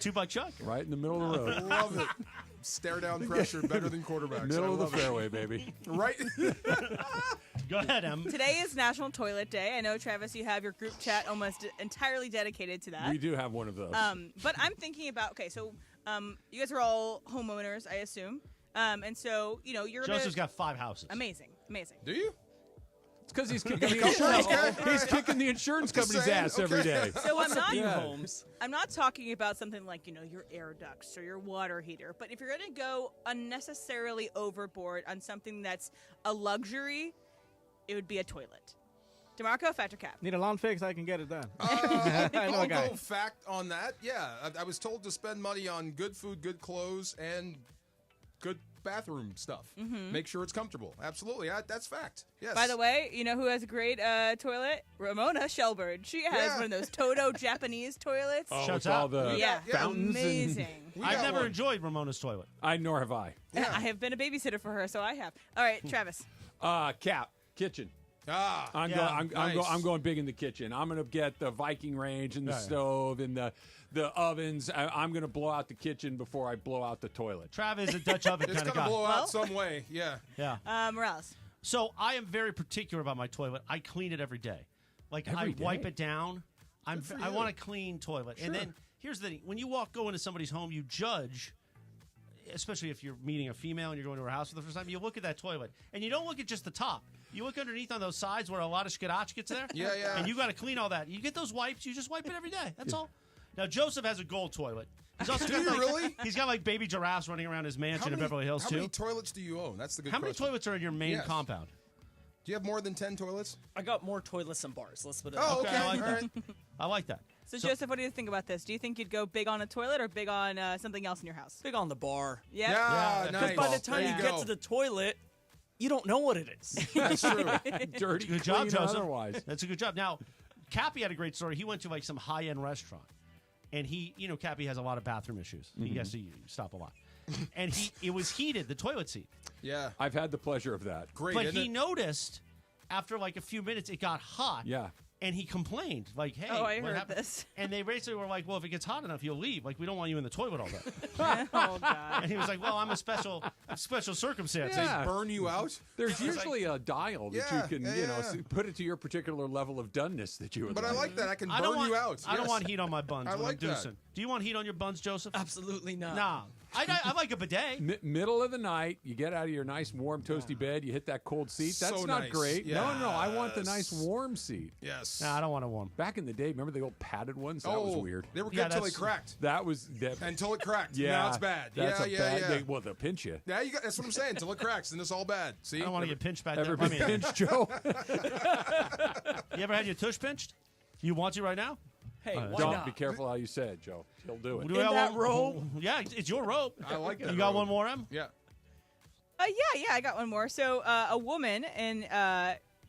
2 by Chuck. Right in the middle of the road. Love it. Stare down pressure better than quarterbacks. Middle I of the love it. fairway, baby. Right? Go ahead, Em. Today is National Toilet Day. I know, Travis, you have your group chat almost entirely dedicated to that. We do have one of those. But I'm thinking about, okay, so you guys are all homeowners, I assume. And so, you're Joseph's got 5 houses. Amazing. Do you? It's because he's kicking the insurance. He's kicking the insurance company's ass every day. So I'm not, homes. I'm not talking about something like, your air ducts or your water heater. But if you're going to go unnecessarily overboard on something that's a luxury, it would be a toilet. DeMarco, fact or cap? Need a lawn fix? I can get it done. I'll a guy. go fact on that. Yeah, I was told to spend money on good food, good clothes, and good bathroom stuff. Make sure it's comfortable. Absolutely, that's fact. Yes. By the way, you know who has a great toilet? Ramona Shelburne. She has Yeah. one of those Toto Japanese toilets. Oh, Shuts with all up. the Yeah, fountains. amazing. I've got never one. enjoyed Ramona's toilet. Nor have I. I have been a babysitter for her, so I have. All right, Travis. Cap. Kitchen. I'm Yeah, I'm going big in the kitchen. I'm going to get the Viking range and the stove and the ovens. I'm going to blow out the kitchen before I blow out the toilet. Travis is a Dutch oven It's kind of gonna guy. blow Well- out some way. Yeah. Yeah. Morales. So I am very particular about my toilet. I clean it every day. Like Every I wipe day? it down. I you. want a clean toilet. And then here's the thing: when you go into somebody's home, you judge. Especially if you're meeting a female and you're going to her house for the first time, you look at that toilet and you don't look at just the top. You look underneath on those sides where a lot of skadach gets there. Yeah, yeah. And you got to clean all that. You get those wipes. You just wipe it every day. That's all. Now Joseph has a gold toilet. He's also got you like, really? He's got like baby giraffes running around his mansion in Beverly Hills how too. many toilets do you own? That's the good How many question. toilets are in your main Yes. compound? Do you have more than 10 toilets? I got more toilets than bars. Let's put it Oh, that okay. way. I like All that. right. I like that. So, Joseph, what do you think about this? Do you think you'd go big on a toilet or big on something else in your house? Big on the bar. Yeah. Yeah, Because nice. by the time There you you get go. to the toilet, you don't know what it is. That's true. Dirty, Good job, clean, Joseph. otherwise. That's a good job. Now, Cappy had a great story. He went to like some high-end restaurant, and Cappy has a lot of bathroom issues. He has to stop a lot, and it was heated, the toilet seat. Yeah. I've had the pleasure of that. Great. But isn't he it? noticed after like a few minutes it got hot. Yeah. And he complained, like, "Hey, Oh, I what heard happened?" this. And they basically were like, "Well, if it gets hot enough, you'll leave. Like, we don't want you in the toilet all day." Oh, God. And he was like, "Well, I'm a special circumstance." Yeah. They burn you out? There's usually a dial that Yeah, you can, yeah. put it to your particular level of doneness that you would But I like that. I can I burn don't want you out. I don't Yes. want heat on my buns I when like I'm that. deucing. Do you want heat on your buns, Joseph? Absolutely not. Nah. I like a bidet. Middle of the night, you get out of your nice, warm, toasty bed, you hit that cold seat. That's So not nice. great. No, I want the Yes. nice, warm seat. Yes. Nah, I don't want a warm. Back in the day, remember the old padded ones? That was weird. They were good Yeah, until they that's- cracked. That was Until it cracked. yeah. Now it's bad. That's yeah, a yeah, bad. yeah. Well, they'll pinch you. Yeah, that's what I'm saying. Until it cracks, then it's all bad. See? I don't want to get pinched back Ever there. been pinched, Joe? You ever had your tush pinched? You want to right now? Hey, why Don't not? be careful how you say it, Joe. He'll do it. Do we have that one- robe? Yeah, it's your robe. I like that You got robe. one more, Em? Yeah. Yeah, I got one more. So, a woman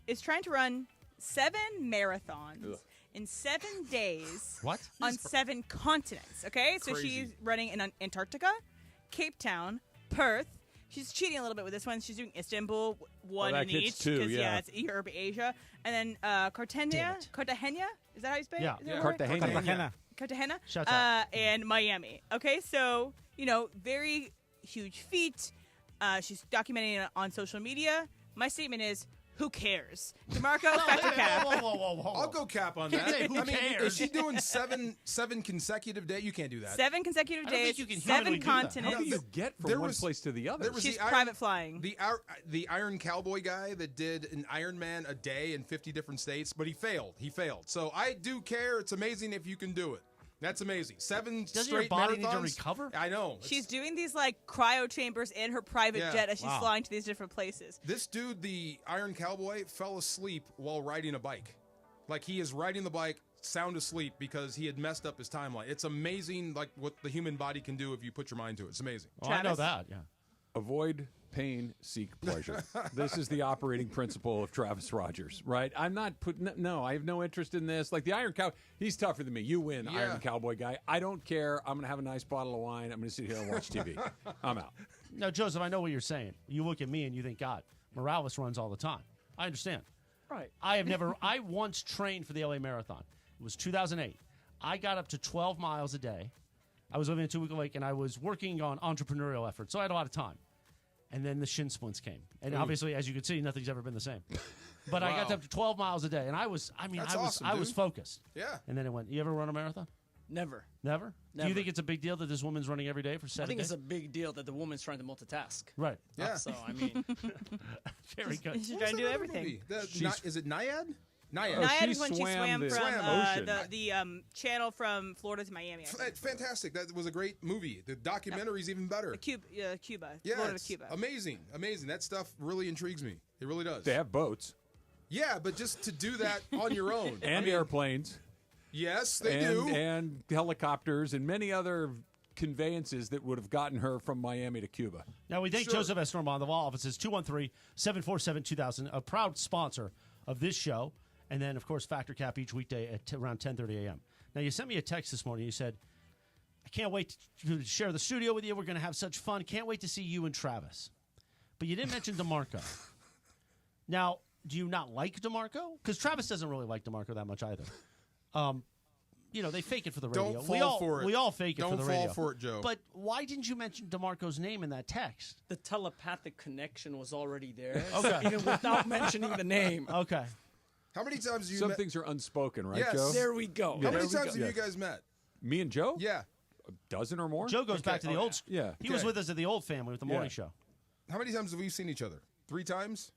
is trying to run 7 marathons in 7 days. What? On 7 continents. Okay, so Crazy. she's running in Antarctica, Cape Town, Perth. She's cheating a little bit with this one. She's doing Istanbul, one that in gets each. 2, 'cause, yeah. it's Europe, Asia, and then Cartagena. Is that how you spell it? Yeah. Is that right? Cartagena. Cartagena. Shut up. And Miami. Okay, so very huge feat. She's documenting it on social media. My statement is, who cares? DeMarco, Factor Cap. Whoa. I'll go cap on Can't that. say who cares. Is she doing seven consecutive days? You can't do that. 7 consecutive I don't days, think you can 7 humanly do that. How continents. do you get from There one was- place to the other? there was She's the Iron- private flying. The Iron Cowboy guy that did an Ironman a day in 50 different states, but he failed. So I do care. It's amazing if you can do it. That's amazing. 7 Doesn't your straight body need to marathons? recover? I know. She's doing these cryo chambers in her private Yeah. jet as she's Wow. flying to these different places. This dude, the Iron Cowboy, fell asleep while riding a bike. Like, he is riding the bike sound asleep because he had messed up his timeline. It's amazing, what the human body can do if you put your mind to it. It's amazing. Oh, I know that. Yeah. Avoid pain, seek pleasure. This is the operating principle of Travis Rogers, right? I'm not putting. No, I have no interest in this. Like the Iron Cow, he's tougher than me. You win, Yeah. Iron Cowboy guy. I don't care. I'm gonna have a nice bottle of wine. I'm gonna sit here and watch TV. I'm out. Now, Joseph, I know what you're saying. You look at me and you think, God, Morales runs all the time. I understand. Right. I once trained for the LA Marathon. It was 2008. I got up to 12 miles a day. I was living in Two-Week Lake, and I was working on entrepreneurial efforts, so I had a lot of time. And then the shin splints came. And obviously, as you can see, nothing's ever been the same. But I got up to 12 miles a day, and I was focused. Yeah. And then it went, you ever run a marathon? Never. Never? Do you Never. think it's a big deal that this woman's running every day for 7 I think days? it's a big deal that the woman's trying to multitask. Right. Yeah. So, I mean, Very good. She's trying to do everything. Is it Naiad? Naiad. Naiad she is when she swam swam the from ocean. the channel from Florida to Miami. I think. Fantastic. That was a great movie. The documentary's even better. Cuba. Yeah, Florida to it's Cuba. amazing. That stuff really intrigues me. It really does. They have boats Yeah, but just to do that on your own. and airplanes. Yes, they do. And helicopters and many other conveyances that would have gotten her from Miami to Cuba. Now, we thank Joseph S. Normand of law offices, 213-747-2000, a proud sponsor of this show. And then, of course, Factor Cap each weekday at around 10:30 a.m. Now, you sent me a text this morning. You said, I can't wait to share the studio with you. We're going to have such fun. Can't wait to see you and Travis. But you didn't mention DeMarco. Now, do you not like DeMarco? Because Travis doesn't really like DeMarco that much either. They fake it for the radio. Don't fall for it. We all fake it Don't for the radio. fall for it, Joe. But why didn't you mention DeMarco's name in that text? the telepathic connection was already there. Okay. Even without mentioning the name. Okay. How many times have you Some met? things are unspoken, right, Yes. Joe? There we go. How There many we times go. have you guys met? Me and Joe? Yeah. A dozen or more? Joe goes back to the old. Yeah. He was with us at the old family with the morning show. How many times have we seen each other? 3 times?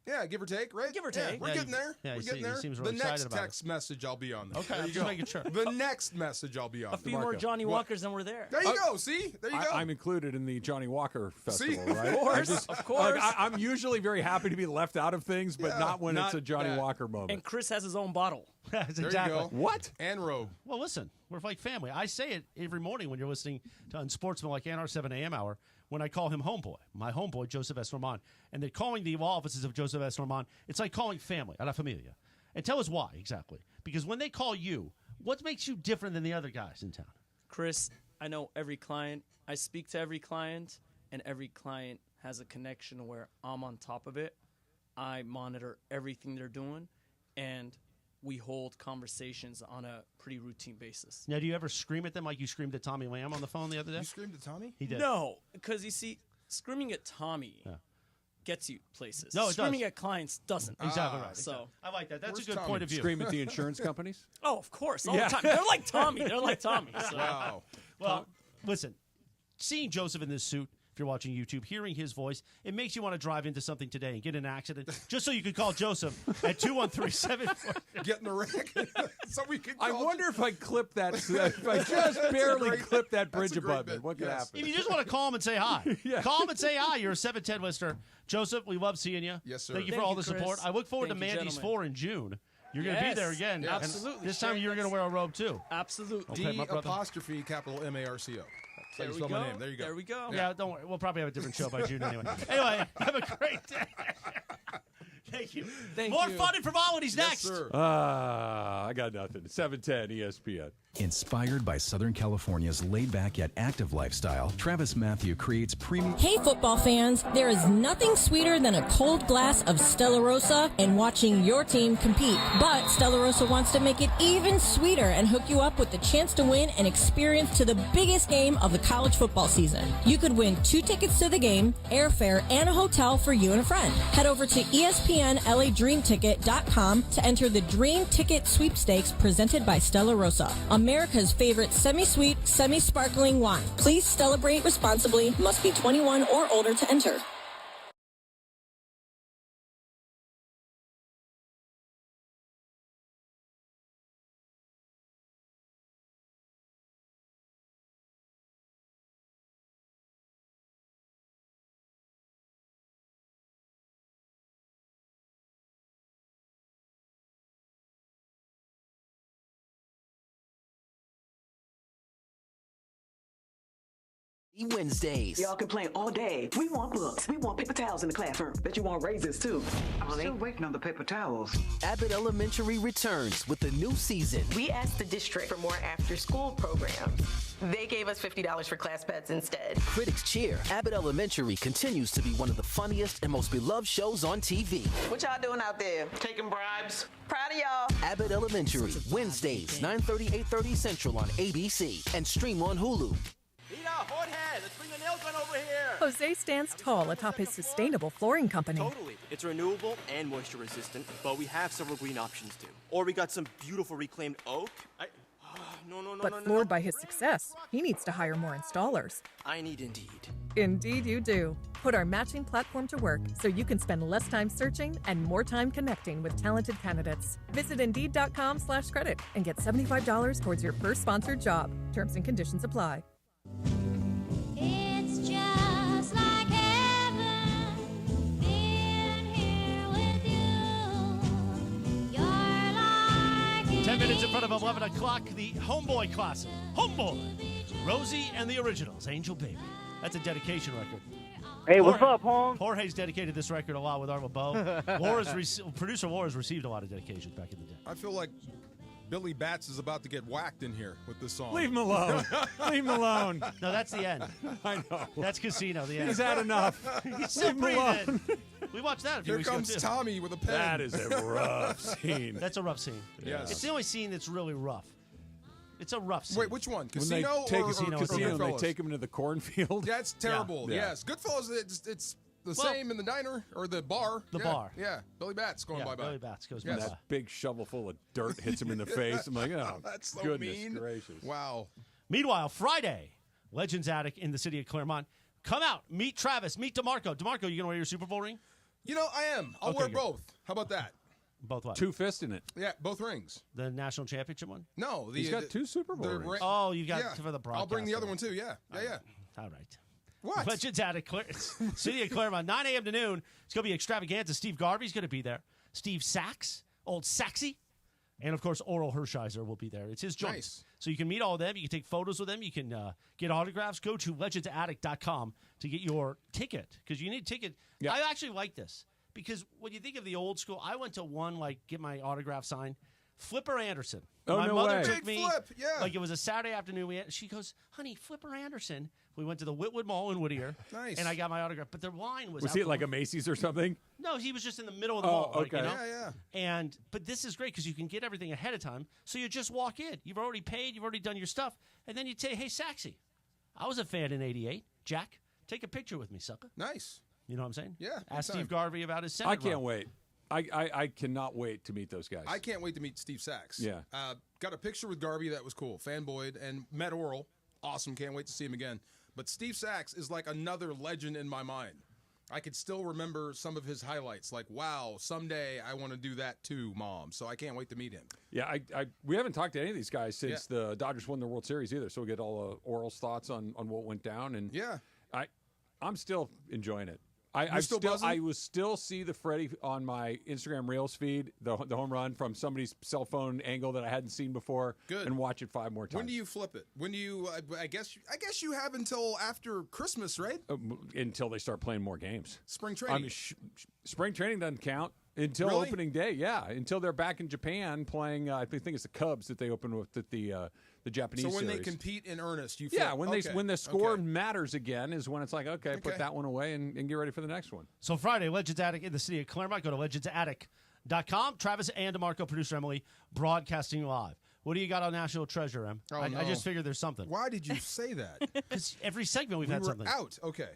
Yeah, give or take, right? Give or Yeah, take. we're Yeah, getting there. yeah, we're he getting se- he there. seems The really excited next about it. text message, I'll be on there. Okay, There you just go. making sure. The next message, I'll be on. A few more Johnny What? Walkers than were there. There you go. See? There you go. I'm included in the Johnny Walker Festival, See? right? Of course, of course. I'm usually very happy to be left out of things, but Yeah, not when it's not a Johnny that. Walker moment. And Chris has his own bottle. That's There exactly. you go. What? And robe. Well, listen, we're like family. I say it every morning when you're listening to Unsportsmanlike and our 7 a.m. hour when I call him homeboy, my homeboy, Joseph S. Normand. And they're calling the law offices of Joseph S. Normand. It's like calling family, a la familia. And tell us why, exactly. Because when they call you, what makes you different than the other guys in town? Chris, I know every client. I speak to every client, and every client has a connection where I'm on top of it. I monitor everything they're doing, and we hold conversations on a pretty routine basis. Now, do you ever scream at them like you screamed at Tommy Lamb on the phone the other day? You screamed at Tommy? He did. No, because you see, screaming at Tommy gets you places. No, it screaming does. at clients doesn't. Exactly right. So I like that. That's Where's a good Tommy? point of view. Scream at the insurance companies? Oh, of course, all Yeah. the time. They're like Tommy. They're like Tommy. So. Wow. Well, listen, seeing Joseph in this suit, if you're watching YouTube, hearing his voice, it makes you want to drive into something today and get in an accident just so you could call Joseph at 213-7. Get in the wreck. So we can I call wonder if I clip that, if I just barely great- clip that that's bridge a great abutment, bit. what could Yes. happen? If you just want to call him and say hi, Yeah. call him and say hi. You're a 710 listener. Joseph, we love seeing you. Yes, sir. Thank you for Thank all you, the support. Chris. I look forward Thank to you, Mandy's gentlemen. 4 in June. You're going to be Yes. there again. Yes. Absolutely. This time you're going to wear a robe too. Absolutely. Okay, my brother. D' capital M-A-R-C-O. There you we spell go. my name. There you go. There we go. Yeah, don't worry. We'll probably have a different show by June anyway. Anyway, have a great day. Thank you. Thank More you. fun and frivolities next. Sir. I got nothing. 710 ESPN. Inspired by Southern California's laid-back yet active lifestyle, Travis Matthew creates premium... Hey, football fans, there is nothing sweeter than a cold glass of Stella Rosa and watching your team compete. But Stella Rosa wants to make it even sweeter and hook you up with the chance to win an experience to the biggest game of the college football season. You could win 2 tickets to the game, airfare, and a hotel for you and a friend. Head over to ESPNLADreamTicket.com to enter the Dream Ticket Sweepstakes presented by Stella Rosa, America's favorite semi-sweet, semi-sparkling wine. Please celebrate responsibly. Must be 21 or older to enter. Wednesdays. Y'all complain all day. We want books. We want paper towels in the classroom. Bet you want raises too. I'm still waiting on the paper towels. Abbott Elementary returns with a new season. We asked the district for more after-school programs. They gave us $50 for class pets instead. Critics cheer. Abbott Elementary continues to be one of the funniest and most beloved shows on TV. What y'all doing out there? Taking bribes? Proud of y'all. Abbott Elementary, Wednesdays, 9:30, 8:30 Central on ABC and stream on Hulu. Let's bring the nail gun over here. Jose stands tall atop his sustainable flooring company. Totally. It's renewable and moisture resistant, but we have several green options too. Or we got some beautiful reclaimed oak. But floored by his success, he needs to hire more installers. I need Indeed. Indeed you do. Put our matching platform to work so you can spend less time searching and more time connecting with talented candidates. Visit Indeed.com/credit and get $75 towards your first sponsored job. Terms and conditions apply. It's just like heaven being here with you. You're like 10 minutes in front of 11 o'clock, the Homeboy Classic. Homeboy. Rosie and the Originals, Angel Baby. That's a dedication record. Hey, what's up, Holmes? Jorge's dedicated this record a lot with Arlo Bow. Producer Laura's received a lot of dedications back in the day. I feel like Billy Batts is about to get whacked in here with this song. Leave him alone. Leave him alone. No, that's the end. I know. That's Casino, the end. He's had enough. He's still Leave him breathing. We watched that a few Here weeks ago, comes too. Tommy with a pen. That is a rough scene. That's a rough scene. Yes. It's the only scene that's really rough. It's a rough scene. Wait, which one? When they Casino take or Casino, Goodfellas? they take him into the cornfield. That's terrible. Yeah. Yes. Goodfellas, it's the same in the diner or the bar. The bar. Yeah. Billy Batts going bye-bye. Billy Batts goes Yes. bye-bye. That big shovel full of dirt hits him in the face. I'm like, oh, That's so goodness mean. gracious. Wow. Meanwhile, Friday, Legends Attic in the city of Claremont. Come out, meet Travis, meet DeMarco. DeMarco, you going to wear your Super Bowl ring? You know, I am. I'll Okay, wear good. both. How about that? Both what? 2 fists in it. Yeah, both rings. The national championship one? No. He's got 2 Super Bowl rings. Oh, you got yeah. for the broadcast. I'll bring the other one, too. Yeah. Yeah. All right. What? Legends Attic, city of Claremont, 9 a.m. to noon. It's going to be extravaganza. Steve Garvey's going to be there. Steve Sachs, old Saxy. And, of course, Oral Hershiser will be there. It's his joint. Nice. So you can meet all of them. You can take photos with them. You can get autographs. Go to legendsattic.com to get your ticket because you need a ticket. Yeah. I actually like this because when you think of the old school, I went to one, get my autograph signed. Flipper Anderson. Oh, my no mother way. took Big me. Flip, yeah. It was a Saturday afternoon. She goes, honey, Flipper Anderson. We went to the Whitwood Mall in Whittier. Nice. And I got my autograph. But the line was Was out he at the like a Macy's or something? No, he was just in the middle of the Oh, mall. okay. Yeah. But this is great because you can get everything ahead of time. So you just walk in. You've already paid. You've already done your stuff. And then you say, hey, Saxy, I was a fan in 88. Jack, take a picture with me, sucker. Nice. You know what I'm saying? Yeah, big Ask time. Steve Garvey about his Senate I can't run. wait. I cannot wait to meet those guys. I can't wait to meet Steve Sachs. Yeah. Got a picture with Garvey that was cool. Fanboyed and met Oral. Awesome. Can't wait to see him again. But Steve Sachs is like another legend in my mind. I could still remember some of his highlights. Like, wow, someday I want to do that too, Mom. So I can't wait to meet him. Yeah, we haven't talked to any of these guys since the Dodgers won the World Series either. So we get all Oral's thoughts on what went down. And yeah, I'm still enjoying it. You're still buzzing? I will still see the Freddie on my Instagram Reels feed, the home run from somebody's cell phone angle that I hadn't seen before. Good. And watch it 5 more times. When do you flip it? When do you? I guess you have until after Christmas, right? Until they start playing more games. Spring training. Spring training doesn't count Until Really? opening day, yeah. Until they're back in Japan playing, I think it's the Cubs that they open with at the Japanese So when series. they compete in earnest, you Yeah, feel, when okay. when the score matters again is when it's like, okay, put that one away and get ready for the next one. So Friday, Legends Attic in the city of Claremont. Go to legendsattic.com. Travis and DeMarco, producer Emily, broadcasting live. What do you got on National Treasure, Em? Oh, I no. just figured there's something. Why did you say that? Because every segment we've had were something. out. Okay.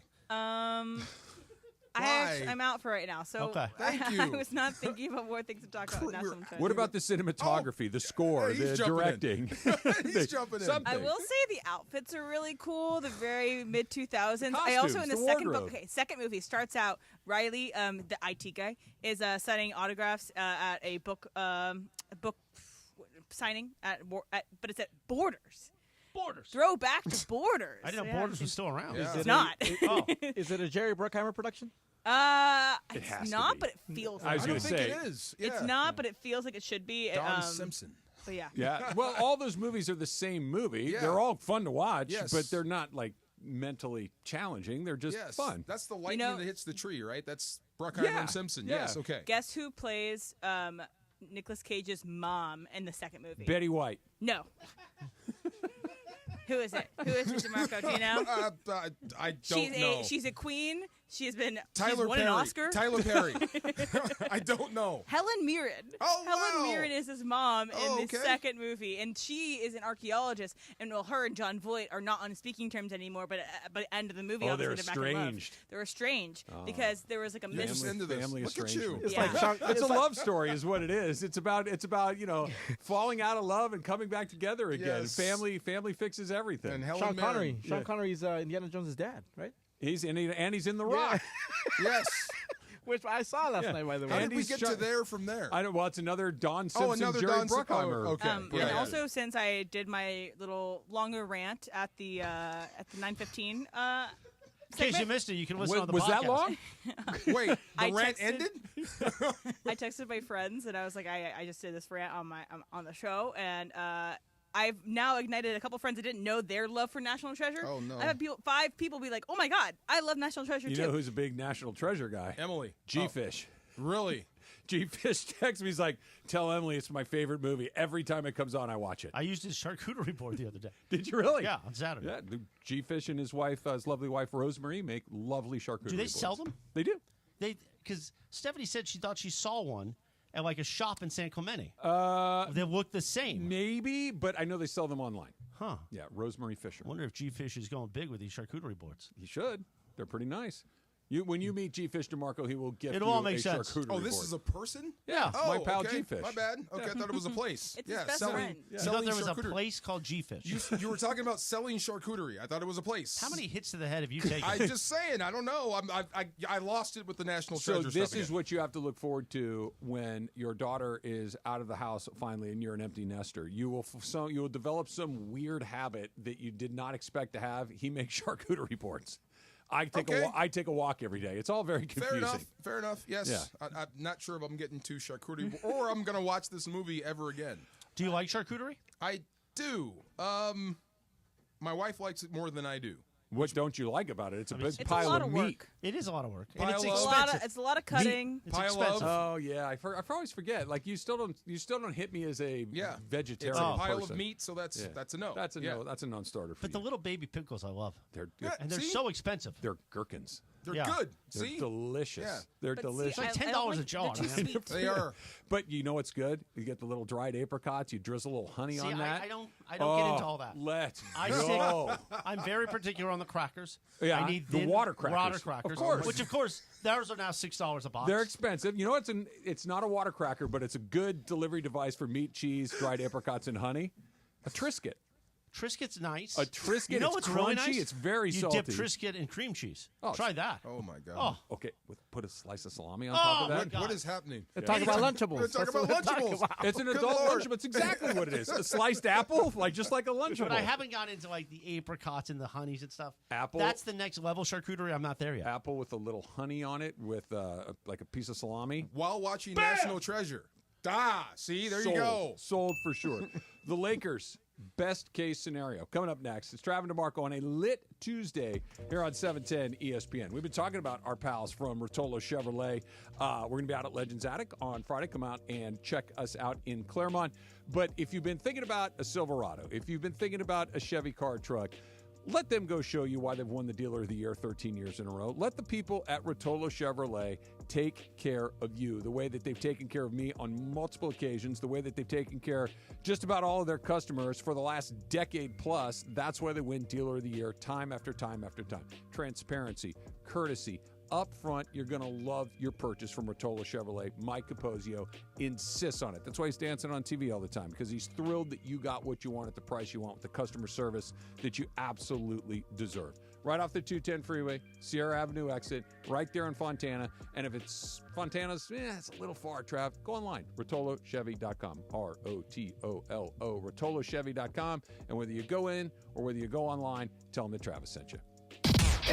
I'm out for right now. So Okay. Thank you. I was not thinking about more things to talk about. National Treasure. What about the cinematography, the score, he's the jumping in. directing? He's jumping in. Something. I will say the outfits are really cool. The very mid 2000s. I Costumes, also in the the second wardrobe. second movie starts out. Riley, the IT guy, is signing autographs at a book signing but it's at Borders. Borders. Throw back to Borders. I didn't know Borders was still around. Yeah. It's not. Is it a Jerry Bruckheimer production? It's has to not, be. but it feels. I was I like don't gonna think say it is. It's Yeah. not, but it feels like it should be. Don Simpson. But yeah. Yeah. Well, all those movies are the same movie. Yeah. They're all fun to watch, Yes. but they're not like mentally challenging. They're just Yes. fun. That's the lightning that hits the tree, right? That's Bruckheimer Yeah. and Simpson. Yeah. Yes. Okay. Guess who plays Nicolas Cage's mom in the second movie? Betty White. No. Who is it? Who is it, DeMarco? Do you know? I don't know. She's a queen. She's been Tyler she's won Perry. an Oscar. Tyler Perry. I don't know. Helen Mirren. Oh, Helen wow. Mirren is his mom in Oh, the okay. second movie, and she is an archaeologist. And her and John Voight are not on speaking terms anymore. But at the end of the movie, Oh, obviously they're back in love. estranged. They're estranged because there was like a You're just mis- into this. Family Look at you. estrangement. It's Yeah. like Sean, It's a love story, is what it is. It's about falling out of love and coming back together again. Yes. Family fixes everything. And Helen Sean Mirren. Connery. Sean Yeah. Connery's Indiana Jones' dad, right? He's in the Rock. Yes. Which I saw last night, by the way. How did we Andy's get Sean- to there from there? I don't. Well, it's another Don Simpson, another Jerry Don Sim- Bruckheimer. oh, okay. And also, since I did my little longer rant at the 9:15. In case you missed it, you can listen on the Was podcast. that long? Wait, the I rant texted- ended? I texted my friends and I was like, I just did this rant on the show, and I've now ignited a couple friends that didn't know their love for National Treasure. Oh, no. I've had 5 people be like, "Oh my God, I love National Treasure You too." know who's a big National Treasure guy? Emily. G-Fish. Really? G-Fish texts me. He's like, "Tell Emily it's my favorite movie. Every time it comes on, I watch it." I used his charcuterie board the other day. Did you really? Yeah, on Saturday. Yeah, G-Fish and his wife, his lovely wife Rosemary, make lovely charcuterie Do they boards. sell them? They do. Because Stephanie said she thought she saw one at like a shop in San Clemente. Uh, They look the same. Maybe, but I know they sell them online. Huh. Yeah, Rosemary Fisher. I wonder if G-Fish is going big with these charcuterie boards. He should. They're pretty nice. When you meet G-Fish DeMarco, he will gift It'll you all make a sense. charcuterie Oh, this board. is a person? Yeah, Oh, my pal okay. G-Fish. My bad. Okay, I thought it was a place. It's his best friend. You thought there was a place called G-Fish. You were talking about selling charcuterie. I thought it was a place. How many hits to the head have you taken? I'm just saying. I don't know. I lost it with the National So Treasure this stuff is again. what you have to look forward to when your daughter is out of the house finally, and you're an empty nester. You will develop some weird habit that you did not expect to have. He makes charcuterie boards. I take a walk every day. It's all very confusing. Fair enough. Yes. Yeah. I'm not sure if I'm getting to charcuterie or I'm going to watch this movie ever again. Do you like charcuterie? I do. My wife likes it more than I do. What don't you like about it? It's a big it's pile a lot of of meat. work. It is a lot of work. Pile And it's of- expensive. It's a lot of cutting. It's Pile expensive. of- Oh yeah, I always forget. Like you still don't hit me as a vegetarian It's a pile person. of meat, so that's a no. That's a Yeah. no. That's a non-starter for But the you. little baby pickles I love. They're And they're see? so expensive. they're gherkins. They're Yeah. good. They're See? delicious. Yeah. They're But see, delicious. It's like I $10 don't a like- jar. they're too man. sweet. They are. But you know what's good? You get the little dried apricots. You drizzle a little honey See, on that. I don't get into all that. Let's I go. stick, I'm very particular on the crackers. Yeah, I need the thin water crackers. Water crackers. Of course. Which, of course, theirs are now $6 a box. They're expensive. You know, it's not a water cracker, but it's a good delivery device for meat, cheese, dried apricots, and honey. A Triscuit. Triscuit's nice. A Triscuit, You know it's what's crunchy, really nice? it's very you salty. dip Triscuit in cream cheese. Oh, Try that. Oh my god. Oh, Okay, put a slice of salami on top of my that. God. What is happening? Talk about Lunchables. We're talking That's about what we're talking Lunchables. about. It's an Good adult Lord. Lunchable. It's exactly what it is. A sliced apple, just like a Lunchable. but I haven't gotten into like the apricots and the honeys and stuff. Apple. That's the next level charcuterie. I'm not there yet. Apple with a little honey on it, with like a piece of salami. While watching National Treasure. See, there you Sold. go. Sold for sure. The Lakers best case scenario. Coming up next, it's Travis DeMarco on a lit Tuesday here on 710 ESPN. We've been talking about our pals from Rotolo Chevrolet. We're going to be out at Legends Attic on Friday. Come out and check us out in Claremont. But if you've been thinking about a Silverado, if you've been thinking about a Chevy car truck, let them go show you why they've won the Dealer of the Year 13 years in a row. Let the people at Rotolo Chevrolet take care of you the way that they've taken care of me on multiple occasions, the way that they've taken care of just about all of their customers for the last decade plus. That's why they win Dealer of the Year time after time after time. Transparency, courtesy. Up front, you're going to love your purchase from Rotolo Chevrolet. Mike Capozio insists on it. That's why he's dancing on TV all the time, because he's thrilled that you got what you want at the price you want with the customer service that you absolutely deserve. Right off the 210 freeway, Sierra Avenue exit, right there in Fontana. And if it's Fontana's, it's a little far, Trav, go online, RotoloChevy.com, ROTOLO, RotoloChevy.com. And whether you go in or whether you go online, tell them that Travis sent you.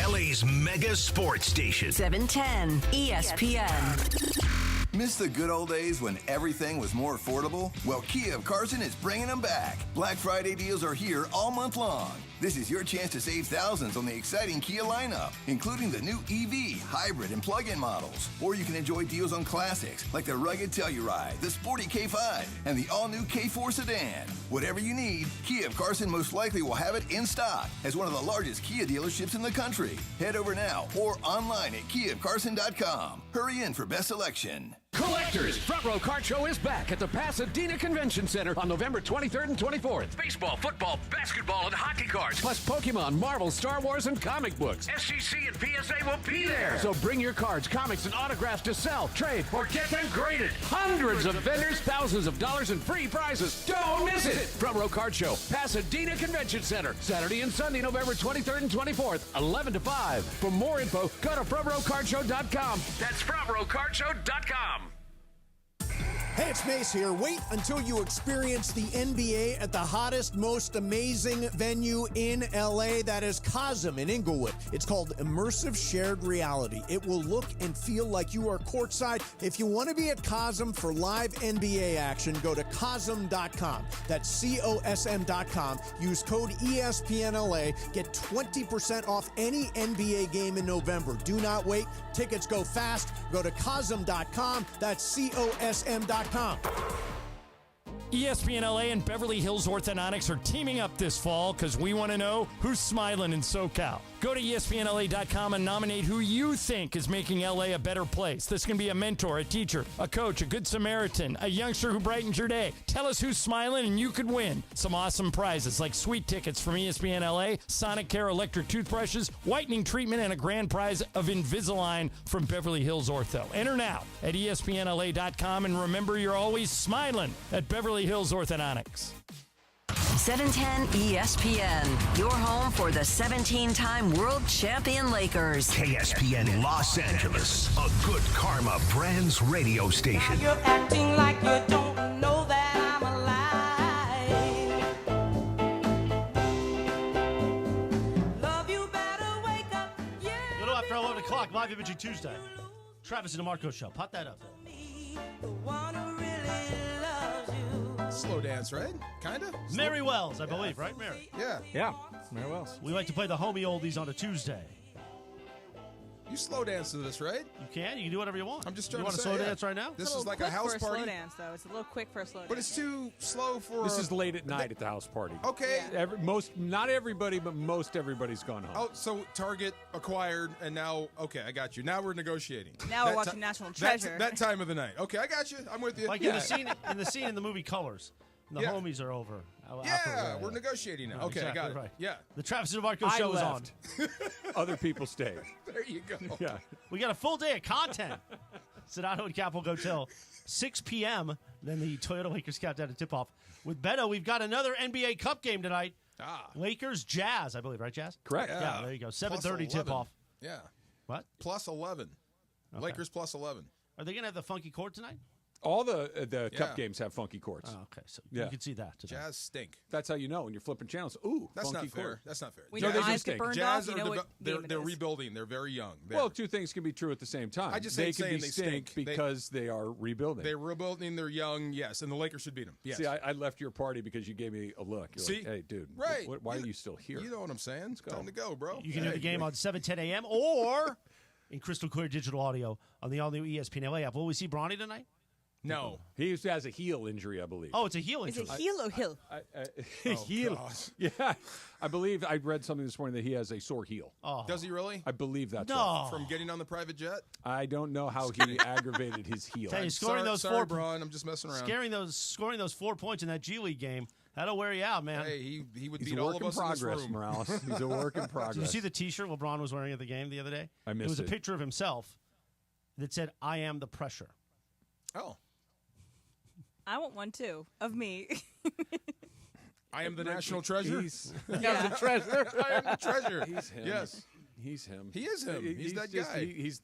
LA's mega sports station. 710 ESPN. Miss the good old days when everything was more affordable? Well, Kia of Carson is bringing them back. Black Friday deals are here all month long. This is your chance to save thousands on the exciting Kia lineup, including the new EV, hybrid, and plug-in models. Or you can enjoy deals on classics like the rugged Telluride, the sporty K5, and the all-new K4 sedan. Whatever you need, Kia of Carson most likely will have it in stock as one of the largest Kia dealerships in the country. Head over now or online at KiaofCarson.com. Hurry in for best selection. Collectors, Front Row Card Show is back at the Pasadena Convention Center on November 23rd and 24th. Baseball, football, basketball, and hockey cards. Plus Pokemon, Marvel, Star Wars, and comic books. SGC and PSA will be there. So bring your cards, comics, and autographs to sell, trade, or get them graded. Hundreds of vendors, thousands of dollars in free prizes. Don't miss it. Front Row Card Show, Pasadena Convention Center, Saturday and Sunday, November 23rd and 24th, 11 to 5. For more info, go to frontrowcardshow.com. That's frontrowcardshow.com. Hey, it's Mace here. Wait until you experience the NBA at the hottest, most amazing venue in LA. That is Cosm in Inglewood. It's called Immersive Shared Reality. It will look and feel like you are courtside. If you want to be at Cosm for live NBA action, go to Cosm.com. That's COSM.com. Use code ESPNLA. Get 20% off any NBA game in November. Do not wait. Tickets go fast. Go to Cosm.com. That's COSM.com. ESPN LA and Beverly Hills Orthodontics are teaming up this fall because we want to know who's smiling in SoCal. Go to ESPNLA.com and nominate who you think is making LA a better place. This can be a mentor, a teacher, a coach, a good Samaritan, a youngster who brightens your day. Tell us who's smiling and you could win some awesome prizes like sweet tickets from ESPN LA, Sonic Care electric toothbrushes, whitening treatment, and a grand prize of Invisalign from Beverly Hills Ortho. Enter now at ESPNLA.com and remember you're always smiling at Beverly Hills Orthodontics. 710 ESPN, your home for the 17-time world champion Lakers. KSPN Los Angeles, a good karma brands radio station. You're acting like you don't know that I'm alive. Love you better wake up. Yeah. A little after 11 o'clock, live imaging Tuesday. Travis and DeMarco show. Pot that up there. The one who really loves you. Slow dance, right? Kind of? Mary Wells, I believe, right, Mary? Yeah. Yeah, Mary Wells. We like to play the homie oldies on a Tuesday. You slow dance to this, right? You can. You can do whatever you want. I'm just trying you want to to say, slow yeah. dance right now? This It's a is little like a quick house for party. slow dance, though. It's a little quick for a slow dance. But it's too slow for. This is late at night at the house party. Okay. Not everybody, but most everybody's gone home. Oh, so Target acquired, and now, okay, I got you. Now we're negotiating. Now we're watching National Treasure. That time of the night. Okay, I got you. I'm with you. Like in the scene in the movie Colors. The homies are over. Yeah, we're negotiating now. Right, Okay, exactly I got it. right. Yeah. The Travis and DeMarco show is on. Other people stayed. There you go. Yeah. We got a full day of content. Sedano and Cap will go till 6 p.m. Then the Toyota Lakers countdown to tip-off. With Beto, we've got another NBA Cup game tonight. Lakers Jazz, I believe, right, Jazz? Correct. Yeah, there you go. 7:30 tip-off. Yeah. What? Plus 11. Okay. Lakers plus 11. Are they going to have the funky court tonight? All the cup games have funky courts. Oh, okay, so Yeah. you can see that today. Jazz stink. That's how you know when you're flipping channels. Ooh, That's funky not fair. court. That's not fair. When No, your they do eyes get stink. burned Jazz off, you know what they're game it is. rebuilding. They're very young. Well, two things can be true at the same time. I just they ain't can saying be they stink stink. because they are rebuilding. They're rebuilding. They're young. Yes, and the Lakers should beat them. Yes. See, I left your party because you gave me a look. You're See? like, hey, dude, Right. why are you still here? You know what I'm saying? It's time to go, bro. You can hear the game on 7:10 a.m. or in crystal clear digital audio on the all-new ESPN LA app. Will we see Bronny tonight? No. He has a heel injury, I believe. Oh, it's a heel Is injury. it heel or hill? Heel. God. Yeah. I believe I read something this morning that he has a sore heel. Oh. Does he really? I believe that's No. right. From getting on the private jet? I don't know how he aggravated his heel. Tell you, Sorry, Braun. I'm just messing around. Scoring those 4 points in that G League game, that'll wear you out, man. Hey, he would He's beat a all work of in us in this progress, room. Morales. He's a work in progress. Did you see the T-shirt LeBron was wearing at the game the other day? I missed It was a it. picture of himself that said, "I am the pressure." Oh. I want one too of me. I am the national treasure. Yeah. the treasure. I am the treasure. He's him. Yes. He's him. He is him. He's that just- guy. he's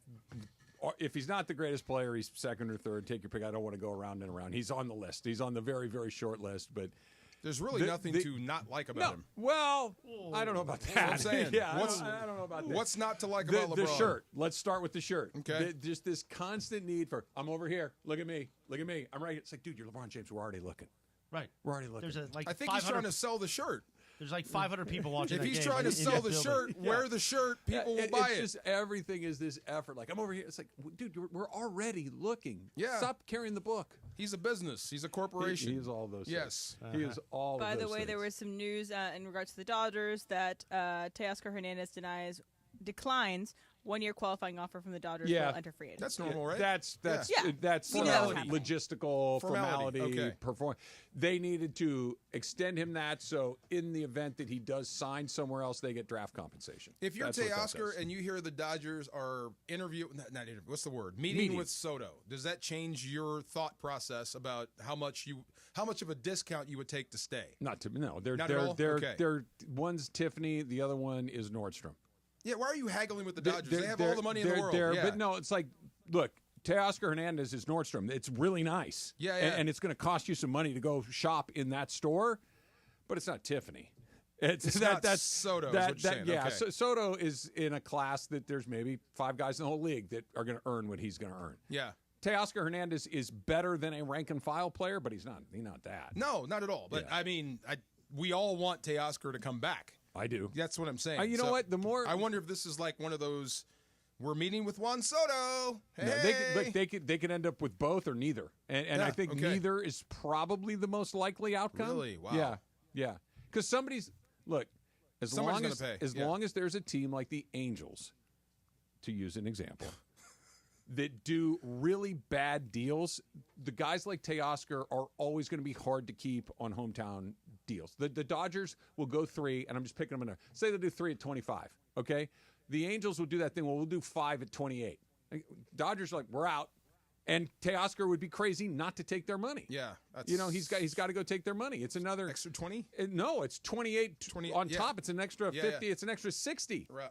if he's not the greatest player, he's second or third. Take your pick. I don't want to go around and around. He's on the list. He's on the very, very short list. But There's really nothing to not like about him. Well, I don't know about that. That's what I'm saying. yeah, I What's- don't know about that. What's not to like about LeBron? The shirt. Let's start with the shirt. Okay. Just this constant need for, I'm over here. Look at me. Look at me. I'm right here. It's like, dude, you're LeBron James. We're already looking. Right. We're already looking. There's I think he's trying to sell the shirt. There's like 500 people watching. If that he's game trying to in sell that the building. shirt, wear the shirt. People will buy it. Just everything is this effort. Like, I'm over here. It's like, dude, we're already looking. Yeah. Stop carrying the book. He's a business. He's a corporation. He is all those Yes. things. He is all By of the those way, there things. was some news in regards to the Dodgers that Teoscar Hernandez declines 1-year qualifying offer from the Dodgers. Yeah. Will enter free agency. That's normal, right? That's Yeah. that's We knew that was happening. logistical Formality. Okay. perform. They needed to extend him that so in the event that he does sign somewhere else, they get draft compensation. If you're That's what that Teoscar does. and you hear the Dodgers are what's the word? Meeting with Soto. Does that change your thought process about how much of a discount you would take to stay? Not to no, they're Not at all? Okay. they're one's Tiffany, the other one is Nordstrom. Yeah, why are you haggling with the Dodgers? They have all the money in the world. Yeah. But no, it's like, look, Teoscar Hernandez is Nordstrom. It's really nice. Yeah. And it's going to cost you some money to go shop in that store, but it's not Tiffany. It's not Soto, is what you're saying. Yeah, Okay. Soto is in a class that there's maybe 5 guys in the whole league that are going to earn what he's going to earn. Yeah. Teoscar Hernandez is better than a rank and file player, but he's not that. No, not at all. But Yeah. I mean, we all want Teoscar to come back. I do. That's what I'm saying. You know what? The more I wonder if this is like one of those. We're meeting with Juan Soto. Hey. No, they could end up with both or neither, and I think neither is probably the most likely outcome. Really? Wow. Yeah. Because somebody's as Somebody's long gonna as pay. long as there's a team like the Angels, to use an example, that do really bad deals, the guys like Teoscar are always going to be hard to keep on hometown deals. The Dodgers will go 3, and I'm just picking them in there. Say they do 3 at 25, okay? The Angels will do that thing. Well, we'll do 5 at 28. Dodgers are like, we're out. And Teoscar would be crazy not to take their money. Yeah. He's got to go take their money. It's another extra 20? No, it's 28 on top. It's an extra 50. Yeah. It's an extra 60. Right.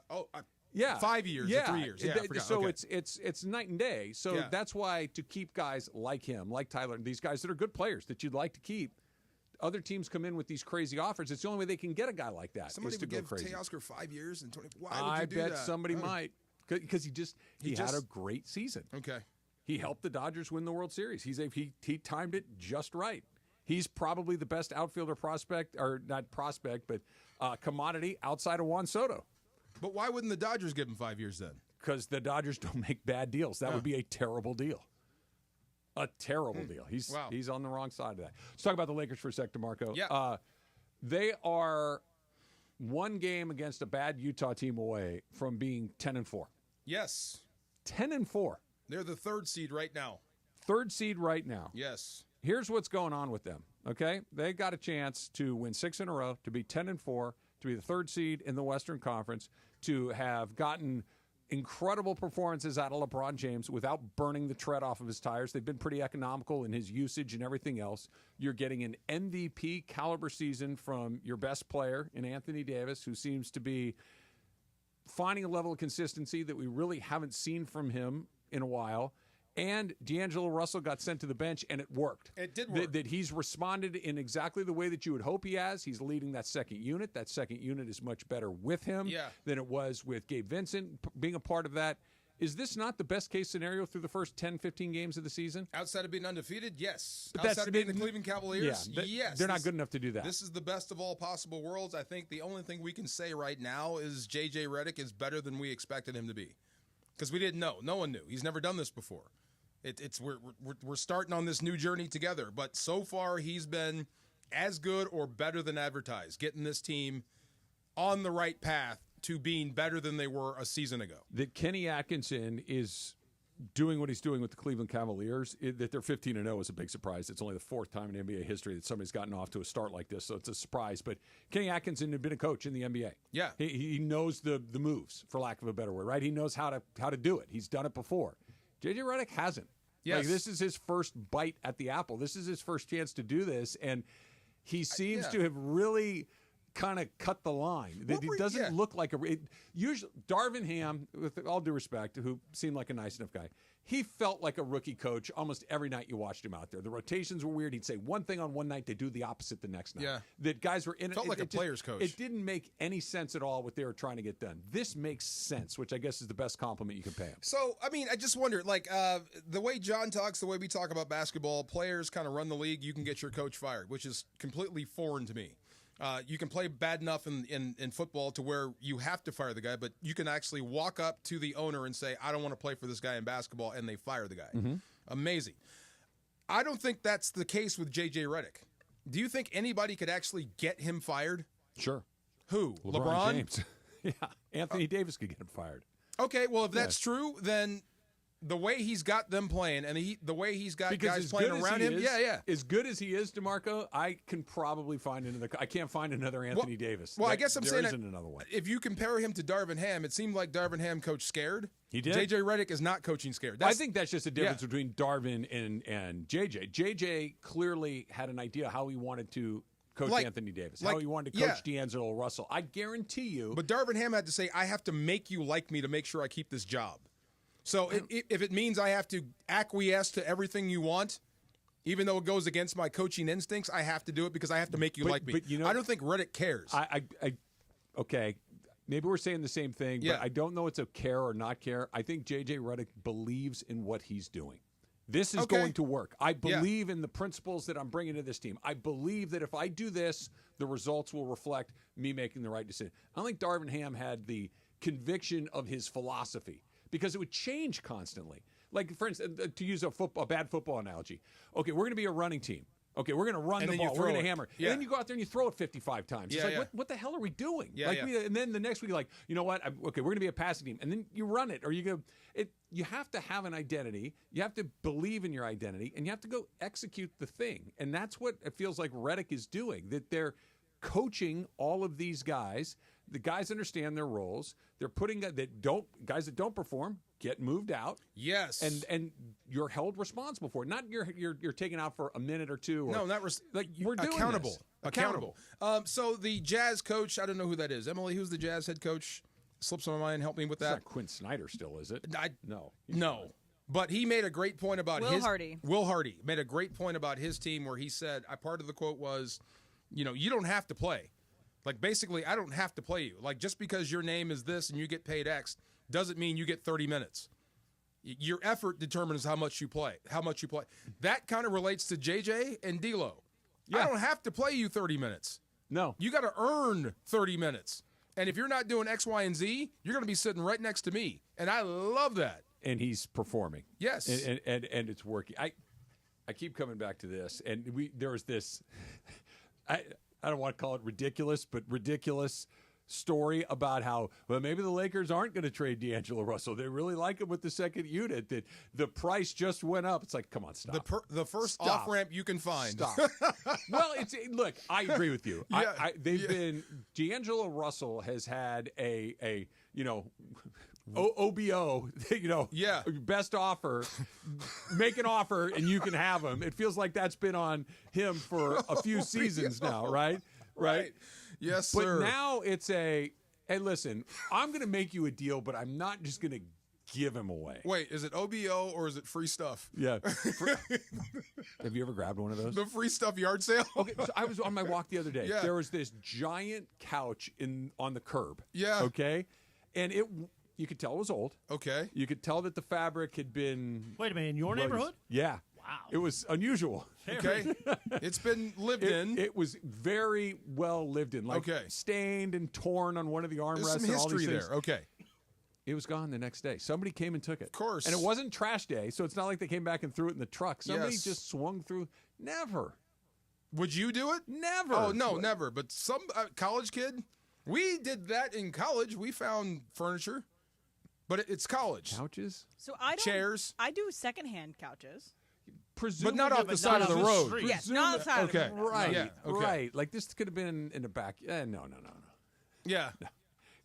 Yeah, 5 years or 3 years. Yeah, I forgot. So Okay. it's night and day. So that's why to keep guys like him, like Tyler, these guys that are good players that you'd like to keep, other teams come in with these crazy offers. It's the only way they can get a guy like that. Somebody is to would go give crazy. Teoscar 5 years and 20. Why would you I do bet that? somebody might because he had a great season. Okay. He helped the Dodgers win the World Series. He timed it just right. He's probably the best outfielder prospect, or not prospect, but commodity outside of Juan Soto. But why wouldn't the Dodgers give him 5 years then? Because the Dodgers don't make bad deals. That would be a terrible deal. A terrible deal. He's on the wrong side of that. Let's talk about the Lakers for a sec, DeMarco. Yeah. They are one game against a bad Utah team away from being 10-4. Yes. 10-4. They're the 3rd seed right now. 3rd seed right now. Yes. Here's what's going on with them, okay? They got a chance to win 6 in a row, to be 10-4, to be the 3rd seed in the Western Conference, to have gotten incredible performances out of LeBron James without burning the tread off of his tires. They've been pretty economical in his usage and everything else. You're getting an MVP caliber season from your best player in Anthony Davis, who seems to be finding a level of consistency that we really haven't seen from him in a while. and D'Angelo Russell got sent to the bench, and it worked. It did work. That he's responded in exactly the way that you would hope he has. He's leading that second unit. That second unit is much better with him than it was with Gabe Vincent being a part of that. Is this not the best case scenario through the first 10, 15 games of the season? Outside of being undefeated, yes. But outside of being the Cleveland Cavaliers, yes. They're not good enough to do that. This is the best of all possible worlds. I think the only thing we can say right now is J.J. Redick is better than we expected him to be. Because we didn't know. No one knew. He's never done this before. We're starting on this new journey together. But so far, he's been as good or better than advertised, getting this team on the right path to being better than they were a season ago. That Kenny Atkinson is doing what he's doing with the Cleveland Cavaliers, that they're 15-0 is a big surprise. It's only the fourth time in NBA history that somebody's gotten off to a start like this, so it's a surprise. But Kenny Atkinson had been a coach in the NBA. Yeah. He knows the moves, for lack of a better word, right? He knows how to do it. He's done it before. J.J. Redick hasn't. Yes. Like, this is his first bite at the apple. This is his first chance to do this, and he seems to have really kind of cut the line. He doesn't look like usually Darvin Ham, with all due respect, who seemed like a nice enough guy, he felt like a rookie coach almost every night you watched him out there. The rotations were weird. He'd say one thing on one night, they do the opposite the next night. Yeah. That guys were in it. Felt like a player's coach. It didn't make any sense at all what they were trying to get done. This makes sense, which I guess is the best compliment you can pay him. So, I mean, I just wonder, the way John talks, the way we talk about basketball, players kind of run the league, you can get your coach fired, which is completely foreign to me. You can play bad enough in football to where you have to fire the guy, but you can actually walk up to the owner and say, I don't want to play for this guy in basketball, and they fire the guy. Mm-hmm. Amazing. I don't think that's the case with J.J. Redick. Do you think anybody could actually get him fired? Sure. Who? LeBron? James. Yeah. Anthony Davis could get him fired. Okay, well, if that's true, then the way he's got them playing and the way he's got guys playing around him, as good as he is, DeMarco, I can probably find another. I can't find another Anthony Davis. Well, I guess I'm saying there isn't another one. If you compare him to Darvin Ham, it seemed like Darvin Ham coached scared. He did. J.J. Redick is not coaching scared. I think that's just a difference between Darvin and J.J. J.J. clearly had an idea how he wanted to coach Anthony Davis, how he wanted to coach D'Angelo Russell. I guarantee you. But Darvin Ham had to say, I have to make you like me to make sure I keep this job. So if it means I have to acquiesce to everything you want, even though it goes against my coaching instincts, I have to do it because I have to make you like me. But I don't think Redick cares. Okay, maybe we're saying the same thing, but I don't know it's a care or not care. I think J.J. Redick believes in what he's doing. This is going to work. I believe in the principles that I'm bringing to this team. I believe that if I do this, the results will reflect me making the right decision. I don't think Darvin Ham had the conviction of his philosophy, because it would change constantly. Like, for instance, to use a bad football analogy. Okay, we're going to be a running team. Okay, we're going to run the ball. We're going to hammer. Yeah. And then you go out there and you throw it 55 times. It's like, what the hell are we doing? And then the next week, you're like, you know what? Okay, we're going to be a passing team. And then you run it. Or you go. You have to have an identity. You have to believe in your identity. And you have to go execute the thing. And that's what it feels like Redick is doing. That they're coaching all of these guys. The guys understand their roles. They're putting guys that don't perform get moved out. Yes, and you're held responsible for it. Not you're taken out for a minute or two. Or, no, not we're doing accountable. This. Accountable. So the Jazz coach, I don't know who that is. Emily, who's the Jazz head coach? Slips on my mind. Help me with that. It's not Quinn Snyder still, is it? No. But he made a great point about Will Hardy made a great point about his team where he said, part of the quote was, you don't have to play. Like, basically, I don't have to play you. Like, just because your name is this and you get paid X doesn't mean you get 30 minutes. Your effort determines how much you play. That kind of relates to JJ and D'Lo. I don't have to play you 30 minutes. No. You got to earn 30 minutes. And if you're not doing X, Y, and Z, you're going to be sitting right next to me. And I love that. And he's performing. Yes. And it's working. I keep coming back to this. And there was this I don't want to call it ridiculous, but ridiculous story about how, well, maybe the Lakers aren't going to trade D'Angelo Russell. They really like him with the second unit. That the price just went up. It's like, come on, stop. The first off-ramp you can find. Stop. Well, look, I agree with you. D'Angelo Russell has had a OBO, best offer, make an offer and you can have him. It feels like that's been on him for a few seasons now, right? Right. Yes, but sir. Now it's hey, listen, I'm going to make you a deal, but I'm not just going to give him away. Wait, is it OBO or is it free stuff? Yeah. Have you ever grabbed one of those? The free stuff yard sale? Okay, so I was on my walk the other day. Yeah. There was this giant couch on the curb. Yeah. Okay? And you could tell it was old. Okay. You could tell that the fabric had been... Wait a minute, in your neighborhood? Yeah. Wow. It was unusual. Okay. It's been lived in. It was very well lived in. Like stained and torn on one of the armrests. There's some and all these history things. there. Okay. It was gone the next day. Somebody came and took it. Of course. And it wasn't trash day, so it's not like they came back and threw it in the truck. Somebody Yes. just swung through. Never. Would you do it? Never. Oh, no, never. But some college kid, we did that in college. We found furniture, but it's college. Couches? So I don't. Chairs. I do secondhand couches. But not off the side of the road. Yes, not on the side of the road. Right. Yeah, okay. Right. Like this could have been in the back. No. Yeah.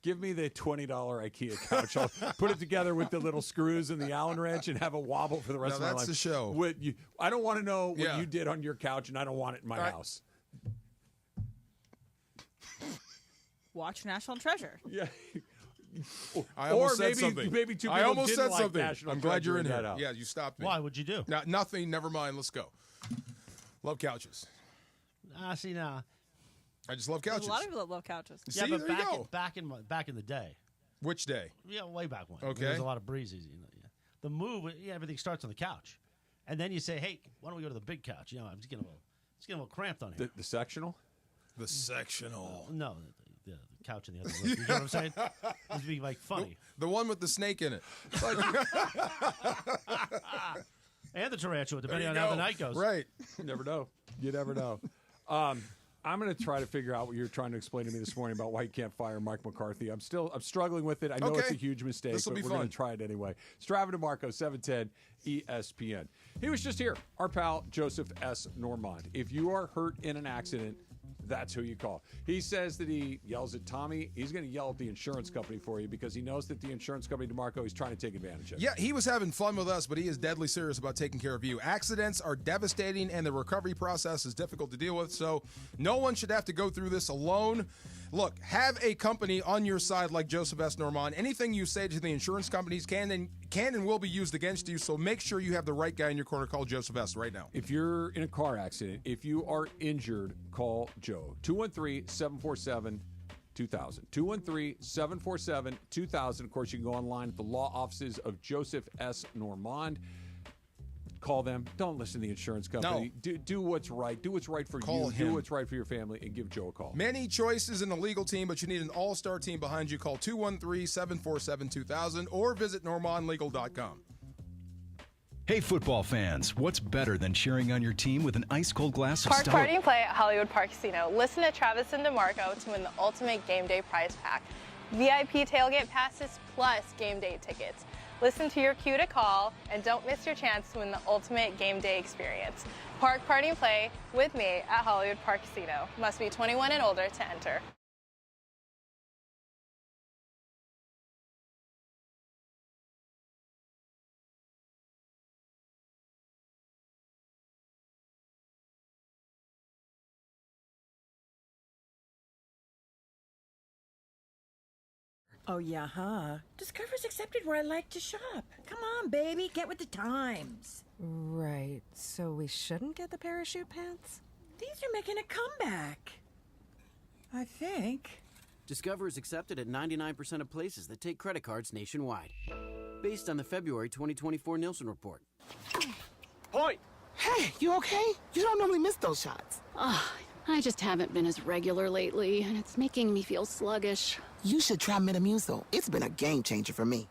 Give me the $20 IKEA couch. I'll put it together with the little screws and the Allen wrench and have a wobble for the rest of my life. That's the show. I don't want to know what you did on your couch, and I don't want it in my house. Watch National Treasure. Yeah. I almost maybe, said something. Maybe two people I almost didn't said like something. National I'm glad you're in Treasure here. that Yeah, you stopped me. Why? What'd you do? Nothing. Never mind. Let's go. Love couches. See now. I just love There's couches. a lot of people that love couches. Yeah, See, but there you go. back in the day. Which day? Yeah, way back when. Okay. There's a lot of breezes. Yeah. The move, everything starts on the couch, and then you say, "Hey, why don't we go to the big couch?" I'm just getting a little cramped on here. The sectional? The sectional. No, the couch in the other room. You know what I'm saying? It'd be like funny. The one with the snake in it. And the tarantula, depending There on you how the go. night goes. Right. You never know. You never know. I'm going to try to figure out what you're trying to explain to me this morning about why you can't fire Mike McCarthy. I'm struggling with it. I know it's a huge mistake, This'll but be we're fun. going to try it anyway. Strava DeMarco, 710 ESPN. He was just here. Our pal, Joseph S. Normand. If you are hurt in an accident, that's who you call. He says that he yells at Tommy. He's going to yell at the insurance company for you because he knows that the insurance company, DeMarco, he's trying to take advantage of. Yeah, he was having fun with us, but he is deadly serious about taking care of you. Accidents are devastating, and the recovery process is difficult to deal with, so no one should have to go through this alone. Look, have a company on your side like Joseph S. Normand. Anything you say to the insurance companies can and will be used against you, so make sure you have the right guy in your corner. Call Joseph S. right now. If you're in a car accident, if you are injured, call Joe. 213-747-2000. 213-747-2000. Of course, you can go online at the law offices of Joseph S. Normand. Call them. Don't listen to the insurance company. Do what's right. Do what's right for Call you. him. Do what's right for your family, and give Joe a call. Many choices in the legal team, but you need an all-star team behind you. Call 213-747-2000 or visit normandlegal.com. Hey, football fans, what's better than cheering on your team with an ice-cold glass of Park Stella? Party and Play at Hollywood Park Casino. Listen to Travis and DeMarco to win the ultimate game day prize pack. VIP tailgate passes plus game day tickets. Listen to your cue to call and don't miss your chance to win the ultimate game day experience. Park Party and Play with me at Hollywood Park Casino. Must be 21 and older to enter. Oh, yeah, huh? Discover's accepted where I like to shop. Come on, baby, get with the times. Right, so we shouldn't get the parachute pants? These are making a comeback. I think. Discover is accepted at 99% of places that take credit cards nationwide. Based on the February 2024 Nielsen report. Point! Hey, you okay? You don't normally miss those shots. I just haven't been as regular lately, and it's making me feel sluggish. You should try Metamucil. It's been a game changer for me.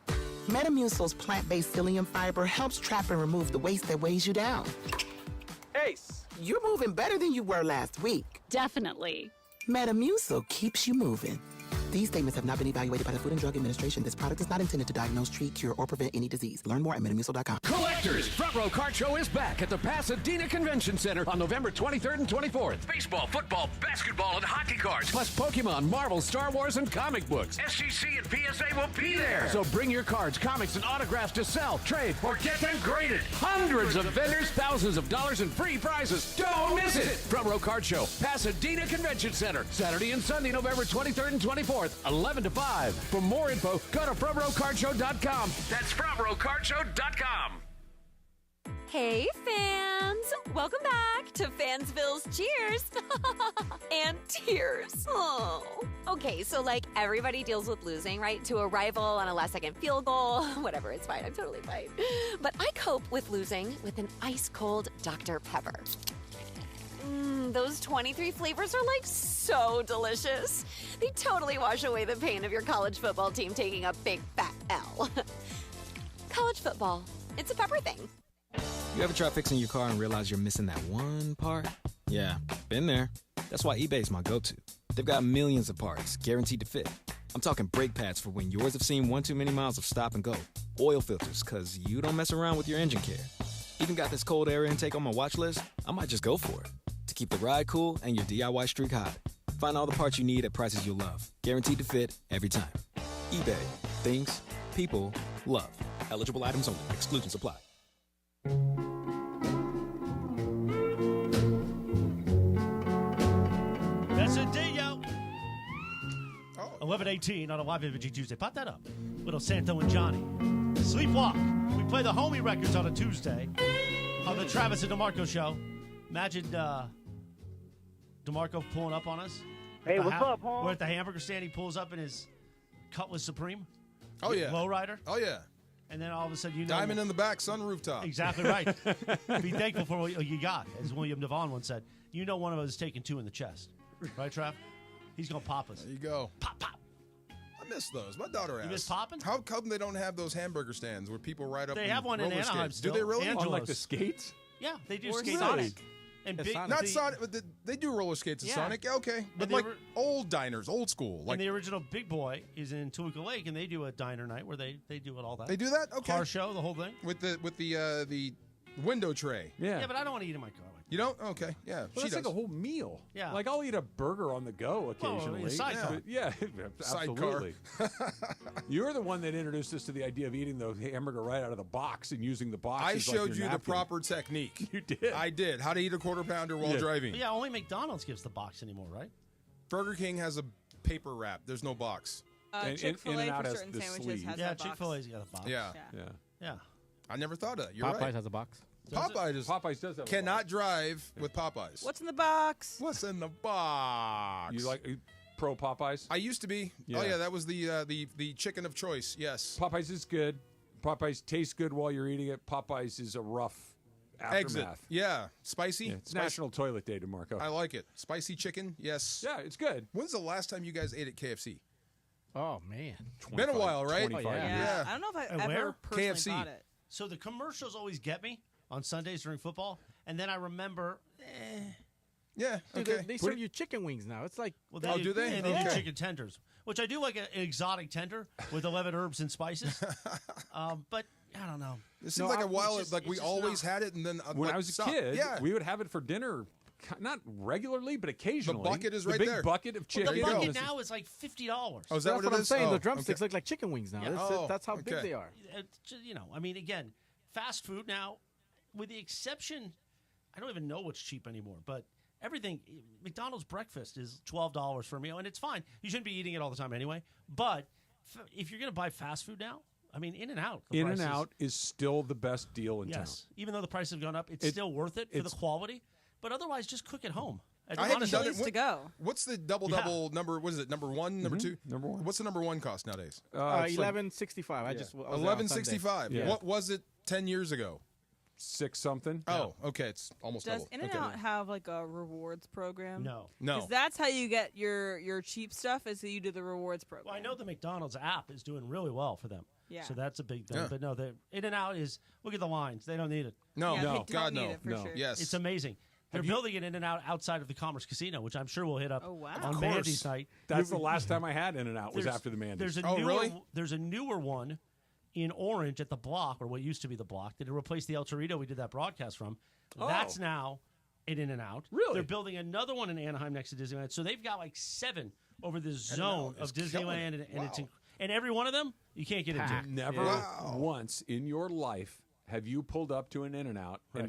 Metamucil's plant-based psyllium fiber helps trap and remove the waste that weighs you down. Ace, you're moving better than you were last week. Definitely. Metamucil keeps you moving. These statements have not been evaluated by the Food and Drug Administration. This product is not intended to diagnose, treat, cure, or prevent any disease. Learn more at Metamucil.com. Collectors, Front Row Card Show is back at the Pasadena Convention Center on November 23rd and 24th. Baseball, football, basketball, and hockey cards, plus Pokemon, Marvel, Star Wars, and comic books. SGC and PSA will be there. So bring your cards, comics, and autographs to sell, trade, or get them graded. Hundreds of vendors, thousands of dollars in free prizes. Don't miss it. Front Row Card Show, Pasadena Convention Center, Saturday and Sunday, November 23rd and 24th. 4th, 11 to 5. For more info, go to FrontRowCarShow.com. That's FrontRowCarShow.com. Hey, fans! Welcome back to Fansville's Cheers and Tears. Oh. Okay, so like everybody deals with losing, right? To a rival on a last-second field goal. Whatever, it's fine. I'm totally fine. But I cope with losing with an ice-cold Dr. Pepper. Those 23 flavors are like so delicious. They totally wash away the pain of your college football team taking a big fat L. College football. It's a pepper thing. You ever try fixing your car and realize you're missing that one part? Yeah, been there. That's why eBay's my go-to. They've got millions of parts, guaranteed to fit. I'm talking brake pads for when yours have seen one too many miles of stop and go. Oil filters, because you don't mess around with your engine care. Even got this cold air intake on my watch list. I might just go for it. To keep the ride cool and your DIY streak hot. Find all the parts you need at prices you'll love. Guaranteed to fit every time. eBay. Things. People. Love. Eligible items only. Exclusions apply. That's a day, yo. 11:18 on a live Imaging Tuesday. Pop that up. Little Santo and Johnny. Sleepwalk. We play the homie records on a Tuesday on the Travis and DeMarco show. Imagine DeMarco pulling up on us. Hey, what's up, Paul? We're at the hamburger stand. He pulls up in his Cutlass Supreme. Oh, yeah. Lowrider. Oh, yeah. And then all of a sudden, you know. Diamond in the back, sun rooftop. Exactly right. Be thankful for what you got, as William Devon once said. You know one of us is taking 2 in the chest. Right, Trav? He's going to pop us. There you go. Pop, pop. I miss those. My daughter asked. You miss popping? How come they don't have those hamburger stands where people ride up They and have one in roller Anaheim skates? still. Do they really? Angelo's. On like the skates? Yeah, they do Or skate. Sonic. And It's big, Sonic. Not Sonic, but they do roller skates at Yeah. Sonic. Yeah, okay. But the like ori- old diners, old school. Like and the original Big Boy is in Toluca Lake, and they do a diner night where they do it all that. they do that? Okay. Car show, the whole thing. With the window tray. Yeah, but I don't want to eat in my car. You don't? Okay. Yeah. Well, she that's does. like a whole meal. Yeah. Like I'll eat a burger on the go occasionally. sidecar. But yeah, absolutely. You're the one that introduced us to the idea of eating the hamburger right out of the box and using the box. I as like showed your you the napkin. proper technique. You did. I did. How to eat a quarter pounder while Yeah. driving. But yeah, only McDonald's gives the box anymore, right? Burger King has a paper wrap. There's no box. And Chick-fil-A In-N-Out for has certain the sandwiches sleeve. has Yeah, that box. Chick-fil-A's got a box. Yeah. Yeah. I never thought of that. You're Popeyes right. has a box. Popeyes does have cannot drive with Popeyes. What's in the box? What's in the box? You like pro Popeyes? I used to be. Yeah. Oh yeah, that was the chicken of choice. Yes. Popeyes is good. Popeyes tastes good while you're eating it. Popeyes is a rough Exit. aftermath. Yeah. Spicy. Yeah, it's Spicy. National Toilet Day, DeMarco. I like it. Spicy chicken. Yes. Yeah, it's good. When's the last time you guys ate at KFC? Oh, man. Been a while, right? 25 Oh, yeah. years. Yeah. I don't know if I And ever where? personally KFC. bought it. So the commercials always get me on Sundays during football, and then I remember, Yeah. Dude, Okay. they serve you chicken wings now. It's like, well, Oh, do they? And they do Okay. chicken tenders, which I do like an exotic tender with 11 herbs and spices. But I don't know. It seems like a while. it's just- Like we it's just always not- had it, and then When like, I was a stopped. kid, yeah. we would have it for dinner, not regularly, but occasionally. bucket is the right big there. bucket of Well, chicken. the There you go. bucket now is like $50. Oh, is that that's what what it I'm is? saying. Oh, The drumsticks okay. look like chicken wings now. Yeah. That's how big okay. they are. You know, I mean, again, fast food now, with the exception, I don't even know what's cheap anymore, but everything, McDonald's breakfast is $12 for a meal, and it's fine. You shouldn't be eating it all the time anyway. But if you're going to buy fast food now, I mean, In-N-Out. In-N-Out is still the best deal in town. Yes. Even though the prices have gone up, it's still worth it for the quality. But otherwise, just cook at home. I haven't done it. Place to go. What's the double number? What is it? Number one, number two, number one. What's the number one cost nowadays? It's like $11.65. I was there on $11.65. Yeah. What was it 10 years ago? 6 something. Oh, okay, it's almost Does double. In-N-Out Okay. have like a rewards program? No. Because that's how you get your cheap stuff is that you do the rewards program. Well, I know the McDonald's app is doing really well for them. Yeah. So that's a big thing. Yeah. But no, the In-N-Out is, look at the lines. They don't need it. No, Yeah, they no, don't God, need no, it for no. sure. Yes, It's amazing. They're building an In-N-Out outside of the Commerce Casino, which I'm sure we'll hit up Oh, wow. on Of Mandy's course. night. That's the last time I had In-N-Out was There's- after the Mandy's. There's a Oh, newer, really? There's a newer one in Orange at the Block, or what used to be the Block, that replaced the El Torito we did that broadcast from. Oh. That's now an In-N-Out. Really? They're building another one in Anaheim next to Disneyland. So they've got like 7 over this zone is of Disneyland, killing. and it's Wow. and every one of them you can't get into. Never Wow. once in your life have you pulled up to an In-N-Out and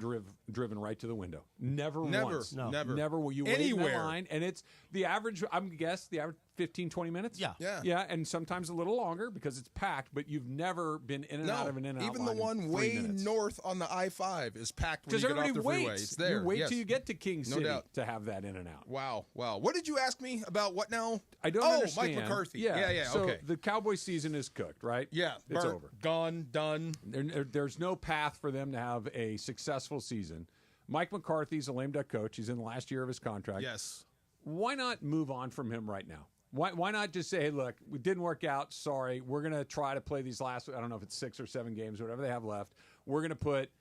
driven right to the window. Never Never. once. No. Never will you wait in Anywhere. that line. And it's the average, I'm guess the average 15, 20 minutes? Yeah. Yeah, and sometimes a little longer because it's packed, but you've never been in and out of an in and out even the line one in 3 way minutes. north on the I-5 is packed when you Because get off everybody the freeway. waits. It's there. You wait yes. till you get to King No City doubt. to have that in and out. Wow. What did you ask me about what now? I don't Oh, understand. Mike McCarthy. Yeah. So okay. the Cowboys season is cooked, right? Yeah. It's burnt, over. Gone, done. There's no path for them to have a successful season. Mike McCarthy's a lame duck coach. He's in the last year of his contract. Yes. Why not move on from him right now? Why not just say, hey, look, we didn't work out. Sorry. We're going to try to play these last, I don't know if it's 6 or 7 games, whatever they have left. We're going to put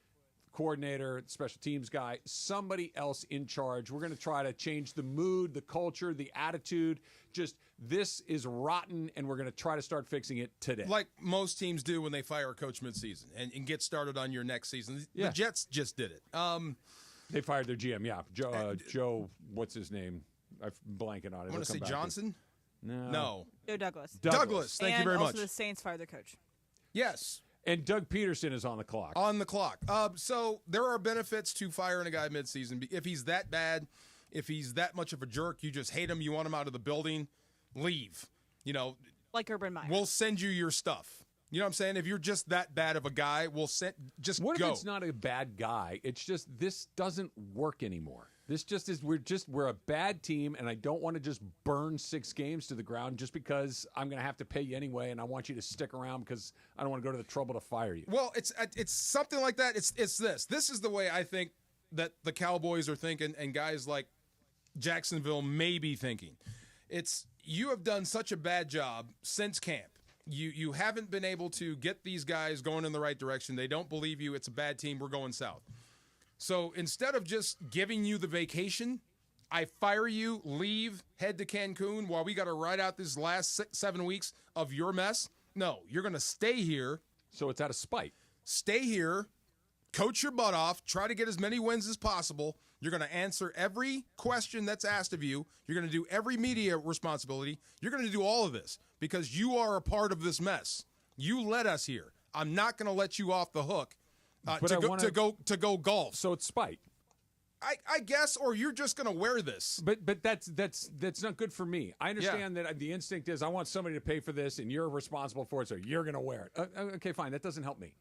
coordinator, special teams guy, somebody else in charge. We're going to try to change the mood, the culture, the attitude. Just this is rotten, and we're going to try to start fixing it today. Like most teams do when they fire a coach midseason and get started on your next season. Yeah. The Jets just did it. They fired their GM, yeah. Joe, what's his name? I'm blanking on it. I want to say Johnson. No. Joe Douglas. Douglas. Thank you very much. And also the Saints fired their coach. Yes. And Doug Peterson is on the clock. On the clock. So there are benefits to firing a guy midseason. If he's that bad, if he's that much of a jerk, you just hate him, you want him out of the building, leave. You know, like Urban Meyer. We'll send you your stuff. You know what I'm saying? If you're just that bad of a guy, we'll send just What go. if it's not a bad guy? It's just this doesn't work anymore. This just is we're a bad team, and I don't want to just burn 6 games to the ground just because I'm going to have to pay you anyway, and I want you to stick around because I don't want to go to the trouble to fire you. Well, it's something like that. It's this. This is the way I think that the Cowboys are thinking, and guys like Jacksonville may be thinking. It's you have done such a bad job since camp. You haven't been able to get these guys going in the right direction. They don't believe you. It's a bad team. We're going south. So instead of just giving you the vacation, I fire you, leave, head to Cancun while we got to ride out this last 7 weeks of your mess. No, you're going to stay here. So it's out of spite. Stay here, coach your butt off, try to get as many wins as possible. You're going to answer every question that's asked of you. You're going to do every media responsibility. You're going to do all of this because you are a part of this mess. You led us here. I'm not going to let you off the hook. To go golf. So it's spite. I guess, or you're just going to wear this. But that's not good for me. I understand that the instinct is I want somebody to pay for this, and you're responsible for it, so you're going to wear it. Okay, fine. That doesn't help me.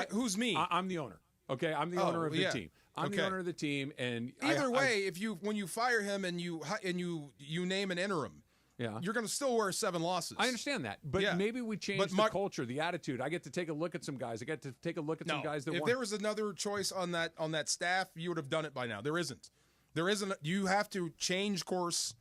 Who's me? I'm the owner. Okay, I'm the owner of the team. I'm the owner of the team, and either way, when you fire him and you name an interim. Yeah, you're going to still wear 7 losses. I understand that, but maybe we change the culture, the attitude. I get to take a look at some guys. I get to take a look at some guys that. If there was another choice on that staff, you would have done it by now. There isn't. You have to change course,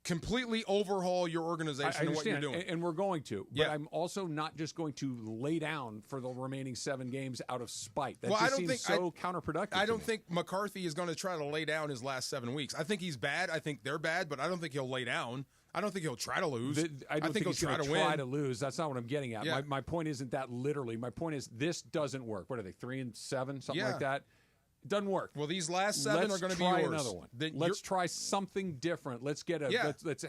completely overhaul your organization and what you're doing. And we're going to. But I'm also not just going to lay down for the remaining 7 games out of spite. That just seems so counterproductive. I don't think McCarthy is going to try to lay down his last 7 weeks. I think he's bad. I think they're bad, but I don't think he'll lay down. I don't think he'll try to lose. I think he'll try to win. To lose. That's not what I'm getting at. Yeah. My point isn't that literally. My point is this doesn't work. What are they, 3-7, something like that? It doesn't work. Well, these last 7 are going to be yours. Let's try another one. Let's try something different. Let's get let's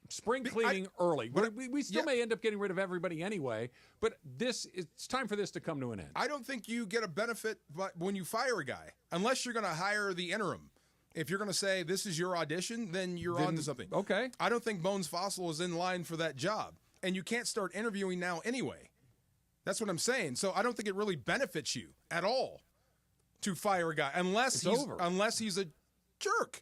spring cleaning early. We still may end up getting rid of everybody anyway, but it's time for this to come to an end. I don't think you get a benefit when you fire a guy unless you're going to hire the interim. If you're going to say this is your audition, then you're on to something. Okay. I don't think Bones Fossil is in line for that job. And you can't start interviewing now anyway. That's what I'm saying. So I don't think it really benefits you at all to fire a guy unless he's a jerk.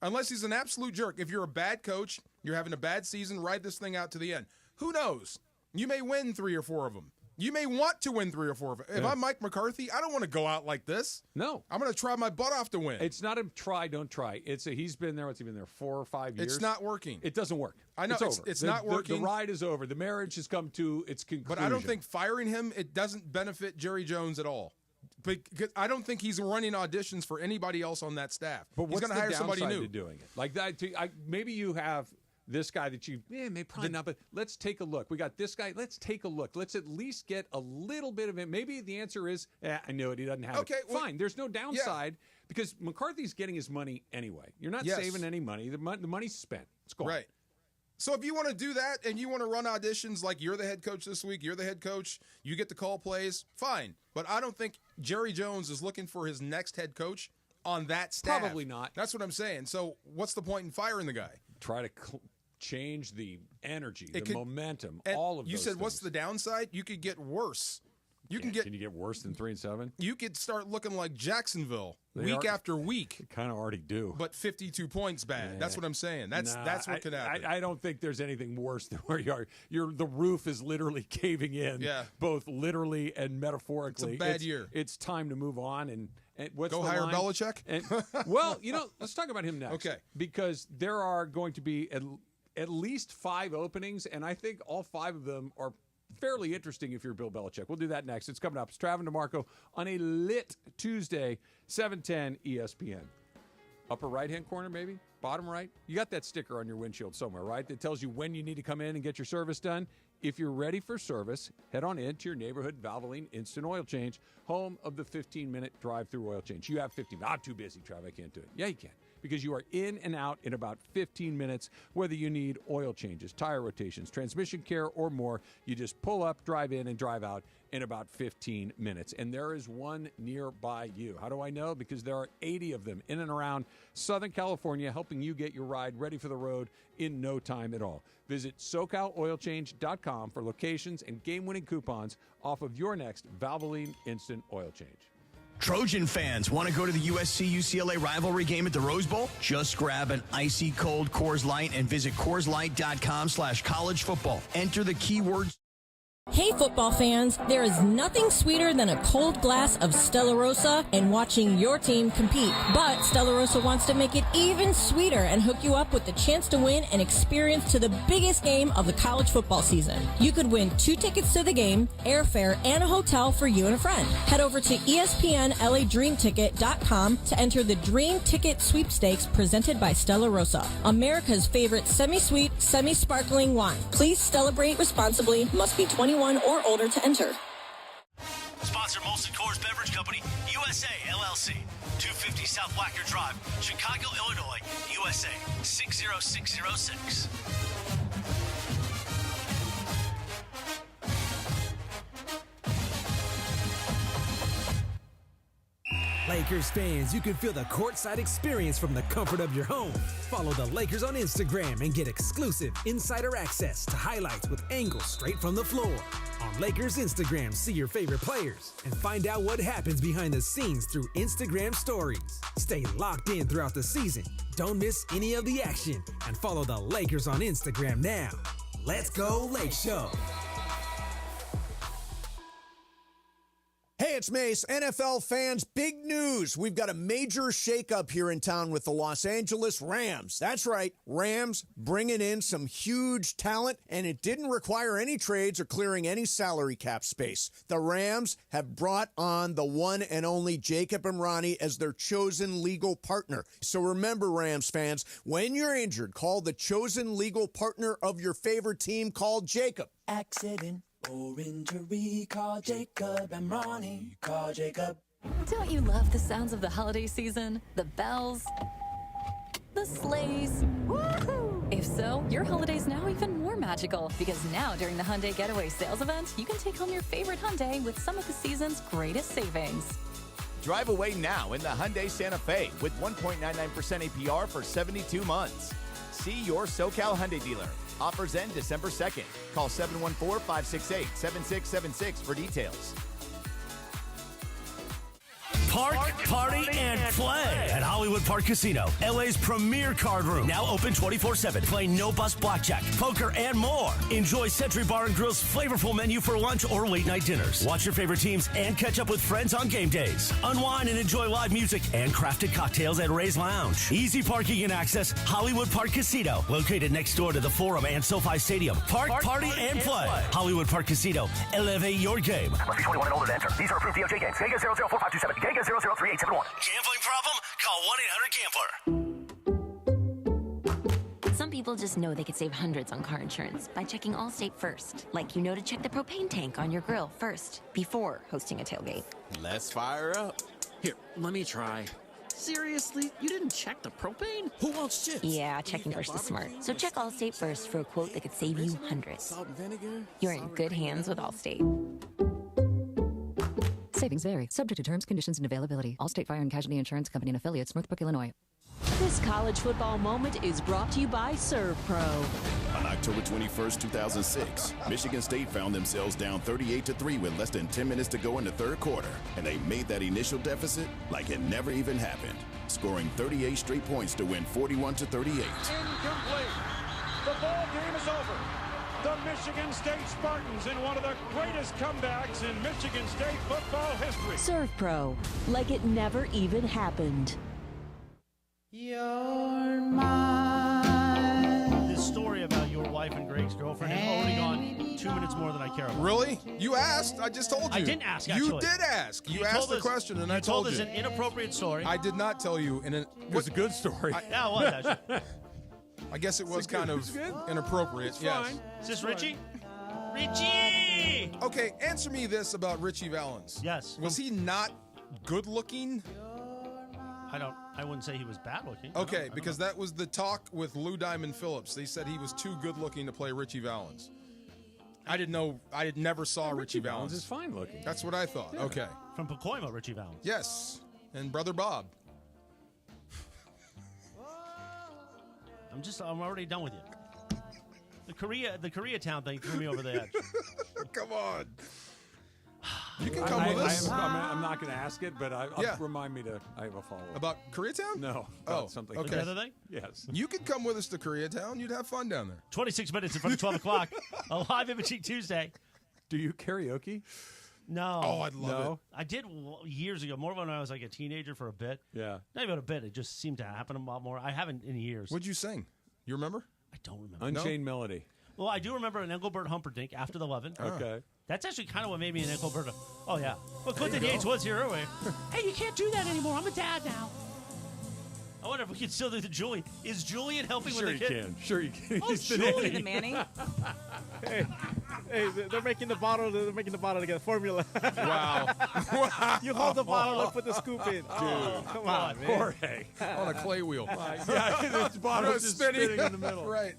Unless he's an absolute jerk. If you're a bad coach, you're having a bad season, ride this thing out to the end. Who knows? You may win 3 or 4 of them. You may want to win 3 or 4 of them. If I'm Mike McCarthy, I don't want to go out like this. No. I'm going to try my butt off to win. It's not a try, don't try. He's been there, what's he been there, 4 or 5 years? It's not working. It doesn't work. I know. It's over. It's not working. The ride is over. The marriage has come to its conclusion. But I don't think firing him, it doesn't benefit Jerry Jones at all. Because I don't think he's running auditions for anybody else on that staff. But he's going to hire somebody new. To doing it? Like that, maybe you have this guy that you probably not, but let's take a look. We got this guy. Let's take a look. Let's at least get a little bit of it. Maybe the answer is, I knew it. He doesn't have it. Well, fine. There's no downside because McCarthy's getting his money anyway. You're not saving any money. The money's spent. It's gone. Right. So if you want to do that and you want to run auditions like you're the head coach this week, you're the head coach, you get to call plays, fine. But I don't think Jerry Jones is looking for his next head coach on that staff. Probably not. That's what I'm saying. So what's the point in firing the guy? Try to change the energy, It the could- momentum, And all of you those said, things. what's the downside? You could get worse. Can you get worse than 3-7? You could start looking like Jacksonville They week are- after week. They kind of already do. But 52 points bad. Yeah. That's what I'm saying. That's what could happen. I don't think there's anything worse than where you are. The roof is literally caving in, both literally and metaphorically. It's a bad year. It's time to move on. And what's Go the hire line? Belichick? Well, let's talk about him next. Okay. Because there are going to be at least 5 openings, and I think all 5 of them are fairly interesting if you're Bill Belichick. We'll do that next. It's coming up. It's Travis DeMarco on a lit Tuesday, 710 ESPN. Upper right-hand corner, maybe? Bottom right? You got that sticker on your windshield somewhere, right? That tells you when you need to come in and get your service done. If you're ready for service, head on in to your neighborhood Valvoline Instant Oil Change, home of the 15-minute drive-through oil change. You have 15 minutes. I'm too busy, Trav. I can't do it. Yeah, you can. Because you are in and out in about 15 minutes, whether you need oil changes, tire rotations, transmission care, or more. You just pull up, drive in, and drive out in about 15 minutes. And there is one nearby you. How do I know? Because there are 80 of them in and around Southern California helping you get your ride ready for the road in no time at all. Visit SoCalOilChange.com for locations and game-winning coupons off of your next Valvoline Instant Oil Change. Trojan fans, want to go to the USC-UCLA rivalry game at the Rose Bowl? Just grab an icy cold Coors Light and visit CoorsLight.com/collegefootball. Enter the keywords. Hey football fans, there is nothing sweeter than a cold glass of Stella Rosa and watching your team compete. But Stella Rosa wants to make it even sweeter and hook you up with the chance to win an experience to the biggest game of the college football season. You could win 2 tickets to the game, airfare, and a hotel for you and a friend. Head over to ESPNLADreamTicket.com to enter the Dream Ticket Sweepstakes presented by Stella Rosa, America's favorite semi-sweet, semi-sparkling wine. Please celebrate responsibly. Must be 21 or older to enter. Sponsor Molson Coors Beverage Company, USA, LLC. 250 South Wacker Drive, Chicago, Illinois, USA, 60606. Lakers fans, you can feel the courtside experience from the comfort of your home. Follow the Lakers on Instagram and get exclusive insider access to highlights with angles straight from the floor. On Lakers Instagram, see your favorite players and find out what happens behind the scenes through Instagram stories. Stay locked in throughout the season. Don't miss any of the action and follow the Lakers on Instagram now. Let's go Lake Show. Hey, it's Mace. NFL fans, big news. We've got a major shakeup here in town with the Los Angeles Rams. That's right, Rams bringing in some huge talent, and it didn't require any trades or clearing any salary cap space. The Rams have brought on the one and only Jacob Imrani as their chosen legal partner. So remember, Rams fans, when you're injured, call the chosen legal partner of your favorite team called Jacob. Accident or injury, call Jacob and Ronnie. Call Jacob. Don't you love the sounds of the holiday season? The bells, the sleighs. Woohoo! If so, your holiday's now even more magical because now during the Hyundai Getaway Sales Event, you can take home your favorite Hyundai with some of the season's greatest savings. Drive away now in the Hyundai Santa Fe with 1.99% APR for 72 months. See your SoCal Hyundai dealer. Offers end December 2nd. Call 714-568-7676 for details. Park, party, and play at Hollywood Park Casino, LA's premier card room. Now open 24/7. Play no-bust blackjack, poker, and more. Enjoy Century Bar and Grill's flavorful menu for lunch or late-night dinners. Watch your favorite teams and catch up with friends on game days. Unwind and enjoy live music and crafted cocktails at Ray's Lounge. Easy parking and access, Hollywood Park Casino, located next door to the Forum and SoFi Stadium. Park, party, and play. Hollywood Park Casino. Elevate your game. Must be 21 and older to enter. These are approved DOJ games. Geico 004-527. Geico 003-871. Gambling problem? Call 1-800-GAMBLER. Some people just know they could save hundreds on car insurance by checking Allstate first. Like you know to check the propane tank on your grill first before hosting a tailgate. Let's fire up. Here, let me try. Seriously? You didn't check the propane? Who wants chips? Yeah, checking first is smart. So check Allstate first for a quote that could save you hundreds. Salt and vinegar? You're in good hands with Allstate. Savings vary, subject to terms, conditions, and availability. Allstate Fire and Casualty Insurance Company and affiliates, Northbrook, Illinois. This college football moment is brought to you by ServPro. On October 21st, 2006, Michigan State found themselves down 38-3 with less than 10 minutes to go in the third quarter, and they made that initial deficit like it never even happened, scoring 38 straight points to win 41-38. Incomplete. The ball game is over. The Michigan State Spartans in one of the greatest comebacks in Michigan State football history. ServPro, like it never even happened. You're mine. This story about your wife and Greg's girlfriend has already gone 2 minutes more than I care about. Really? You asked. I just told you. I didn't ask, actually. You did ask. You asked the question, and I told you. You told us an inappropriate story. I did not tell you. It was a good story. Yeah, it was, actually. I guess it was kind of inappropriate. Yes. Fine. Is this Richie? Richie! Okay, answer me this about Richie Valens. Yes. Was he not good looking? I wouldn't say he was bad looking. Okay, because that was the talk with Lou Diamond Phillips. They said he was too good looking to play Richie Valens. I didn't know. I never saw Richie Valens. is fine looking. That's what I thought. Yeah. Okay. From Pacoima, Richie Valens. Yes, and Brother Bob. I'm already done with you. The Koreatown thing threw me over the edge. Come on. You can come with us. I'm not going to ask it, but remind me to. I have a follow-up. About Koreatown? No. About something. Okay. The other thing? Yes. You could come with us to Koreatown. You'd have fun down there. 26 minutes in front of 12 o'clock. A live Imaging Tuesday. Do you karaoke? No. Oh, I'd love it. I did years ago, more when I was like a teenager for a bit. Yeah. Not even a bit. It just seemed to happen a lot more. I haven't in years. What'd you sing? You remember? I don't remember. Unchained Melody. Well, I do remember an Engelbert Humperdinck after the 11. Okay. That's actually kind of what made me an Engelbert. Oh, yeah. Well, Clinton Yates was here earlier. Hey, you can't do that anymore. I'm a dad now. I wonder if we can still do the Julian. Is Julian helping with the kid? Sure you can. Oh, He's the Julian. nanny. The Manny. Hey, they're making the bottle. They're making the bottle together. Formula. Wow. You hold the bottle and put the scoop in. Dude, come on, man. Jorge. On a clay wheel. Yeah, the bottle's just spinning in the middle. Right.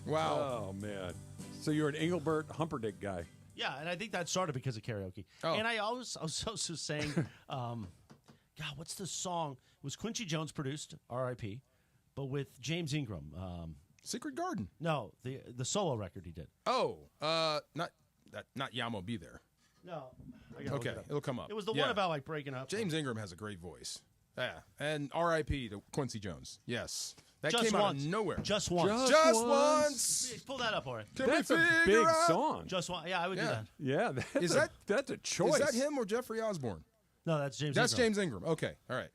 Wow. Oh, man. So you're an Engelbert Humperdinck guy. Yeah, and I think that started because of karaoke. Oh. And I was also saying, God, what's the song? It was Quincy Jones produced, R.I.P., but with James Ingram. Secret Garden. No, the solo record he did. Oh, not Yamo Be There. No. I gotta look Okay, it up. it'll come up. It was the one about like breaking up. James Ingram has a great voice. Yeah, and R.I.P. to Quincy Jones. Yes. That Just came out once. of nowhere. Just once. Just once. Pull that up, Ori. That's a big song. Just one. Yeah, I would do that. Yeah, that's a choice. Is that him or Jeffrey Osborne? No, that's James That's Ingram. James Ingram. Okay, all right.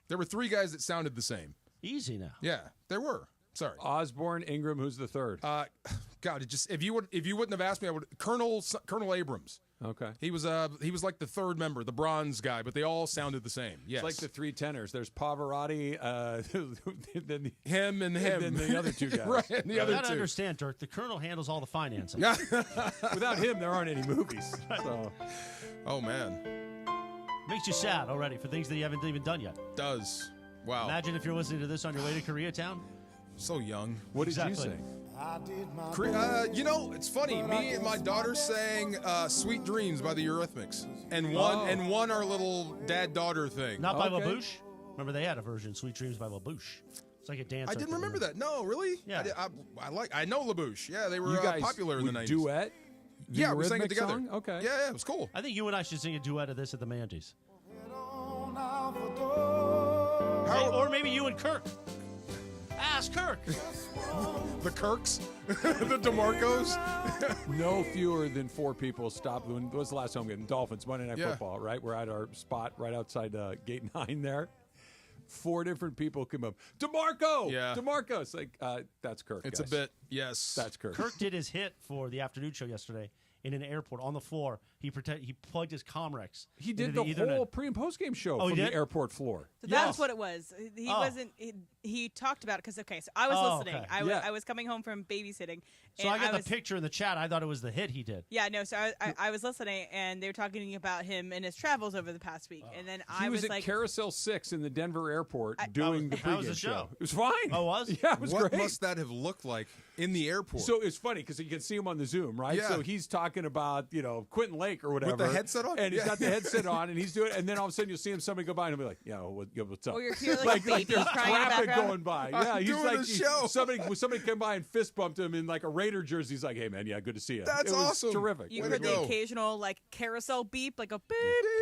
There were three guys that sounded the same. Easy now. Yeah, there were. Sorry. Osborne, Ingram, who's the third? God, it just if you wouldn't have asked me, I would Colonel Abrams. Okay. He was like the third member, the bronze guy, but they all sounded the same. Yes. It's like the three tenors. There's Pavarotti, then him and him. And then the other two guys. Right, and the other You gotta two. understand, Dirk. The Colonel handles all the financing. Without him, there aren't any movies. So. Oh man. Makes you sad already for things that you haven't even done yet. Does. Wow. Imagine if you're listening to this on your way to Koreatown. So young. What did you sing? It's funny. Me and my daughter sang "Sweet Dreams" by the Eurythmics, and won our little dad-daughter thing. Not by LaBouche. Remember they had a version, "Sweet Dreams" by LaBouche. It's like a dance. I didn't remember that. No, really. Yeah. I know LaBouche. Yeah, they were You guys popular in the would 90s. Duet. The Yeah, we sang it Eurythmics together. song? Okay. Yeah, it was cool. I think you and I should sing a duet of this at the Mandy's. Or maybe you and Kirk. Ask Kirk. The Kirks, the DeMarcos. No fewer than 4 people stopped. When was the last home game? Dolphins, Monday Night Football, right? We're at our spot right outside Gate 9 there. 4 different people come up. DeMarco! Yeah. DeMarco! It's like, that's Kirk, It's guys. a bit, yes. That's Kirk. Kirk did his hit for the afternoon show yesterday in an airport on the floor. He plugged his Comrex. He did into the whole pre- and post-game show Oh, he from did? the airport floor. So that's what it was. He wasn't. He talked about it because so I was listening. Okay. I was coming home from babysitting. So and I got the picture in the chat. I thought it was the hit he did. Yeah, no. So I was listening, and they were talking about him and his travels over the past week, and then He I was at like, Carousel 6 in the Denver airport doing the How was pregame the show? It was fine. Oh, it was? Yeah, it was What great. must that have looked like in the airport? So it's funny because you can see him on the Zoom, right? Yeah. So he's talking about, Quentin Lake or whatever. With the headset on? And he's got the headset on, and he's doing it. And then all of a sudden you'll see him, somebody go by, and he'll be like, what's up? Or you're hearing like like there's crying in the traffic background. going by. I'm he's doing like, a show. Somebody came by and fist bumped him in like a Raider jersey. He's like, hey, man, good to see you. That's it was awesome. Terrific. You Way heard to the go. occasional like carousel beep, like a beep.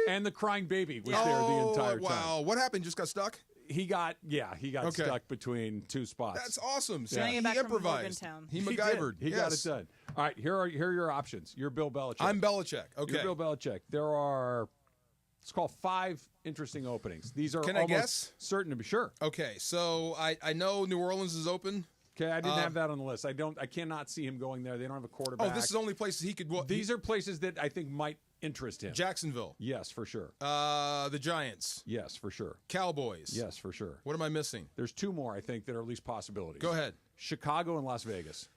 And the crying baby was there the entire time. Wow. What happened? Just got stuck? He got stuck between two spots. That's awesome. See, Yeah. he Back from improvised. Morgantown. He did. MacGyvered. He got it done. All right, here are your options. You're Bill Belichick. I'm Belichick. Okay. You're Bill Belichick. There are, let's call 5 interesting openings. These are Can I almost guess? certain to be sure. Okay, so I know New Orleans is open. Okay, I didn't have that on the list. I cannot see him going there. They don't have a quarterback. Oh, this is the only places he could. These are places that I think might interest him. Jacksonville. Yes, for sure. The Giants. Yes, for sure. Cowboys. Yes, for sure. What am I missing? There's 2 more, I think, that are at least possibilities. Go ahead. Chicago and Las Vegas.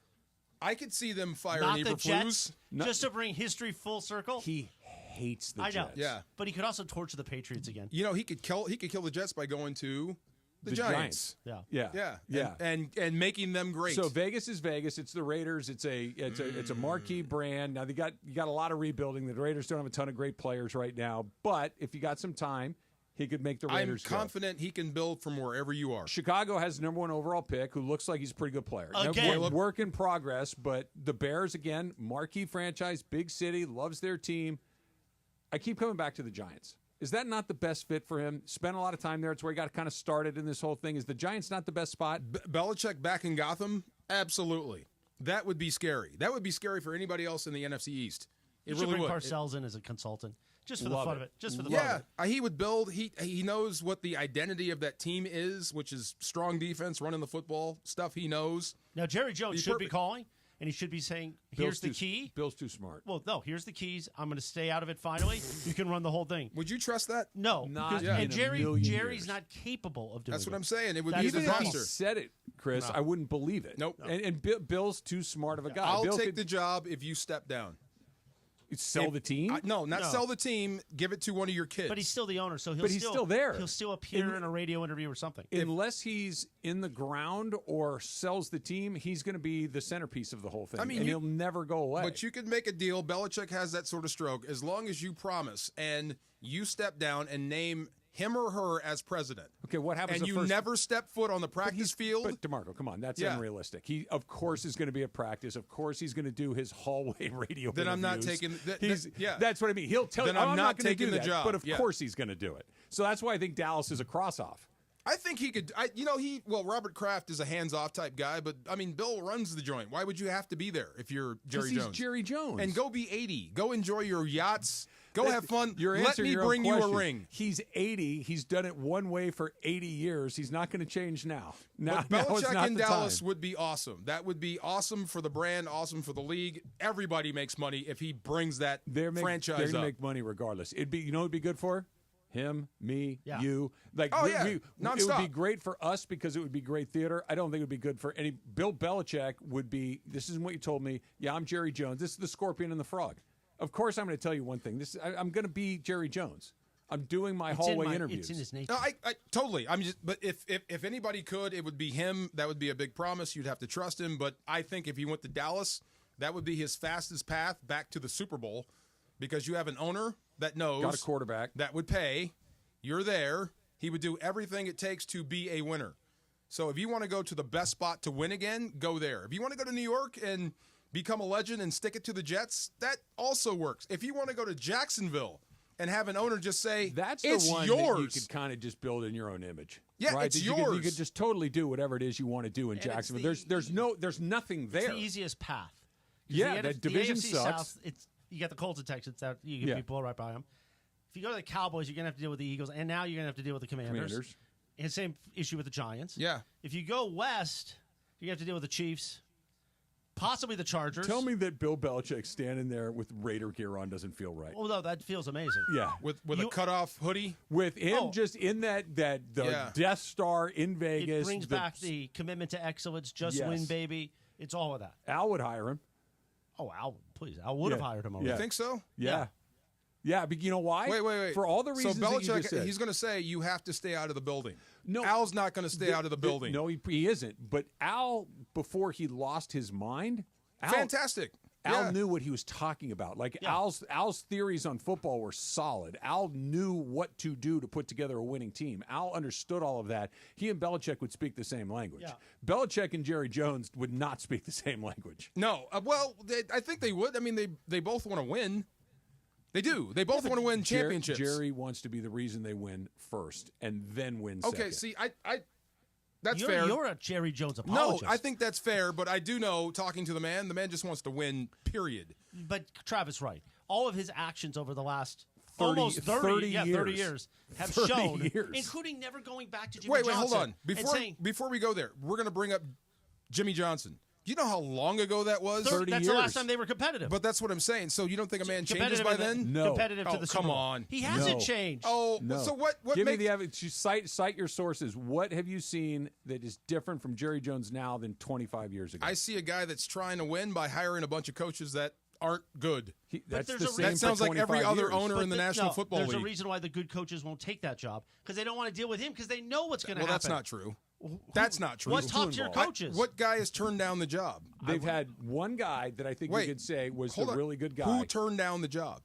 I could see them firing Not the Eberflus. Jets, just to bring history full circle. He hates the I know. Jets. Yeah. But he could also torture the Patriots again. He could kill the Jets by going to the Giants. Yeah. And making them great. So Vegas is Vegas. It's the Raiders. It's a marquee brand. Now you got a lot of rebuilding. The Raiders don't have a ton of great players right now, but if you got some time, he could make the Raiders I'm confident he can build from wherever you are. Chicago has the #1 overall pick, who looks like he's a pretty good player. Again. Now, work in progress, but the Bears, again, marquee franchise, big city, loves their team. I keep coming back to the Giants. Is that not the best fit for him? Spent a lot of time there. It's where he got kind of started in this whole thing. Is the Giants not the best spot? Belichick back in Gotham? Absolutely. That would be scary. That would be scary for anybody else in the NFC East. It You should really bring would. Parcells in as a consultant. Just for the Love fun it. of it. Just for the fun of it. He would build. He knows what the identity of that team is, which is strong defense, running the football, stuff he knows. Now, Jerry Jones Be should be perfect. calling, and he should be saying, here's the key. Bill's too smart. Well, no, here's the keys. I'm going to stay out of it finally. You can run the whole thing. Would you trust that? No. Not because- in and a Jerry's million years. not capable of doing That's it. what I'm saying. It would That's be a the Even if he disaster. said it, Chris, No. I wouldn't believe it. Nope. And Bill's too smart of a guy. I'll Bill take could the job if you step down. sell the team. No, not sell the team. Give it to one of your kids. But he's still the owner, so But he's still there. He'll still appear in a radio interview or something. Unless he's in the ground or sells the team, he's going to be the centerpice of the whole thing. I mean, and he'll never go away. But you could make a deal. Belichick has that sort of stroke as long as you promise and you step down and name him or her as president. Okay, what happens? And the you first... never step foot on the practice field. But DeMarco, come on, that's Yeah. unrealistic. He, of course, is going to be at practice. Of course, he's going to do his hallway radio. Then I'm not interviews. taking. Yeah, That's what I mean. He'll tell Then you, I'm not gonna taking do the that, job. But of Yeah. course, he's going to do it. So that's why I think Dallas is a cross-off. I think he could. Robert Kraft is a hands-off type guy, but I mean, Bill runs the joint. Why would you have to be there if you're Jerry He's Jones? Jerry Jones. And go be 80. Go enjoy your yachts. Go have fun. You're Let answering me your own bring you a question. ring. He's 80. He's done it one way for 80 years. He's not going to change now. But now is Belichick not in the Dallas time. would be awesome. That would be awesome for the brand, awesome for the league. Everybody makes money if he brings that franchise They're going up. to make money regardless. It'd be, it'd be good for him, me, Yeah. you. Like, Oh, we- yeah. we- it would Nonstop. be great for us because it would be great theater. I don't think it would be good for any. Bill Belichick would be. This is what you told me. Yeah, I'm Jerry Jones. This is the Scorpion and the Frog. Of course, I'm going to tell you one thing. I'm going to be Jerry Jones. I'm doing my hallway interviews. It's in his nature. No, I totally. I'm just. But if anybody could, it would be him. That would be a big promise. You'd have to trust him. But I think if he went to Dallas, that would be his fastest path back to the Super Bowl, because you have an owner that knows, Got a quarterback that would pay. You're there. He would do everything it takes to be a winner. So if you want to go to the best spot to win again, go there. If you want to go to New York and become a legend and stick it to the Jets, that also works. If you want to go to Jacksonville and have an owner just say, That's the it's one yours. that you could kind of just build in your own image. Yeah, right? it's That you yours. could just totally do whatever it is you want to do in And it's Jacksonville. There's nothing there. It's the easiest path. 'Cause Yeah, the that division AFC sucks. South, you got the Colts and Texans. That you can Yeah. be blow right by them. If you go to the Cowboys, you're going to have to deal with the Eagles, and now you're going to have to deal with the Commanders. And same issue with the Giants. Yeah. If you go west, you have to deal with the Chiefs, possibly the Chargers. Tell me that Bill Belichick standing there with Raider gear on doesn't feel right. Oh, no, that feels amazing. Yeah. With a cutoff hoodie. With him Oh. just in the Yeah. Death Star in Vegas. It brings back the commitment to excellence, just Yes. win, baby. It's all of that. Al would hire him. Oh, Al, please. Al would have Yeah. hired him already. You think so? Yeah. Yeah, but you know why? Wait. For all the reasons so that you just Belichick, said. he's going to say you have to stay out of the building. No, Al's not going to stay out of the building. No, he isn't. But Al, before he lost his mind, Fantastic. Al knew what he was talking about. Like Al's theories on football were solid. Al knew what to do to put together a winning team. Al understood all of that. He and Belichick would speak the same language. Yeah. Belichick and Jerry Jones would not speak the same language. No. I think they would. I mean, they both want to win. They do. They both want to win championships. Jerry wants to be the reason they win first and then win second. Okay, see, that's fair. You're a Jerry Jones apologist. No, I think that's fair, but I do know, talking to the man just wants to win, period. But Travis, right. All of his actions over the last 30 years have 30 shown, years. including never going back to Jimmy Wait, Johnson. hold on. and Before we go there, we're going to bring up Jimmy Johnson. Do you know how long ago that was? 30 That's the last time they were competitive. But that's what I'm saying. So you don't think a man changes by then? No. Competitive to the Super come Bowl. on. He hasn't changed. Oh, No. so what Give makes... me the evidence. You cite your sources. What have you seen that is different from Jerry Jones now than 25 years ago? I see a guy that's trying to win by hiring a bunch of coaches that aren't good. That sounds like every other owner in the National Football League. There's a reason why the good coaches won't take that job, because they don't want to deal with him, because they know what's going to Well, happen. that's not true. That's not true. What top-tier coaches? What guy has turned down the job? They've had one guy that I think you could say was the really good guy. Who turned down the job?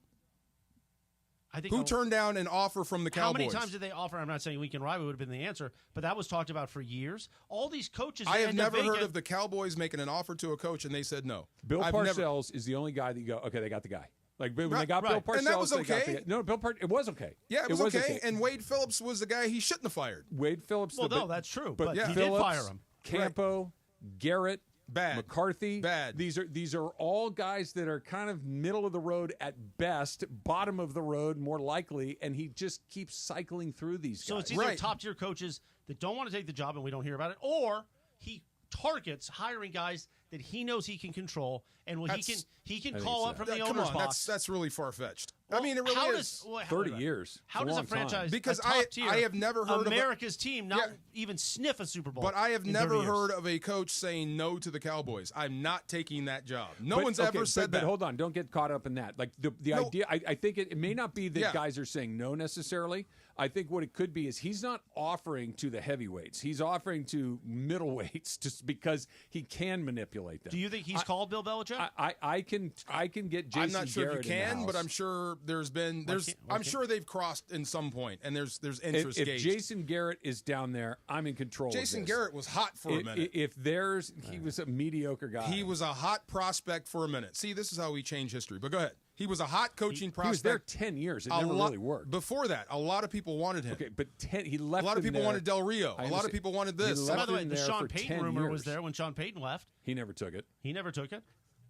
I think Who turned down an offer from the Cowboys? How many times did they offer? I'm not saying Lincoln Riley would have been the answer, but that was talked about for years. All these coaches. I have never heard of the Cowboys making an offer to a coach and they said no. Bill Parcells is the only guy that you go, okay, they got the guy. Like when they got Bill Parcells, and that was okay. They got the guy. No, it was okay. Yeah, it was okay. And Wade Phillips was the guy he shouldn't have fired. Wade Phillips. Well, that's true, but he Phillips, did fire him. Campo, Garrett, bad. McCarthy, bad. These are all guys that are kind of middle of the road at best, bottom of the road more likely, and he just keeps cycling through these guys. So it's either top tier coaches that don't want to take the job and we don't hear about it, or he targets hiring guys that he knows he can control and he can call up from the owner's box. That's really far fetched. Well, I mean, it really is. 30 years. How does a franchise, because I have never heard America's team not even sniff a Super Bowl? But I have never heard of a coach saying no to the Cowboys. I'm not taking that job. No one's ever said that. But hold on, don't get caught up in that. Like the idea, I think it may not be that guys are saying no necessarily. I think what it could be is he's not offering to the heavyweights. He's offering to middleweights just because he can manipulate them. Do you think he's called Bill Belichick? I can get Jason I'm not sure Garrett if you can, but I'm sure I'm sure they've crossed in some point, and there's interest. If Jason Garrett is down there, I'm in control. Jason of this. Garrett was hot for a minute. He was a mediocre guy. He was a hot prospect for a minute. See, this is how we change history. But go ahead. He was a hot coaching prospect. He was there 10 years. It never really worked. Before that, a lot of people wanted him. Okay, but he left. A lot of people wanted Del Rio. A lot of people wanted this. By the way, the Sean Payton rumor was there when Sean Payton left. He never took it.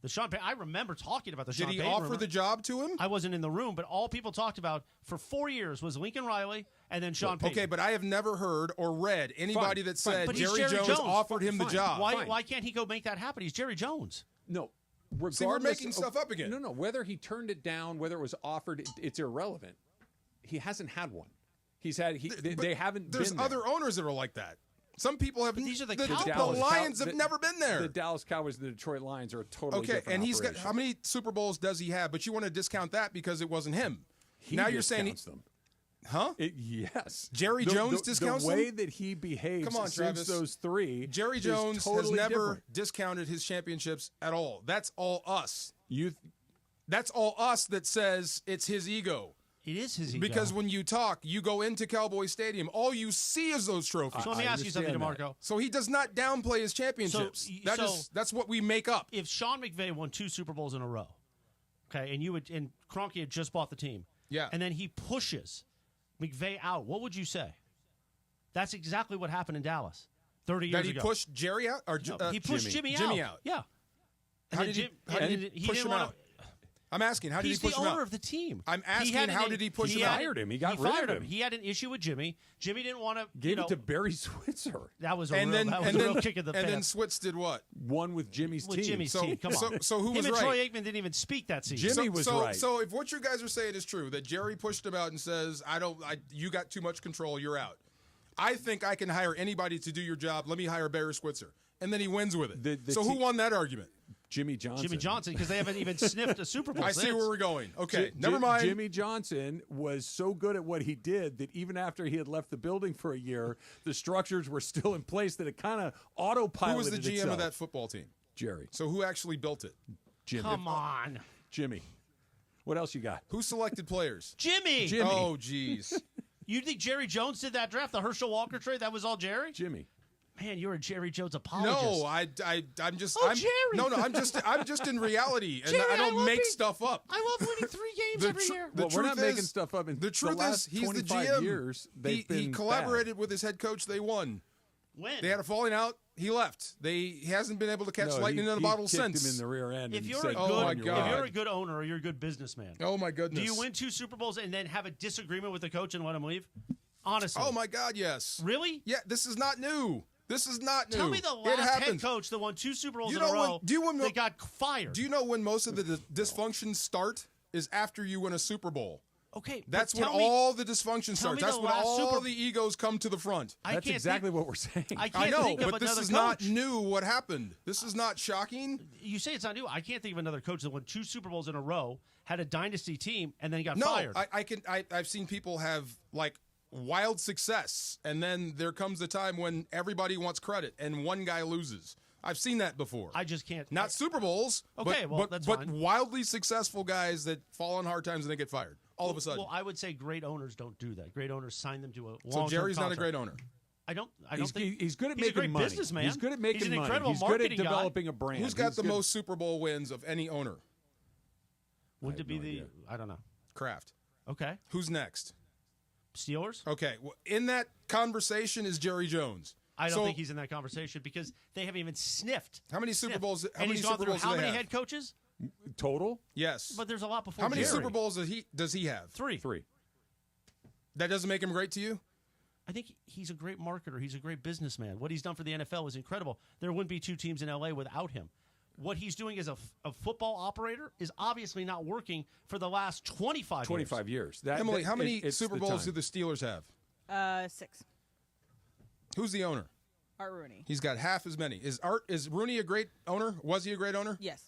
The Sean Payton, I remember talking about the Sean Payton Did he offer rumor. the job to him? I wasn't in the room, but all people talked about for 4 years was Lincoln Riley and then Sean Payton. Okay, but I have never heard or read anybody that said But Jerry Jones offered him the job. Why can't he go make that happen? He's Jerry Jones. No. See, we're making stuff up again. No. Whether he turned it down, whether it was offered, it's irrelevant. He hasn't had one. They haven't. There's been other owners that are like that. Some people have. These are the Lions have never been there. The Dallas Cowboys and the Detroit Lions are a totally different and he's operation. Got how many Super Bowls does he have? But you want to discount that because it wasn't him. Now you're saying them. Huh? Yes. Jerry Jones discounts the way them? that he behaves Come on, since Travis. those three. Jerry Jones totally has never different. discounted his championships at all. That's all us. That's all us that says it's his ego. It is his ego. Because when you talk, you go into Cowboy Stadium, all you see is those trophies. So let me ask you something, DeMarco. So he does not downplay his championships. That's what we make up. If Sean McVay won 2 Super Bowls in a row, okay, and Kroenke had just bought the team, and then he pushes McVay out, what would you say? That's exactly what happened in Dallas 30 years ago. That he pushed Jerry out? Or he pushed Jimmy out. Yeah. How did he push him out? I'm asking, how did he push him out? He's the owner of the team. I'm asking, how did he push him out? He fired him. He got rid of him. He had an issue with Jimmy. Jimmy didn't want to. Gave it to Barry Switzer. That was a real kick in the pants. And then Switz did what? Won with Jimmy's team. Jimmy's team. Come on. So who was him right? and Troy Aikman didn't even speak that season. Jimmy was right. So if what you guys are saying is true, that Jerry pushed him out and says, you got too much control, you're out. I think I can hire anybody to do your job. Let me hire Barry Switzer. And then he wins with it. Who won that argument? Jimmy Johnson, because they haven't even sniffed a Super Bowl. I see where we're going. Okay, never mind. Jimmy Johnson was so good at what he did that even after he had left the building for a year, the structures were still in place that it kind of autopiloted. Who was the GM itself. of that football team? Jerry. So who actually built it? Jimmy. Come on. Jimmy. What else you got? Who selected players? Jimmy. Oh, jeez. You think Jerry Jones did that draft, the Herschel Walker trade? That was all Jerry? Jimmy. Man, you're a Jerry Jones apologist. No, I'm just. Oh, I'm, Jerry. No, I'm just in reality, and Jerry, I don't make stuff up. I love winning 3 games every year. Well, we're not making stuff up. The truth is, he's the 25 GM. years, He collaborated with his head coach. They won. When? They had a falling out. He left. He hasn't been able to catch lightning in a bottle since. Him in the rear end. If and you're, said, if you're a good owner or you're a good businessman, oh my goodness, do you win 2 Super Bowls and then have a disagreement with the coach and let him leave? Honestly. Oh my God, yes. Really? Yeah, this is not new. This is not new. Tell me the last head coach that won 2 Super Bowls in a row that got fired. Do you know when most of the dysfunctions start? Is after you win a Super Bowl. Okay, that's when all the dysfunction starts. That's when all the egos come to the front. That's exactly what we're saying. I know, but this is not new. What happened? This is not shocking. You say it's not new. I can't think of another coach that won 2 Super Bowls in a row, had a dynasty team, and then got fired. I've seen people have like wild success, and then there comes a time when everybody wants credit, and one guy loses. I've seen that before. I just can't. Not Super Bowls. Okay, but wildly successful guys that fall on hard times and they get fired all of a sudden. Well, I would say great owners don't do that. Great owners sign them to a long-term So Jerry's contract. not a great owner. I don't think he's good at he's making a great money. businessman. He's good at making he's an money. incredible He's good at marketing guy. developing a brand. Who's got the most Super Bowl wins of any owner? Wouldn't it be I don't know. Kraft. Okay. Who's next? Steelers? Okay. Well, in that conversation is Jerry Jones. I don't think he's in that conversation because they haven't even sniffed. How many Super Bowls? How and many he's gone Super through Bowls how do they many have? head coaches? Total? Yes. But there's a lot before How many Jerry. Super Bowls does he have? 3. That doesn't make him great to you? I think he's a great marketer. He's a great businessman. What he's done for the NFL is incredible. There wouldn't be 2 teams in L.A. without him. What he's doing as a football operator is obviously not working for the last 25 years. Emily, how many Super Bowls do the Steelers have? 6. Who's the owner? Art Rooney. He's got half as many. Is Rooney a great owner? Was he a great owner? Yes.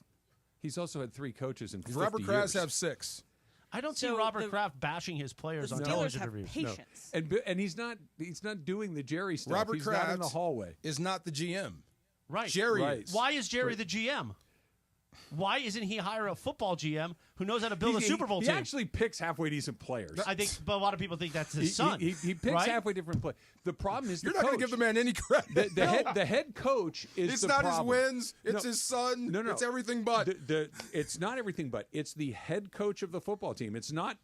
He's also had 3 coaches in 50 Robert Kraft years. have 6. I don't see Robert Kraft bashing his players on television interviews. Patience. No. And he's not doing the Jerry stuff. Robert he's Kraft not in the hallway. Is not the GM. Right. Jerry is. Why is Jerry the GM? Why isn't he hire a football GM who knows how to build a Super Bowl he team? He actually picks halfway decent players. I think, but a lot of people think that's his son. He picks right? halfway different players. The problem is you're not going to give the man any credit. The head coach is it's the not problem. his wins. It's his son. No, it's everything but. It's not everything but. It's the head coach of the football team. It's not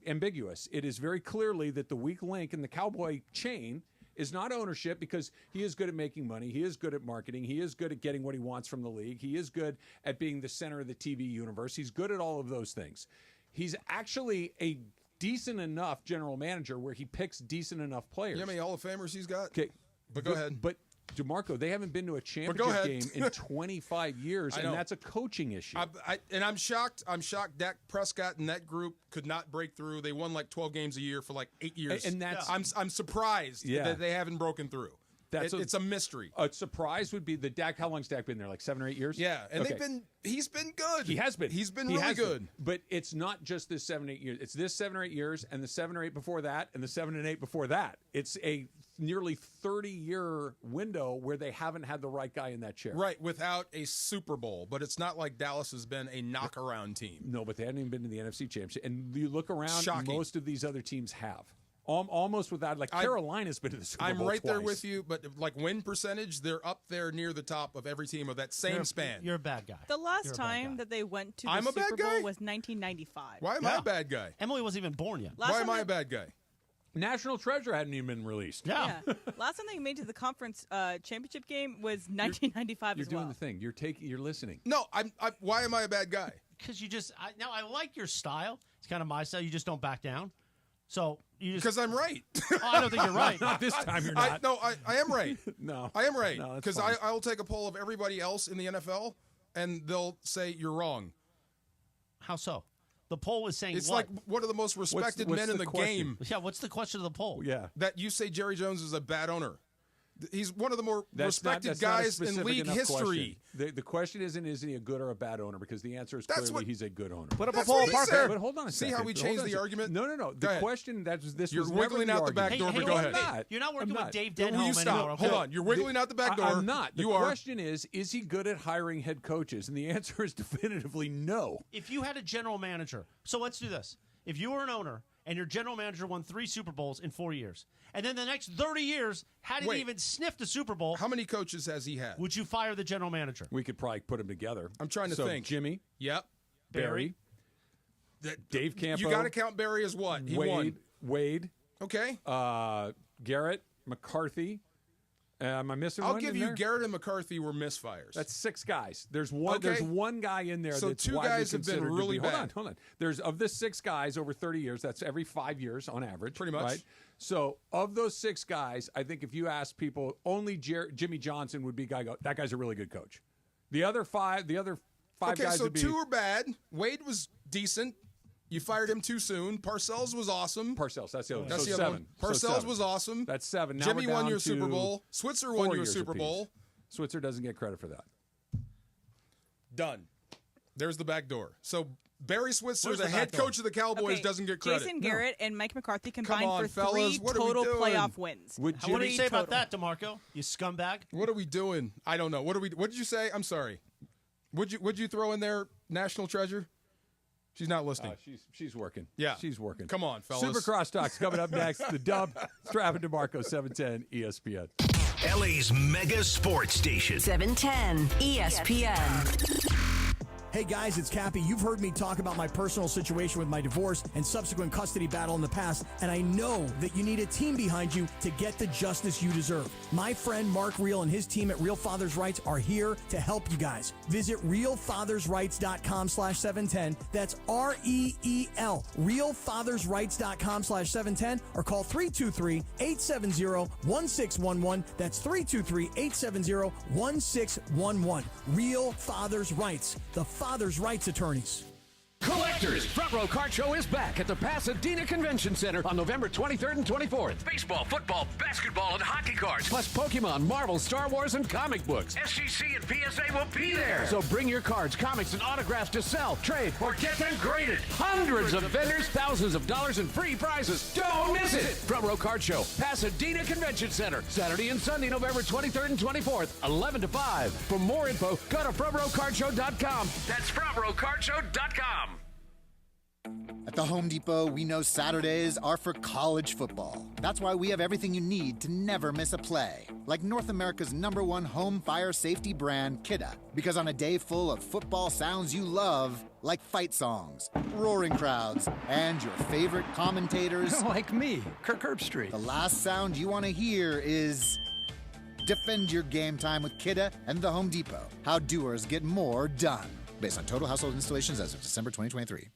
ambiguous. It is very clearly that the weak link in the Cowboy chain is not ownership, because he is good at making money. He is good at marketing. He is good at getting what he wants from the league. He is good at being the center of the TV universe. He's good at all of those things. He's actually a decent enough general manager where he picks decent enough players. You know how many Hall of Famers he's got? Okay, but go ahead. But DeMarco, they haven't been to a championship game in 25 years, and that's a coaching issue. I'm shocked. I'm shocked Dak Prescott and that group could not break through. They won like 12 games a year for like 8 years. And that's I'm surprised that they haven't broken through. It's a mystery. A surprise would be the Dak. How long's Dak been there? Like 7 or 8 years? Yeah, and he's been good. He has been. He's been really good. But it's not just this 7 or 8 years. It's this 7 or 8 years, and the 7 or 8 before that, and the 7 and 8 before that. It's a nearly 30-year window where they haven't had the right guy in that chair. Right, without a Super Bowl. But it's not like Dallas has been a knock-around team. No, but they haven't even been to the NFC Championship. And you look around, Shocking. most of these other teams have. Almost without, like Carolina's been to the Super Bowl I'm right twice. there with you, but like win percentage, they're up there near the top of every team of that same span. You're a bad guy. The last time that they went to the I'm a Super bad guy? Bowl was 1995. Why am I a bad guy? Emily wasn't even born yet. Why am I a bad guy? National Treasure hadn't even been released. Yeah. Last time they made it to the conference championship game was 1995 You're as well. doing the thing. You're listening. No, why am I a bad guy? Because you just now I like your style. It's kind of my style. You just don't back down. So you just because I'm right. I don't think you're right. Not this time. You're not. I am right. No, I am right. No, because I will take a poll of everybody else in the NFL, and they'll say you're wrong. How so? The poll was saying it's what? like one of the most respected what's men in the question? game. Yeah, what's the question of the poll? Yeah, that you say Jerry Jones is a bad owner. He's one of the more That's respected not a guys in specific league enough history. question. The question isn't, is he a good or a bad owner? Because the answer is clearly he's a good owner. Put up That's a poll, what he Parker. said. But hold on a See second. how we changed the argument? No. The question You're was wiggling never out the back argument. door, but go ahead. You're not working with Dave Will Denholm you stop? anymore. Okay? Hold on. You're wiggling out the back door. I'm not. The You are. question is he good at hiring head coaches? And the answer is definitively no. If you had a general manager, so let's do this. If you were an owner and your general manager won 3 Super Bowls in 4 years, and then the next 30 years hadn't even sniffed a Super Bowl, How many coaches has he had? would you fire the general manager? We could probably put them together. I'm trying to think. Jimmy. Yep. Barry. Dave Campo. You got to count Barry as what? He won. Wade. Okay. Garrett. McCarthy. Am I missing one? I'll give you Garrett and McCarthy were misfires. That's 6 guys. There's one. Okay. There's one guy in there. So that's 2 widely guys have been considered to really be, bad. Hold on. There's of the 6 guys over 30 years. That's every 5 years on average. Pretty much. Right? So of those 6 guys, I think if you ask people, only Jimmy Johnson would be a guy. That guy's a really good coach. The other five Okay, guys so would be 2 are bad. Wade was decent. You fired him too soon. Parcells was awesome. Parcells, that's the other. That's so the other 7. one. So Parcells 7. was awesome. That's 7. Now Jimmy we're won down your to Super Bowl. Switzer 4 won your years Super apiece. Bowl. Switzer doesn't get credit for that. Done. There's the back door. So Barry Switzer, Where's the the head back door? coach of the Cowboys, Okay, doesn't get credit. Jason Garrett and Mike McCarthy combined on, for fellas. 3 What are we total doing? playoff wins. Would What do you say about total. that, DeMarco? You scumbag. What are we doing? I don't know. What did you say? I'm sorry. Would you throw in there National Treasure? She's not listening. She's working. Yeah. She's working. Come on, fellas. Super Crosstalk's coming up next. The Dub. Strapping DeMarco, 710 ESPN. LA's mega sports station. 710 ESPN. Hey guys, it's Cappy. You've heard me talk about my personal situation with my divorce and subsequent custody battle in the past, and I know that you need a team behind you to get the justice you deserve. My friend Mark Reel and his team at Real Fathers Rights are here to help you guys. Visit realfathersrights.com/710. That's REEL. realfathersrights.com/710 or call 323-870-1611. That's 323-870-1611. Real Fathers Rights. The Father's Rights Attorneys. Collectors, Front Row Card Show is back at the Pasadena Convention Center on November 23rd and 24th. Baseball, football, basketball, and hockey cards, plus Pokemon, Marvel, Star Wars, and comic books. SGC and PSA will be there. So bring your cards, comics, and autographs to sell, trade, or get them graded. Hundreds of vendors, thousands of dollars in free prizes. Don't miss it. Front Row Card Show, Pasadena Convention Center, Saturday and Sunday, November 23rd and 24th, 11 to 5. For more info, go to frontrowcardshow.com. That's frontrowcardshow.com. At the Home Depot, we know Saturdays are for college football. That's why we have everything you need to never miss a play. Like North America's #1 home fire safety brand, Kidda. Because on a day full of football sounds you love, like fight songs, roaring crowds, and your favorite commentators... Like me, Kirk Herbstreit. The last sound you want to hear is... Defend your game time with Kidda and the Home Depot. How doers get more done. Based on total household installations as of December 2023.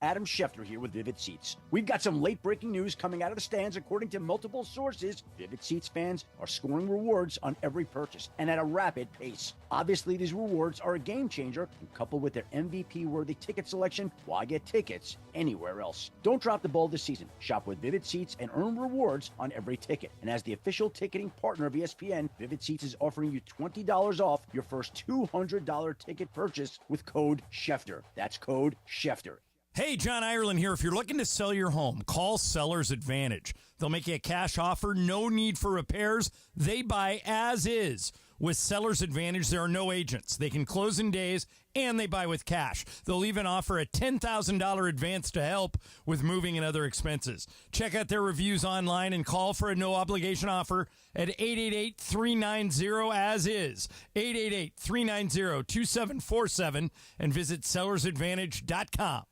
Adam Schefter here with Vivid Seats. We've got some late-breaking news coming out of the stands. According to multiple sources, Vivid Seats fans are scoring rewards on every purchase and at a rapid pace. Obviously, these rewards are a game changer, and coupled with their MVP-worthy ticket selection, why get tickets anywhere else? Don't drop the ball this season. Shop with Vivid Seats and earn rewards on every ticket. And as the official ticketing partner of ESPN, Vivid Seats is offering you $20 off your first $200 ticket purchase with code Schefter. That's code Schefter. Hey, John Ireland here. If you're looking to sell your home, call Seller's Advantage. They'll make you a cash offer, no need for repairs. They buy as is. With Seller's Advantage, there are no agents. They can close in days, and they buy with cash. They'll even offer a $10,000 advance to help with moving and other expenses. Check out their reviews online and call for a no-obligation offer at 888-390-AS-IS, 888-390-2747, and visit sellersadvantage.com.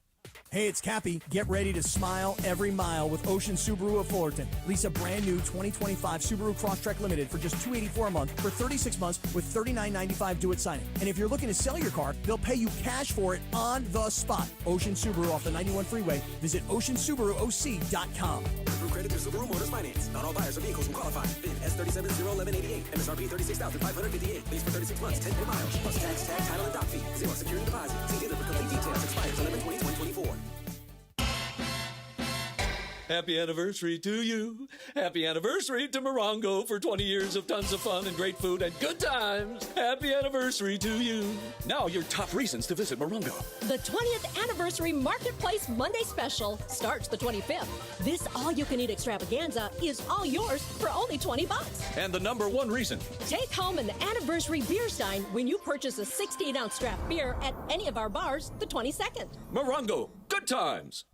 Hey, it's Cappy. Get ready to smile every mile with Ocean Subaru of Fullerton. Lease a brand new 2025 Subaru Crosstrek Limited for just $284 a month for 36 months with $39.95 due at signing. And if you're looking to sell your car, they'll pay you cash for it on the spot. Ocean Subaru off the 91 freeway. Visit OceanSubaruOC.com. Through credit through Subaru Motors Finance. Not all buyers of vehicles will qualify. VIN S37011188. MSRP $36,558. Lease for 36 months, 10 miles. Plus tax, title, and dock fee. Zero security deposit. See dealer for complete details. Expires 11/20/2024. Happy anniversary to you. Happy anniversary to Morongo for 20 years of tons of fun and great food and good times. Happy anniversary to you. Now your top reasons to visit Morongo. The 20th Anniversary Marketplace Monday Special starts the 25th. This all-you-can-eat extravaganza is all yours for only $20. And the number one reason. Take home an anniversary beer stein when you purchase a 16-ounce draft beer at any of our bars the 22nd. Morongo, good times.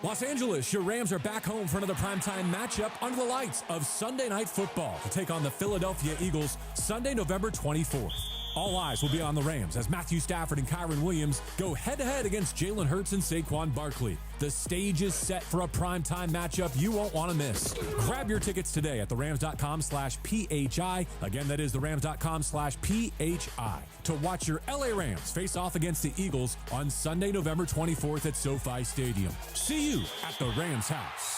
Los Angeles, your Rams are back home for another primetime matchup under the lights of Sunday Night Football to take on the Philadelphia Eagles Sunday, November 24th. All eyes will be on the Rams as Matthew Stafford and Kyron Williams go head-to-head against Jalen Hurts and Saquon Barkley. The stage is set for a primetime matchup you won't want to miss. Grab your tickets today at therams.com/PHI. Again, that is therams.com/PHI to watch your LA Rams face off against the Eagles on Sunday, November 24th at SoFi Stadium. See you at the Rams house.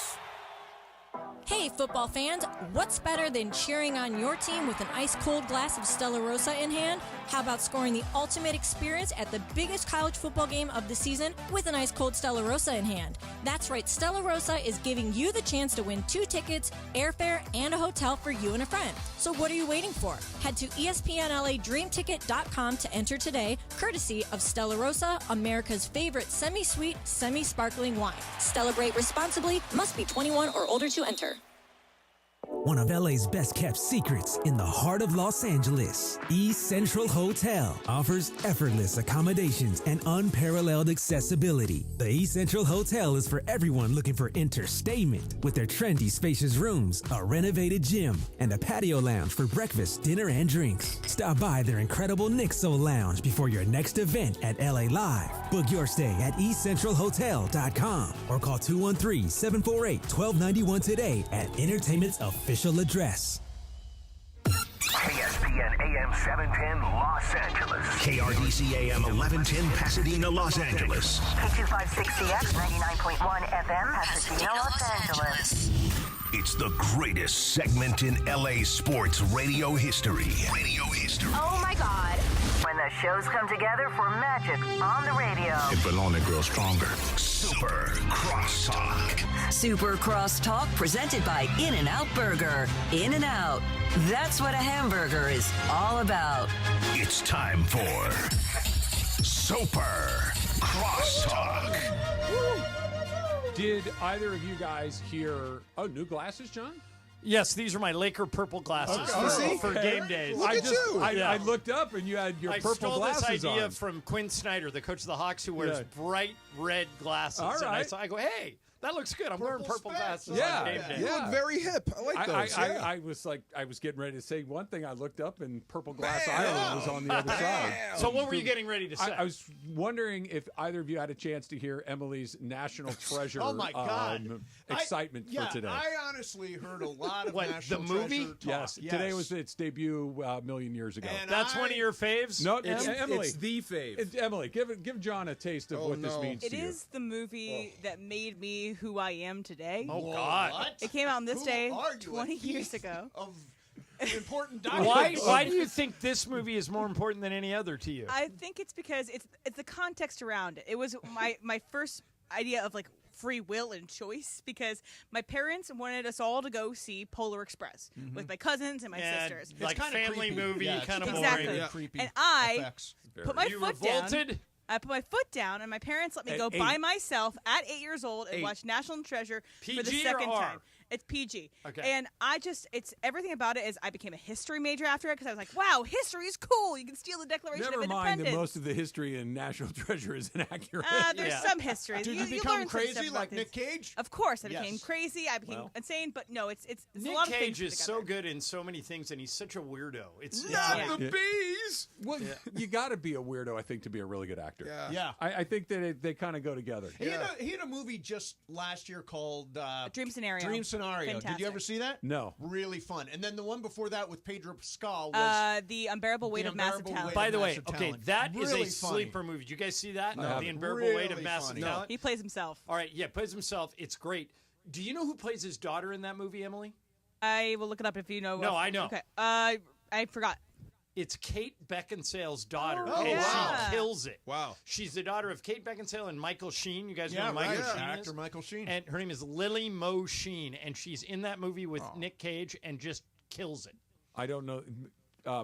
Hey, football fans, what's better than cheering on your team with an ice-cold glass of Stella Rosa in hand? How about scoring the ultimate experience at the biggest college football game of the season with an ice-cold Stella Rosa in hand? That's right, Stella Rosa is giving you the chance to win 2 tickets, airfare, and a hotel for you and a friend. So what are you waiting for? Head to ESPNLADreamTicket.com to enter today, courtesy of Stella Rosa, America's favorite semi-sweet, semi-sparkling wine. Celebrate responsibly, must be 21 or older to enter. One of LA's best kept secrets in the heart of Los Angeles, East Central Hotel offers effortless accommodations and unparalleled accessibility. The East Central Hotel is for everyone looking for entertainment with their trendy spacious rooms, a renovated gym, and a patio lounge for breakfast, dinner, and drinks. Stop by their incredible Nixo Lounge before your next event at LA Live. Book your stay at eastcentralhotel.com or call 213-748-1291 today at Entertainment's official address. ESPN AM 710 Los Angeles. KRDC AM 1110 Pasadena, Los Angeles. K256CX 99.1 FM Pasadena, Los Angeles. It's the greatest segment in LA sports radio history. Oh my God. When the shows come together for magic on the radio. It will only grow stronger. Super Crosstalk. Super Crosstalk presented by In-N-Out Burger. In-N-Out. That's what a hamburger is all about. It's time for Super Crosstalk. Did either of you guys hear... Oh, new glasses, John? Yes, these are my Laker purple glasses for game days. Look at you. I looked up and you had your purple glasses on. I stole this idea from Quinn Snyder, the coach of the Hawks, who wears bright red glasses. All right. And I go, hey, that looks good. I'm wearing purple glasses Yeah. on game day. You look very hip. I like those. I was like, I was getting ready to say one thing. I looked up and Purple Glass Island was on the other side. So what were you getting ready to say? I was wondering if either of you had a chance to hear Emily's National Treasure Oh my God. excitement for today. I honestly heard a lot of What, National the movie? Treasure talk. Yes. Today was its debut a million years ago. And That's one of your faves? No, it's Emily. It's the fave. Emily, give John a taste of what this means It to you. is the movie that made me who I am today. Oh, God. What? It came out on this Who day are you, 20 a years thief ago. Of important Why documents. do you think this movie is more important than any other to you? I think it's because it's the context around it. It was my first idea of like free will and choice because my parents wanted us all to go see Polar Express with my cousins and my sisters. Like kinda family creepy. movie, Yeah, kind of exactly. boring. Creepy And I effects. put my You foot revolted? down. I put my foot down, and my parents let me At go 8. by myself at 8 years old and 8. watch National Treasure for the PG or second R? time. It's PG. Okay. And it's everything about it is I became a history major after it because I was like, wow, history is cool. You can steal the Declaration Never of mind Independence. that most of the history in National Treasure is inaccurate. There's some history. Did you learn become some crazy stuff about like Nick things. Cage? Of course, I became Yes. crazy. I became insane. But no, it's a Nick lot of Cage things is together. so good in so many things, and he's such a weirdo. It's Not the bees. Well, you got to be a weirdo, I think, to be a really good actor. Yeah. I think that they kind of go together. He had a movie just last year called Dream Scenario. Dream Scenario. Did you Fantastic. ever see that? No. Really fun. And then the one before that with Pedro Pascal was The Unbearable Weight The of Massive Unbearable Talent. Weight By the way, Massive okay, Talent. that is Really a funny. sleeper movie. Did you guys see that? haven't. The Unbearable Weight of Really Massive funny. Talent? He plays himself. All right, plays himself. It's great. Do you know who plays his daughter in that movie, Emily? I will look it up if you know. No, I know. Okay. I forgot. It's Kate Beckinsale's daughter, Oh, and yeah. she kills it. Wow. She's the daughter of Kate Beckinsale and Michael Sheen. You guys know Yeah, who Michael right. Sheen Actor is? Michael Sheen. And her name is Lily Mo Sheen, and she's in that movie with Nick Cage and just kills it. I don't know.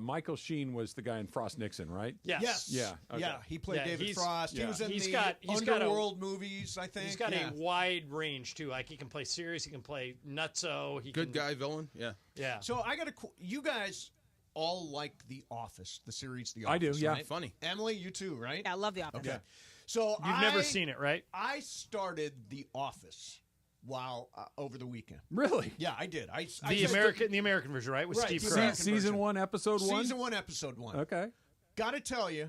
Michael Sheen was the guy in Frost Nixon, right? Yes. Yeah. Okay. Yeah, he played Yeah, David he's- Frost. He yeah. was in He's the got a- Underworld movies, I think. He's got yeah. a wide range too. Like he can play serious, he can play nutso. He Good can, guy, villain. Yeah. Yeah. So I got to. You guys all like The Office, the series The I Office. do, yeah. Right? Funny. Emily, you too, right? Yeah, I love The Office. Okay. So You've never seen it, right? I started The Office while over the weekend. Really? Yeah, I did. I The American version, right? With Right, Steve the Carell. American Season version. 1, episode 1? Season 1, episode 1. Okay. Got to tell you,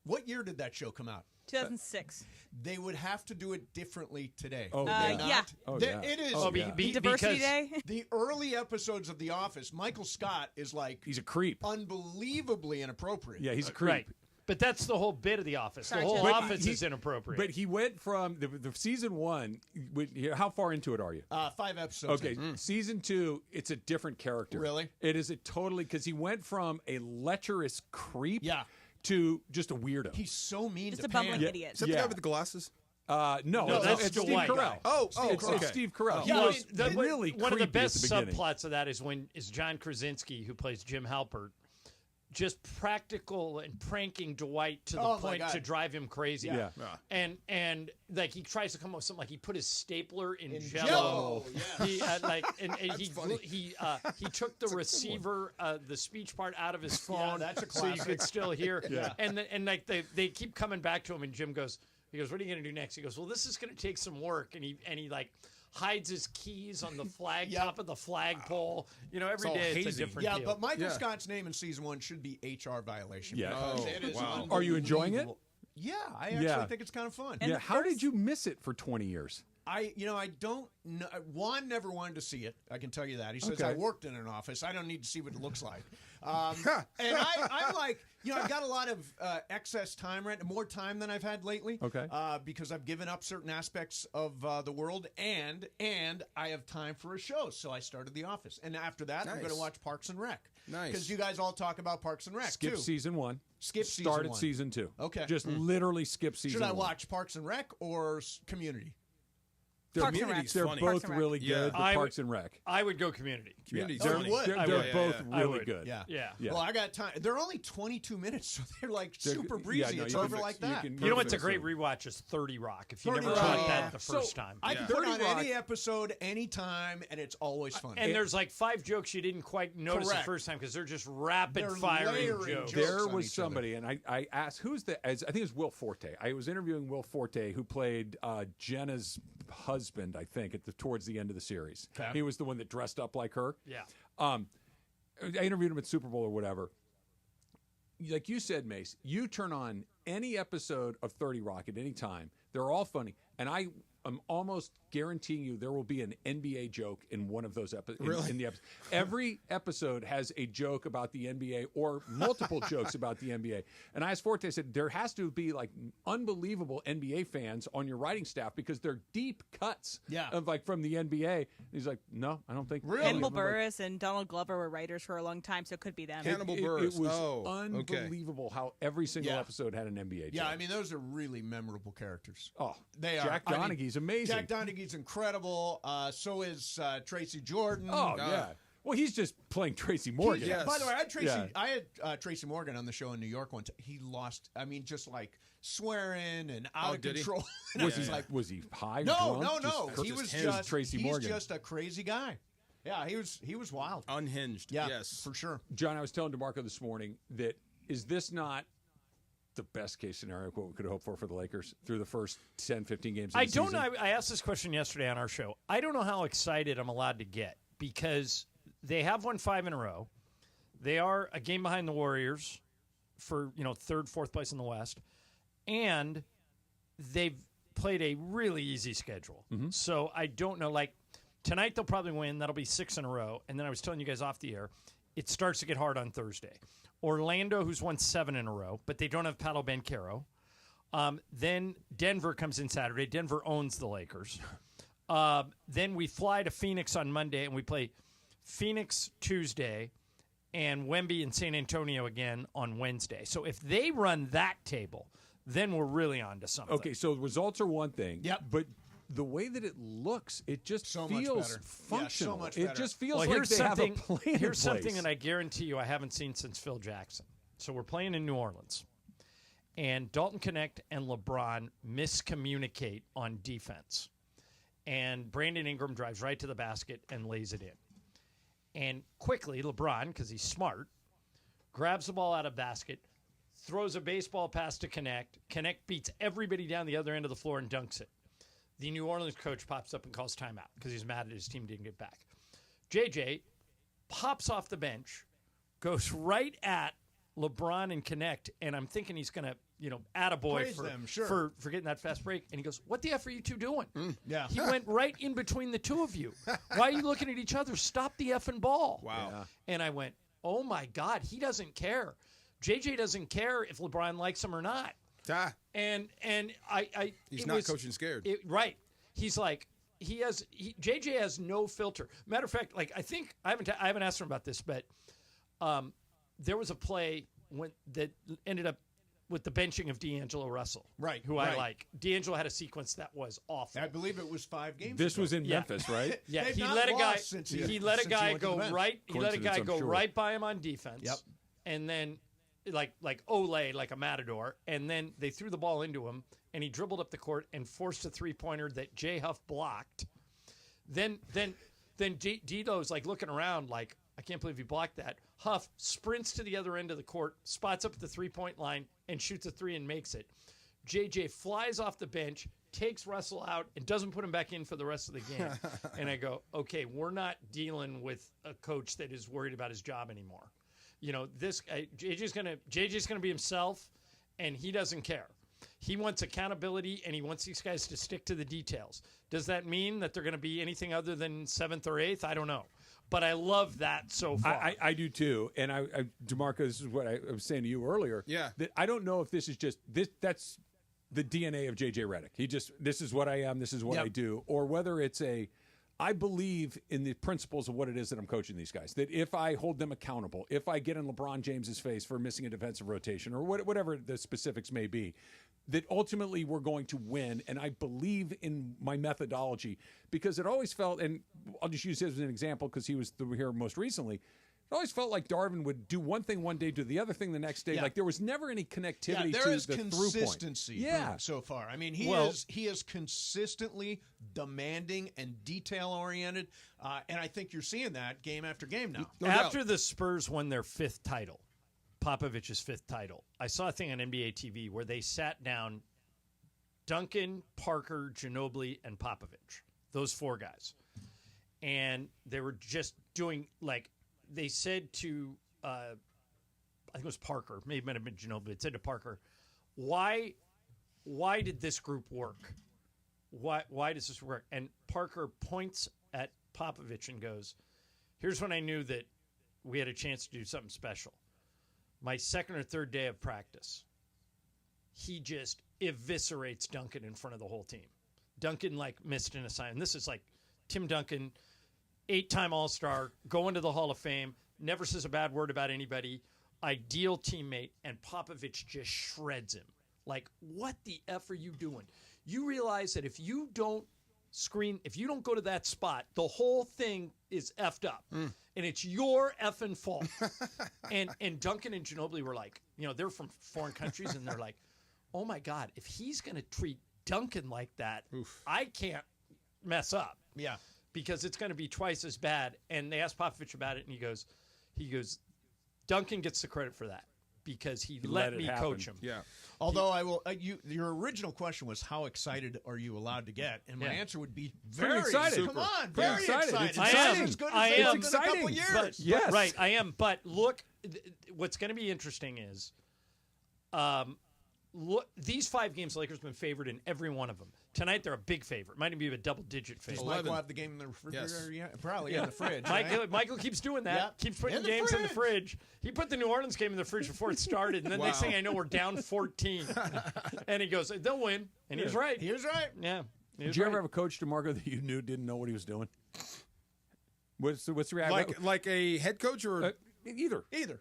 what year did that show come out? 2006. They would have to do it differently today. Oh, Would yeah. they not? Yeah. Oh, There- yeah. It is. Oh, yeah. Diversity because- Day. The early episodes of The Office, Michael Scott is like He's a creep. unbelievably inappropriate. Yeah, he's a creep. Right. But that's the whole bit of The Office. Sorry, the whole Tim. office he- is inappropriate. But he went from the season 1. How far into it are you? 5 episodes. Okay, season 2, it's a different character. Really? It is a totally, because he went from a lecherous creep Yeah. to just a weirdo. He's so mean Just to a bumbling Pam. idiot. Is that the guy with the glasses? No, No, it's, that's it's the Steve white Carell. guy. Oh, It's okay. Steve Carell. Yeah, He I was mean, really one of the creepy best at the beginning. subplots of that is John Krasinski, who plays Jim Halpert, just practical and pranking Dwight to the Oh, my point God. to drive him crazy. Yeah. And like he tries to come up with something like he put his stapler in Jell-O, Jell-O. yes. He and he funny. he took the receiver, the speech part out of his phone, that's a so you classic. could still hear. Yeah. And like they keep coming back to him, and Jim goes, what are you going to do next? He goes, well, this is going to take some work, and he like hides his keys on the flag top of the flagpole. You know, every all day it's a hazy. different Yeah, deal. but Michael Yeah. Scott's name in season 1 should be HR violation. Yeah. because Oh, it is wow. Are you enjoying it? unbelievable. Yeah, I actually Yeah. think it's kind of fun. And Yeah. the How did first- you miss it for 20 years? I don't know. Juan never wanted to see it. I can tell you that. He says, Okay. I worked in an office. I don't need to see what it looks like. And I'm like, I've got a lot of excess time, right? More time than I've had lately. Okay. Because I've given up certain aspects of the world, and I have time for a show. So I started The Office. And after that, I'm Nice. going to watch Parks and Rec. Nice. Because you guys all talk about Parks and Rec, Skip too. season 1. Skip season Start at 1. season 2. Okay. Just literally skip season Should I 1. watch Parks and Rec or Community? They're, Parks and Rec. they're funny. both Parks and Rec. really good, Yeah. but I Parks and Rec. I would go Community. Community's Yeah. funny. You would? They're, I they're would. both I really would. good. Yeah. Yeah. Yeah. Well, I got time. They're only 22 minutes, so they're like They're- super yeah, breezy. no, it's you over can- like you that. can- You know what's a perfect. great rewatch is 30 Rock. If you 30 never Rock. caught that the So, first time. I Yeah. can put 30 on Rock- any episode, anytime, and it's always funny. And there's like 5 jokes you didn't quite notice Correct. the first time because they're just rapid They're firing layering jokes. jokes. There on was each other. somebody, and I asked, who's the, I think it was Will Forte. I was interviewing Will Forte, who played Jenna's husband, I think, towards the end of the series. Okay. He was the one that dressed up like her. Yeah. I interviewed him at Super Bowl or whatever. Like you said, Mace, you turn on any episode of 30 Rock at any time. They're all funny. And I am almost guaranteeing you there will be an NBA joke in one of those episodes. Really? In the episode. Every episode has a joke about the NBA or multiple jokes about the NBA. And I asked Forte, I said, there has to be like unbelievable NBA fans on your writing staff because they're deep cuts of like from the NBA. And he's like, no, I don't think. Hannibal Buress and Donald Glover were writers for a long time, so it could be them. It was unbelievable how every single episode had an NBA joke. Yeah, I mean, those are really memorable characters. Oh, they are. Jack Donaghy's amazing. Jack Donaghy's incredible. So is Tracy Jordan. Oh, yeah. Well, he's just playing Tracy Morgan. By the way, I had Yeah. Tracy Morgan on the show in New York once. He lost. I mean, just like swearing and out of did he? control. And I Was was he like, was he high? no, drunk? no. He was just Tracy he's Morgan. just a crazy guy. Yeah, he was wild, unhinged. Yeah, yes, for sure. John, I was telling DeMarco this morning that is this not the best case scenario, what we could hope for the Lakers through the first 10, 15 games of I the don't season? know. I asked this question yesterday on our show. I don't know how excited I'm allowed to get because they have won 5 in a row. They are a game behind the Warriors for, third, fourth place in the West. And they've played a really easy schedule. Mm-hmm. So I don't know. Like, tonight they'll probably win. That'll be 6 in a row. And then I was telling you guys off the air, it starts to get hard on Thursday. Orlando, who's won 7 in a row, but they don't have Paolo Banchero. Then Denver comes in Saturday. Denver owns the Lakers. Then we fly to Phoenix on Monday, and we play Phoenix Tuesday. and Wemby and San Antonio again on Wednesday. So if they run that table, then we're really on to something. Okay, so results are one thing. Yep. But the way that it looks, it just feels much better. functional. Yeah, so much it better. just feels Well, like they have a plan in Here's something place. that I guarantee you I haven't seen since Phil Jackson. So we're playing in New Orleans, and Dalton Connect and LeBron miscommunicate on defense. And Brandon Ingram drives right to the basket and lays it in. And quickly, LeBron, because he's smart, grabs the ball out of basket, throws a baseball pass to Connect. Connect beats everybody down the other end of the floor and dunks it. The New Orleans coach pops up and calls timeout because he's mad at his team didn't get back. JJ pops off the bench, goes right at LeBron and Connect, and I'm thinking he's going to, attaboy Praise them, sure. for getting that fast break. And he goes, "What the F are you two doing?" Yeah. He went right in between the two of you. Why are you looking at each other? Stop the effing ball. Wow. Yeah. And I went, oh, my God, he doesn't care. JJ doesn't care if LeBron likes him or not. And he's not coaching scared. Right. He's like, JJ has no filter. Matter of fact, like, I haven't asked him about this, but there was a play that ended up with the benching of D'Angelo Russell, Right, who right. I like. D'Angelo had a sequence that was awful. I believe it was 5 games. This ago. was in Memphis, right? Yeah, They've he not let a guy. lost since He let a since guy went to the go bench. right. He let a guy Coincidence, go I'm sure. right by him on defense. Yep. And then, like Olay, like a matador. And then they threw the ball into him, and he dribbled up the court and forced a 3-pointer that Jay Huff blocked. Then Dito's like looking around, like, I can't believe he blocked that. Huff sprints to the other end of the court, spots up at the 3-point line, and shoots a 3 and makes it. JJ flies off the bench, takes Russell out, and doesn't put him back in for the rest of the game. And I go, okay, we're not dealing with a coach that is worried about his job anymore. This guy, JJ's gonna be himself, and he doesn't care. He wants accountability, and he wants these guys to stick to the details. Does that mean that they're going to be anything other than 7th or 8th? I don't know. But I love that so far. I do too. And DeMarco, this is what I was saying to you earlier. Yeah. That I don't know if this is just that's the DNA of JJ Redick. This is what I am, this is what I do, or whether it's I believe in the principles of what it is that I'm coaching these guys. That if I hold them accountable, if I get in LeBron James's face for missing a defensive rotation or whatever the specifics may be, that ultimately we're going to win. And I believe in my methodology because it always felt, and I'll just use him as an example because he was here most recently, it always felt like Darvin would do one thing one day, do the other thing the next day. Yeah. Like there was never any connectivity there to is the through point. consistency so far. I mean, he is consistently demanding and detail-oriented, and I think you're seeing that game after game now. After the Spurs won their 5th title, Popovich's 5th title, I saw a thing on NBA TV where they sat down Duncan, Parker, Ginobili, and Popovich, those 4 guys. And they were just doing, like, they said to, I think it was Parker, maybe it might have been Ginobili, it said to Parker, why did this group work? Why does this work? And Parker points at Popovich and goes, here's when I knew that we had a chance to do something special. My 2nd or 3rd day of practice, he just eviscerates Duncan in front of the whole team. Duncan, like, missed an assignment. This is like Tim Duncan, 8-time All-Star, going to the Hall of Fame, never says a bad word about anybody, ideal teammate, and Popovich just shreds him. Like, what the F are you doing? You realize that if you don't go to that spot, the whole thing is effed up. And it's your effing fault. and Duncan and Ginobili were like, they're from foreign countries, and they're like, oh my God, if he's going to treat Duncan like that, I can't mess up. Yeah. Because it's going to be twice as bad. And they asked Popovich about it, and he goes, Duncan gets the credit for that because he let me coach him. Yeah. Although I will, your original question was how excited are you allowed to get, and my answer would be very excited. Come on, Pretty very excited. excited. I am. As good as I they've am. been in a couple years. But, right, I am. But look, what's going to be interesting is, look, these 5 games, the Lakers have been favored in every one of them. Tonight, they're a big favorite. Might even be a double-digit favorite. Does Michael have the game in the refrigerator? Yes. Probably in the fridge. Michael keeps doing that. Yep. Keeps putting games in the fridge. He put the New Orleans game in the fridge before it started, and then next thing I know, we're down 14. And he goes, they'll win. And he was right. He was right. Yeah. Did you ever have a coach, DeMarco, that you knew didn't know what he was doing? What's the reaction? Like a head coach or Either.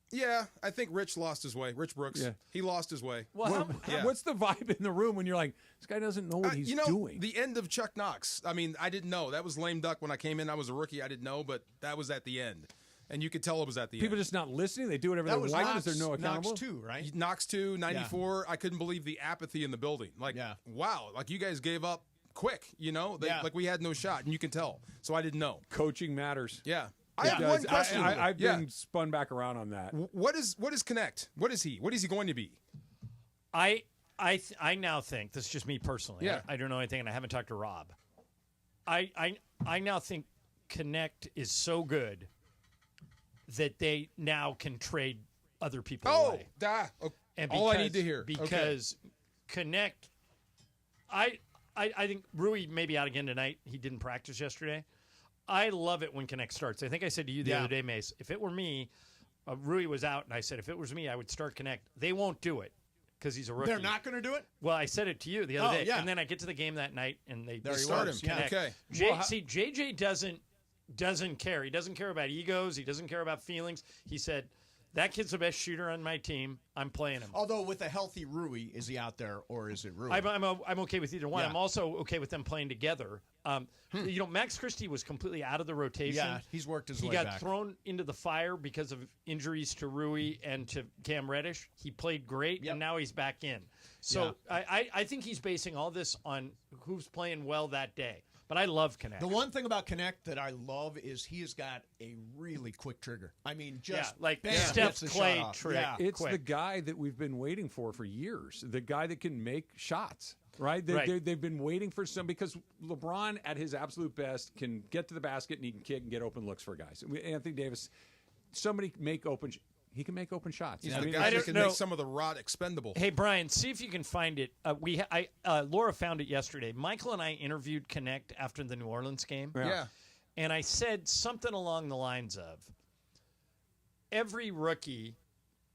Yeah, I think Rich lost his way. Rich Brooks. Yeah. He lost his way. Well, what's the vibe in the room when you're like, this guy doesn't know what he's doing? The end of Chuck Knox. I mean, I didn't know. That was lame duck when I came in. I was a rookie. I didn't know, but that was at the end. And you could tell it was at the People end. just not listening. They do whatever they want. Is there no accountable? Knox 2, right? Knox 2, 94. Yeah. I couldn't believe the apathy in the building. Like, wow. Like, you guys gave up quick, you know? Like, we had no shot, and you can tell. So I didn't know. Coaching matters. Yeah. I have one question. I've been spun back around on that. What is Connect? What is he? What is he going to be? I now think, this is just me personally. Yeah. I don't know anything, and I haven't talked to Rob. I now think Connect is so good that they now can trade other people away. And all I need to hear. Because Connect, I think Rui may be out again tonight. He didn't practice yesterday. I love it when Connect starts. I think I said to you the other day, Mace, if it were me, Rui was out, and I said, if it was me, I would start Connect. They won't do it because he's a rookie. They're not going to do it? Well, I said it to you the other day. Yeah. And then I get to the game that night, and they start him. Connect. Okay. See, JJ doesn't care. He doesn't care about egos. He doesn't care about feelings. He said, that kid's the best shooter on my team. I'm playing him. Although with a healthy Rui, is he out there or is it Rui? I'm okay with either one. Yeah. I'm also okay with them playing together. You know, Max Christie was completely out of the rotation. Yeah, he's worked his way back. He got thrown into the fire because of injuries to Rui and to Cam Reddish. He played great, and now he's back in. So I think he's basing all this on who's playing well that day. But I love Connect. The one thing about Connect that I love is he has got a really quick trigger. I mean, just Steph Clay trick. Yeah. It's the guy that we've been waiting for years. The guy that can make shots. Right? They've been waiting for some because LeBron at his absolute best can get to the basket and he can kick and get open looks for guys. Anthony Davis, he can make open shots. He's the guy that can make some of the rod expendable. Hey, Brian, see if you can find it. Laura found it yesterday. Michael and I interviewed Connect after the New Orleans game. Yeah. And I said something along the lines of, every rookie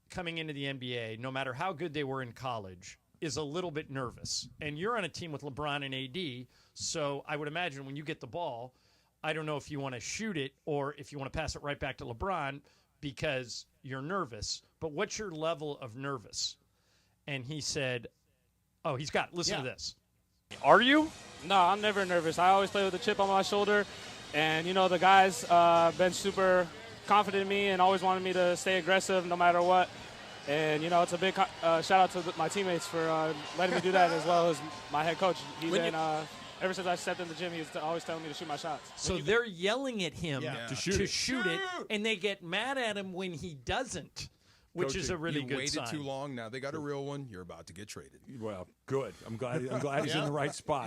coming into the NBA, no matter how good they were in college, is a little bit nervous. And you're on a team with LeBron and AD, so I would imagine when you get the ball, I don't know if you want to shoot it or if you want to pass it right back to LeBron because you're nervous. But what's your level of nervous? And he said, oh, he's got it. Listen to this. Are you? No, I'm never nervous. I always play with a chip on my shoulder. And, you know, the guys been super confident in me and always wanted me to stay aggressive no matter what. And, you know, it's a big shout out to my teammates for letting me do that, as well as my head coach. He's been, ever since I stepped in the gym, he's always telling me to shoot my shots. So they're yelling at him to shoot it, and they get mad at him when he doesn't, which is a really good sign. You waited too long. Now they got a real one. You're about to get traded. Well, good. I'm glad he's in the right spot.